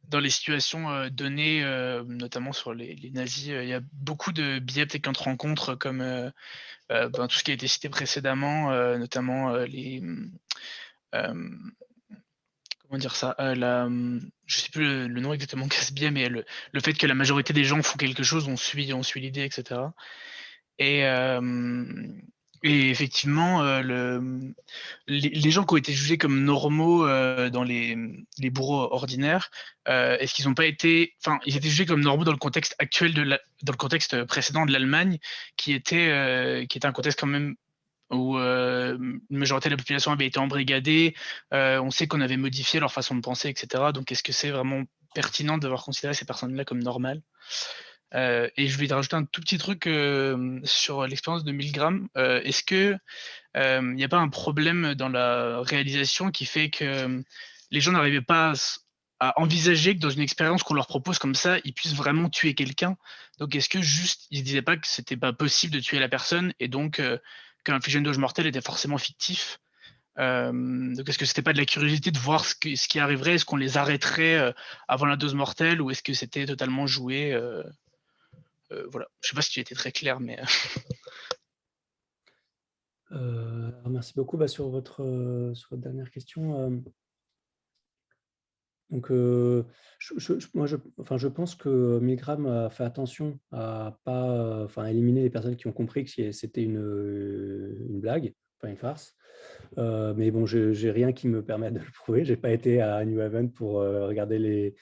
dans les situations données, notamment sur les nazis, il y a beaucoup de biais peut-être qui entrent en compte, comme tout ce qui a été cité précédemment, notamment comment dire ça? Je sais plus le nom exactement de ce biais, mais le fait que la majorité des gens font quelque chose, on suit l'idée, et cetera. Et hem et effectivement, les gens qui ont été jugés comme normaux, dans les bourreaux ordinaires, est-ce qu'ils ont pas été enfin, ils étaient jugés comme normaux dans le contexte actuel dans le contexte précédent de l'Allemagne, qui était un contexte quand même où, une majorité de la population avait été embrigadée. On sait qu'on avait modifié leur façon de penser, et cetera. Donc est-ce que c'est vraiment pertinent de devoir considérer ces personnes-là comme normales? Et je vais rajouter un tout petit truc, sur l'expérience de 1000 grammes. Est-ce que, il n'y a pas un problème dans la réalisation qui fait que, les gens n'arrivaient pas à envisager que dans une expérience qu'on leur propose comme ça, ils puissent vraiment tuer quelqu'un? Donc est-ce que juste, ils se disaient pas que c'était pas possible de tuer la personne et donc, qu'infliger une dose mortelle était forcément fictif? Donc est-ce que c'était pas de la curiosité de voir ce qui arriverait? Est-ce qu'on les arrêterait, avant la dose mortelle ou est-ce que c'était totalement joué? Voilà. Je sais pas si tu étais très clair, mais Alors merci beaucoup sur votre dernière question. Donc, je pense que Milgram a fait attention à pas, éliminer les personnes qui ont compris que c'était une blague, pas une farce. Mais bon, j'ai rien qui me permette de le prouver. J'ai pas été à New Haven pour regarder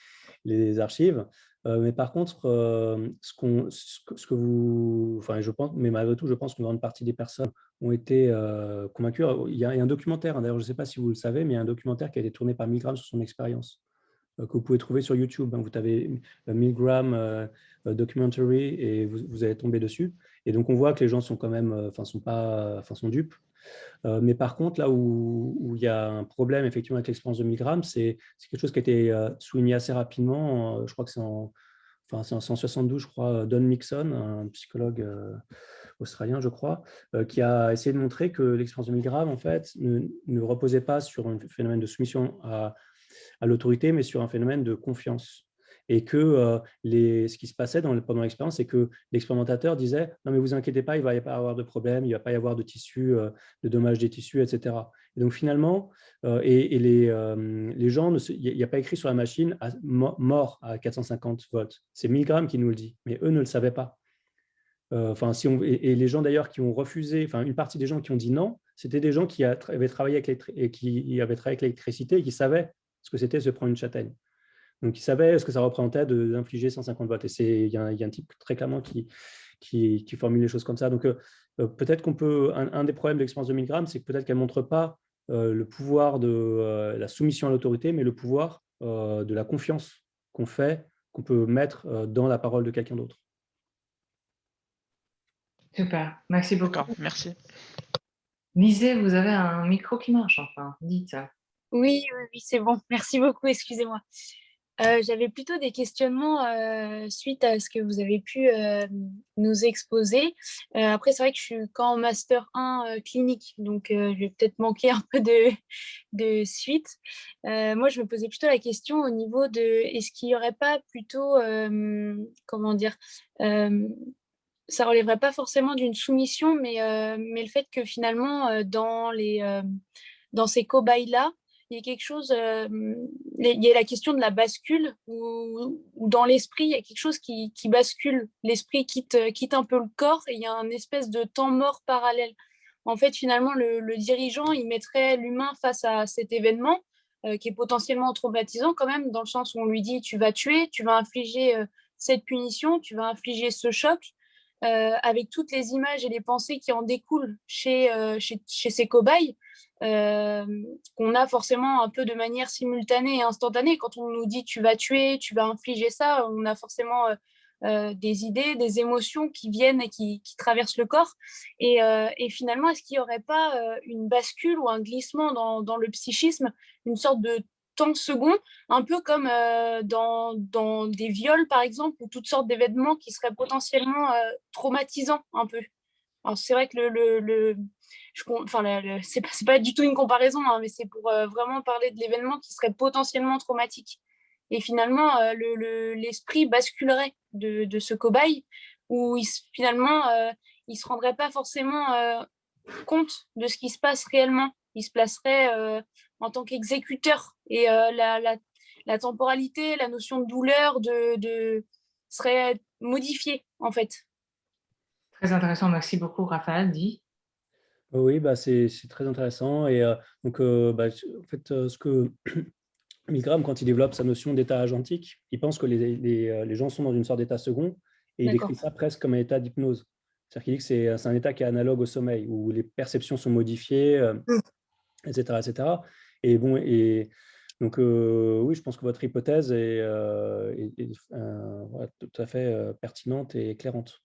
les archives. Mais par contre, ce que vous, je pense, mais malgré tout, je pense qu'une grande partie des personnes ont été convaincues. Il y a un documentaire, hein, d'ailleurs, je ne sais pas si vous le savez, mais il y a un documentaire qui a été tourné par Milgram sur son expérience, que vous pouvez trouver sur YouTube. Vous tapez Milgram documentary et vous allez tomber dessus. Et donc, on voit que les gens sont quand même, sont dupes. Mais par contre, là où il y a un problème effectivement avec l'expérience de Milgram, c'est quelque chose qui a été souligné assez rapidement. Je crois que c'est en 1972, je crois, Don Nixon, un psychologue australien, je crois, qui a essayé de montrer que l'expérience de Milgram, en fait, ne reposait pas sur un phénomène de soumission à l'autorité, mais sur un phénomène de confiance. Et que ce qui se passait pendant l'expérience, c'est que l'expérimentateur disait « Non, mais vous inquiétez pas, il ne va pas y avoir de problème, il ne va pas y avoir de tissus, de dommages des tissus, etc. » Et donc finalement, les gens, il n'y a pas écrit sur la machine « mort à 450 volts ». C'est Milgram qui nous le dit, mais eux ne le savaient pas. Et les gens d'ailleurs qui ont refusé, une partie des gens qui ont dit non, c'était des gens qui avaient travaillé avec l'électricité et qui savaient ce que c'était se prendre une châtaigne. Donc, ils savaient ce que ça représentait d'infliger 150 volts. Et il y a un type très clairement qui formule les choses comme ça. Donc, peut-être qu'on peut… Un des problèmes de l'expérience de Milgram, c'est que peut-être qu'elle ne montre pas le pouvoir de la soumission à l'autorité, mais le pouvoir de la confiance qu'on peut mettre dans la parole de quelqu'un d'autre. Super, merci beaucoup. d'accord, merci. Lisez, vous avez un micro qui marche, enfin, dites. Oui, c'est bon. Merci beaucoup, excusez-moi. J'avais plutôt des questionnements suite à ce que vous avez pu nous exposer. Après, c'est vrai que je suis qu'en Master 1 clinique, donc je vais peut-être manquer un peu de suite. Moi, je me posais plutôt la question au niveau de est-ce qu'il n'y aurait pas plutôt, comment dire, ça relèverait pas forcément d'une soumission, mais le fait que finalement, dans ces cobayes-là, il y a quelque chose, il y a la question de la bascule, où dans l'esprit, il y a quelque chose qui bascule. L'esprit quitte un peu le corps et il y a un espèce de temps mort parallèle. En fait, finalement, le dirigeant, il mettrait l'humain face à cet événement qui est potentiellement traumatisant quand même, dans le sens où on lui dit tu vas tuer, tu vas infliger cette punition, tu vas infliger ce choc. Avec toutes les images et les pensées qui en découlent chez ces cobayes, qu'on a forcément un peu de manière simultanée et instantanée. Quand on nous dit tu vas tuer, tu vas infliger ça, on a forcément des idées, des émotions qui viennent et qui traversent le corps. Et finalement, est-ce qu'il n'y aurait pas une bascule ou un glissement dans le psychisme, une sorte de temps second, un peu comme dans des viols, par exemple, ou toutes sortes d'événements qui seraient potentiellement traumatisants un peu. Alors, c'est vrai que c'est pas du tout une comparaison, hein, mais c'est pour vraiment parler de l'événement qui serait potentiellement traumatique. et finalement l'esprit basculerait de ce cobaye, où finalement il ne se rendrait pas forcément compte de ce qui se passe réellement. Il se placerait en tant qu'exécuteur, et la temporalité, la notion de douleur serait modifiée en fait. Très intéressant, merci beaucoup Raphaël. Dit. Oui, c'est très intéressant. Et donc, en fait, ce que Milgram, quand il développe sa notion d'état agentique, il pense que les gens sont dans une sorte d'état second, et il décrit ça presque comme un état d'hypnose. C'est-à-dire qu'il dit que c'est un état qui est analogue au sommeil, où les perceptions sont modifiées, etc., etc. Et bon, donc, oui, je pense que votre hypothèse est tout à fait pertinente et éclairante.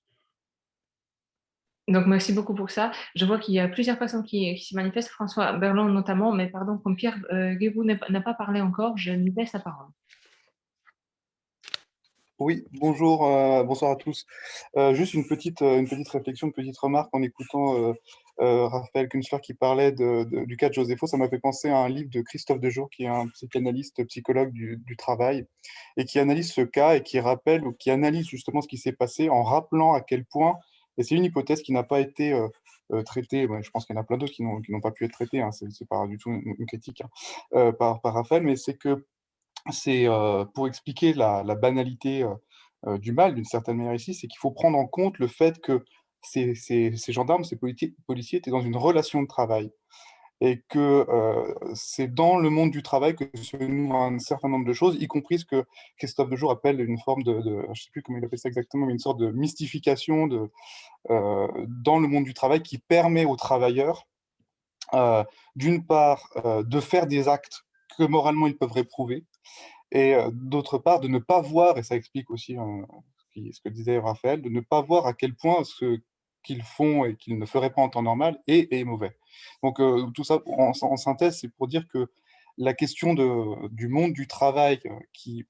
Donc, merci beaucoup pour ça. Je vois qu'il y a plusieurs personnes qui se manifestent, François Berland notamment, mais pardon, comme Pierre Guébou n'a pas parlé encore, je lui laisse la parole. Oui, bonjour, bonsoir à tous. Juste une petite réflexion, une petite remarque en écoutant Raphaël Künzler qui parlait du cas de Josepho. Ça m'a fait penser à un livre de Christophe Dejour, qui est un psychanalyste, psychologue du travail, et qui analyse ce cas et qui rappelle ou qui analyse justement ce qui s'est passé en rappelant à quel point, et c'est une hypothèse qui n'a pas été traitée, je pense qu'il y en a plein d'autres qui n'ont pas pu être traitées, hein, c'est pas du tout une critique par Raphaël, mais c'est que c'est pour expliquer la banalité du mal, d'une certaine manière ici, c'est qu'il faut prendre en compte le fait que ces gendarmes, ces policiers étaient dans une relation de travail. Et que c'est dans le monde du travail que se nouent un certain nombre de choses, y compris ce que Christophe Dejour appelle une forme je ne sais plus comment il appelle ça exactement, mais une sorte de mystification dans le monde du travail qui permet aux travailleurs, d'une part, de faire des actes que moralement ils peuvent réprouver, et d'autre part, de ne pas voir, et ça explique aussi ce que disait Raphaël, de ne pas voir à quel point ce qu'ils font et qu'ils ne feraient pas en temps normal est mauvais. Donc tout ça, en synthèse, c'est pour dire que la question du monde du travail qui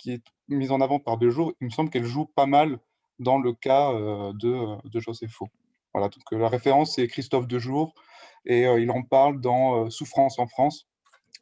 est mise en avant par Dejour, il me semble qu'elle joue pas mal dans le cas de Josepho. Voilà, donc la référence, c'est Christophe Dejour, et il en parle dans Souffrance en France.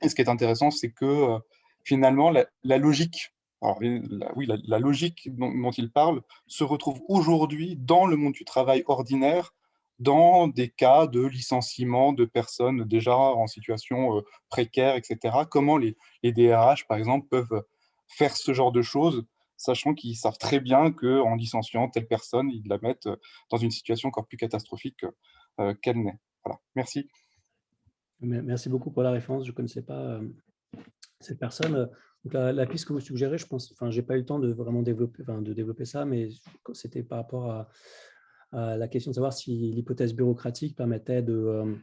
Et ce qui est intéressant, c'est que finalement, la logique, alors, la logique dont il parle se retrouve aujourd'hui dans le monde du travail ordinaire, dans des cas de licenciement de personnes déjà en situation précaire, etc. Comment les DRH, par exemple, peuvent faire ce genre de choses, sachant qu'ils savent très bien qu'en licenciant telle personne, ils la mettent dans une situation encore plus catastrophique qu'elle n'est. Voilà, merci. Merci beaucoup pour la référence. Je ne connaissais pas cette personne. Donc la piste que vous suggérez, je pense, je n'ai pas eu le temps de vraiment développer ça, mais c'était par rapport à la question de savoir si l'hypothèse bureaucratique permettait de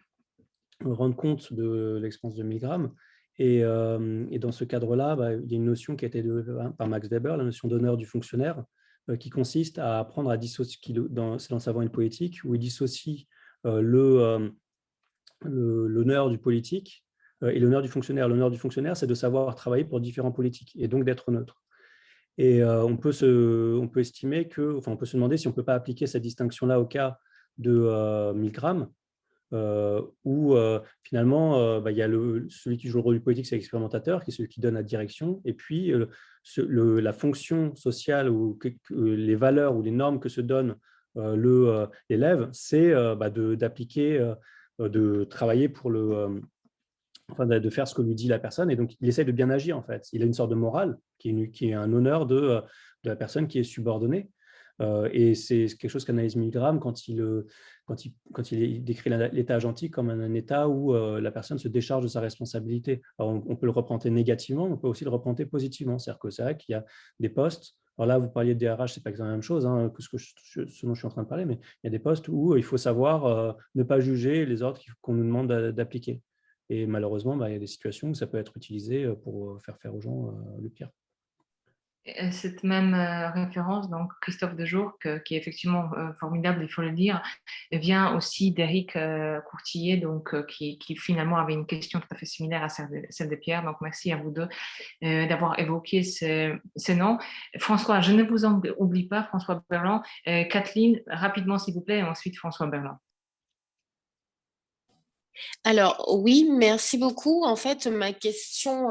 rendre compte de l'expérience de Milgram. Et dans ce cadre-là, il y a une notion qui a été développée par Max Weber, la notion d'honneur du fonctionnaire, qui consiste à apprendre à dissocier, c'est dans Savoir une politique, où il dissocie l'honneur du politique et l'honneur du fonctionnaire. L'honneur du fonctionnaire, c'est de savoir travailler pour différents politiques et donc d'être neutre. Et on peut estimer on peut se demander si on ne peut pas appliquer cette distinction-là au cas de Milgram, où finalement, il y a celui qui joue le rôle du politique, c'est l'expérimentateur, qui est celui qui donne la direction, et puis la fonction sociale ou les valeurs ou les normes que se donne l'élève, c'est d'appliquer, de travailler pour de faire ce que lui dit la personne, et donc il essaie de bien agir en fait. Il a une sorte de morale qui est un honneur de la personne qui est subordonnée. Et c'est quelque chose qu'analyse Milgram quand il décrit l'état agentique comme un état où la personne se décharge de sa responsabilité. Alors, on peut le représenter négativement, mais on peut aussi le représenter positivement. C'est-à-dire que c'est vrai qu'il y a des postes. Alors là, vous parliez de DRH, c'est pas exactement la même chose que ce dont je suis en train de parler, mais il y a des postes où il faut savoir ne pas juger les ordres qu'on nous demande d'appliquer. Et malheureusement, il y a des situations où ça peut être utilisé pour faire aux gens le pire. Cette même référence, donc Christophe Dejour, qui est effectivement formidable, il faut le dire, vient aussi d'Éric Courtillet, donc, qui finalement avait une question tout à fait similaire à celle de Pierre. Donc merci à vous deux d'avoir évoqué ces noms. François, je ne vous oublie pas, François Berland. Kathleen, rapidement s'il vous plaît, et ensuite François Berland. Alors, oui, merci beaucoup. En fait, ma question,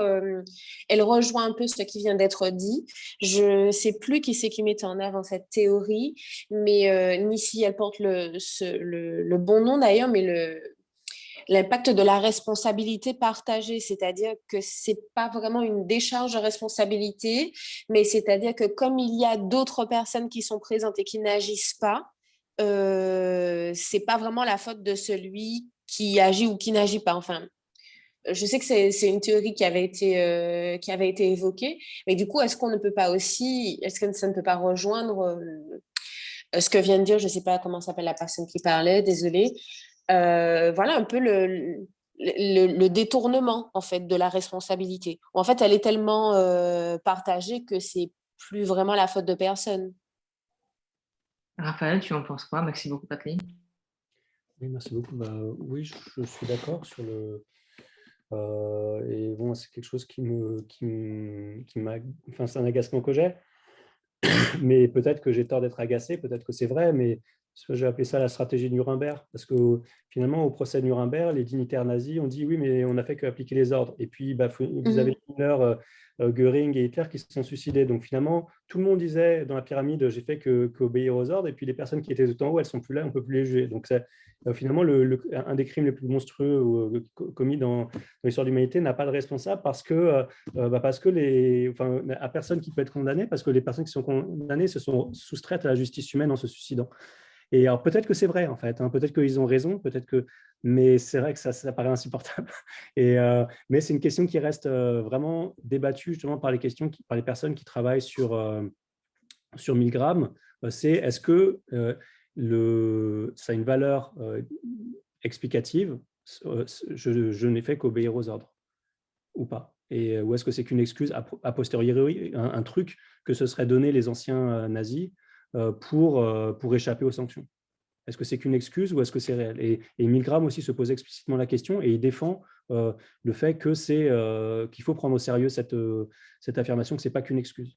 elle rejoint un peu ce qui vient d'être dit. Je ne sais plus qui c'est qui met en avant cette théorie, mais ni si elle porte le bon nom d'ailleurs, mais l'impact de la responsabilité partagée, c'est-à-dire que c'est pas vraiment une décharge de responsabilité, mais c'est-à-dire que comme il y a d'autres personnes qui sont présentes et qui n'agissent pas, c'est pas vraiment la faute de celui qui agit ou qui n'agit pas. Enfin, je sais que c'est une théorie qui avait été évoquée, mais du coup, est-ce qu'on ne peut pas aussi, est-ce que ça ne peut pas rejoindre ce que vient de dire, je ne sais pas comment s'appelle la personne qui parlait, désolée, voilà un peu le détournement en fait de la responsabilité. En fait, elle est tellement partagée que c'est plus vraiment la faute de personne. Raphaël, tu en penses quoi? Merci beaucoup, Patrick. Oui, merci beaucoup. Oui, je suis d'accord sur le. Et bon, c'est quelque chose qui m'a. Enfin, c'est un agacement que j'ai. Mais peut-être que j'ai tort d'être agacé, peut-être que c'est vrai, mais j'ai appelé ça la stratégie de Nuremberg, parce que finalement, au procès de Nuremberg, les dignitaires nazis ont dit oui, mais on n'a fait qu'appliquer les ordres. Et puis, vous avez Himmler, Göring et Hitler qui se sont suicidés. Donc finalement, tout le monde disait dans la pyramide, j'ai fait qu'obéir aux ordres, et puis les personnes qui étaient tout en haut, elles ne sont plus là, on ne peut plus les juger. Donc finalement, un des crimes les plus monstrueux commis dans l'histoire de l'humanité n'a pas de responsable parce que à personne qui peut être condamné, parce que les personnes qui sont condamnées se sont soustraites à la justice humaine en se suicidant. Et alors peut-être que c'est vrai en fait, hein, peut-être qu'ils ont raison, mais c'est vrai que ça paraît insupportable. Mais c'est une question qui reste vraiment débattue justement par les personnes qui travaillent sur 1000 grammes. C'est est-ce que ça a une valeur explicative, je n'ai fait qu'obéir aux ordres ou pas, ou est-ce que c'est qu'une excuse a posteriori, un truc que se seraient donné les anciens nazis pour échapper aux sanctions? Est-ce que c'est qu'une excuse ou est-ce que c'est réel? Et Milgram aussi se pose explicitement la question et il défend le fait que qu'il faut prendre au sérieux cette affirmation que ce n'est pas qu'une excuse.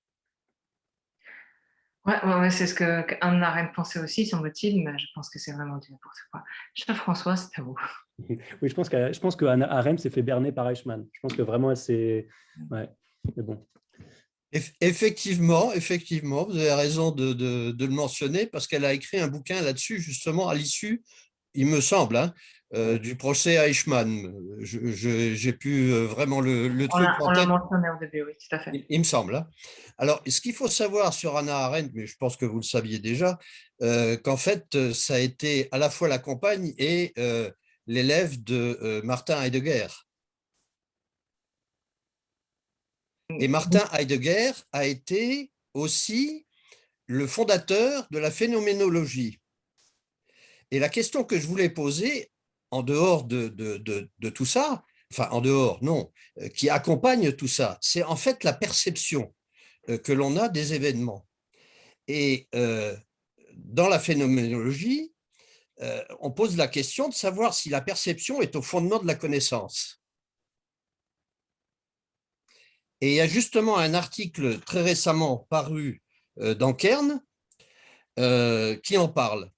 Ouais, c'est ce que Hannah Arendt pensait aussi, semble-t-il, mais je pense que c'est vraiment du n'importe quoi. Cher François, c'est à vous. Oui, je pense que Hannah Arendt s'est fait berner par Eichmann. Je pense que vraiment, c'est... Ouais, mais bon. Effectivement, vous avez raison de le mentionner parce qu'elle a écrit un bouquin là-dessus, justement, à l'issue, il me semble, du procès à Eichmann. J'ai pu vraiment le truc en On l'a tête. mentionné au début, oui, tout à fait. Il me semble. Hein. Alors, ce qu'il faut savoir sur Hannah Arendt, mais je pense que vous le saviez déjà, qu'en fait, ça a été à la fois la compagne et l'élève de Martin Heidegger. Et Martin Heidegger a été aussi le fondateur de la phénoménologie. Et la question que je voulais poser, en dehors de tout ça, enfin en dehors, non, qui accompagne tout ça, c'est en fait la perception que l'on a des événements. Et dans la phénoménologie, on pose la question de savoir si la perception est au fondement de la connaissance. Et il y a justement un article très récemment paru dans Kern qui en parle.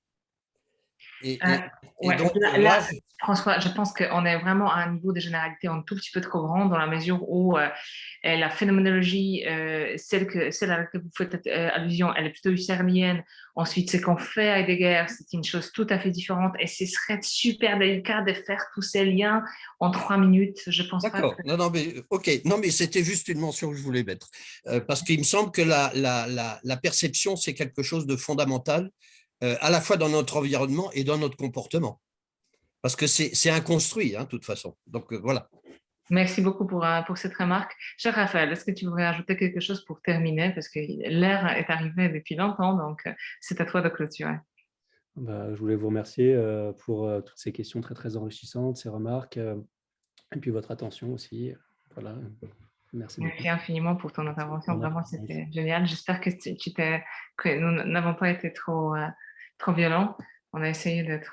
François, je pense qu'on est vraiment à un niveau de généralité un tout petit peu trop grand dans la mesure où la phénoménologie, celle à laquelle vous faites allusion, elle est plutôt husserlienne. Ensuite, ce qu'on fait à Heidegger, c'est une chose tout à fait différente et ce serait super délicat de faire tous ces liens en 3 minutes. Je pense pas. D'accord. Non, mais ok. Non, mais c'était juste une mention que je voulais mettre parce qu'il me semble que la perception, c'est quelque chose de fondamental à la fois dans notre environnement et dans notre comportement. Parce que c'est inconstruit, de toute façon. Donc, voilà. Merci beaucoup pour cette remarque. Cher Raphaël, est-ce que tu voudrais ajouter quelque chose pour terminer? Parce que l'heure est arrivée depuis longtemps, donc c'est à toi de clôturer. Je voulais vous remercier pour toutes ces questions très, très enrichissantes, ces remarques, et puis votre attention aussi. Voilà. Merci beaucoup. Merci infiniment pour ton intervention. Vraiment, c'était génial. J'espère que nous n'avons pas été trop violents. On a essayé d'être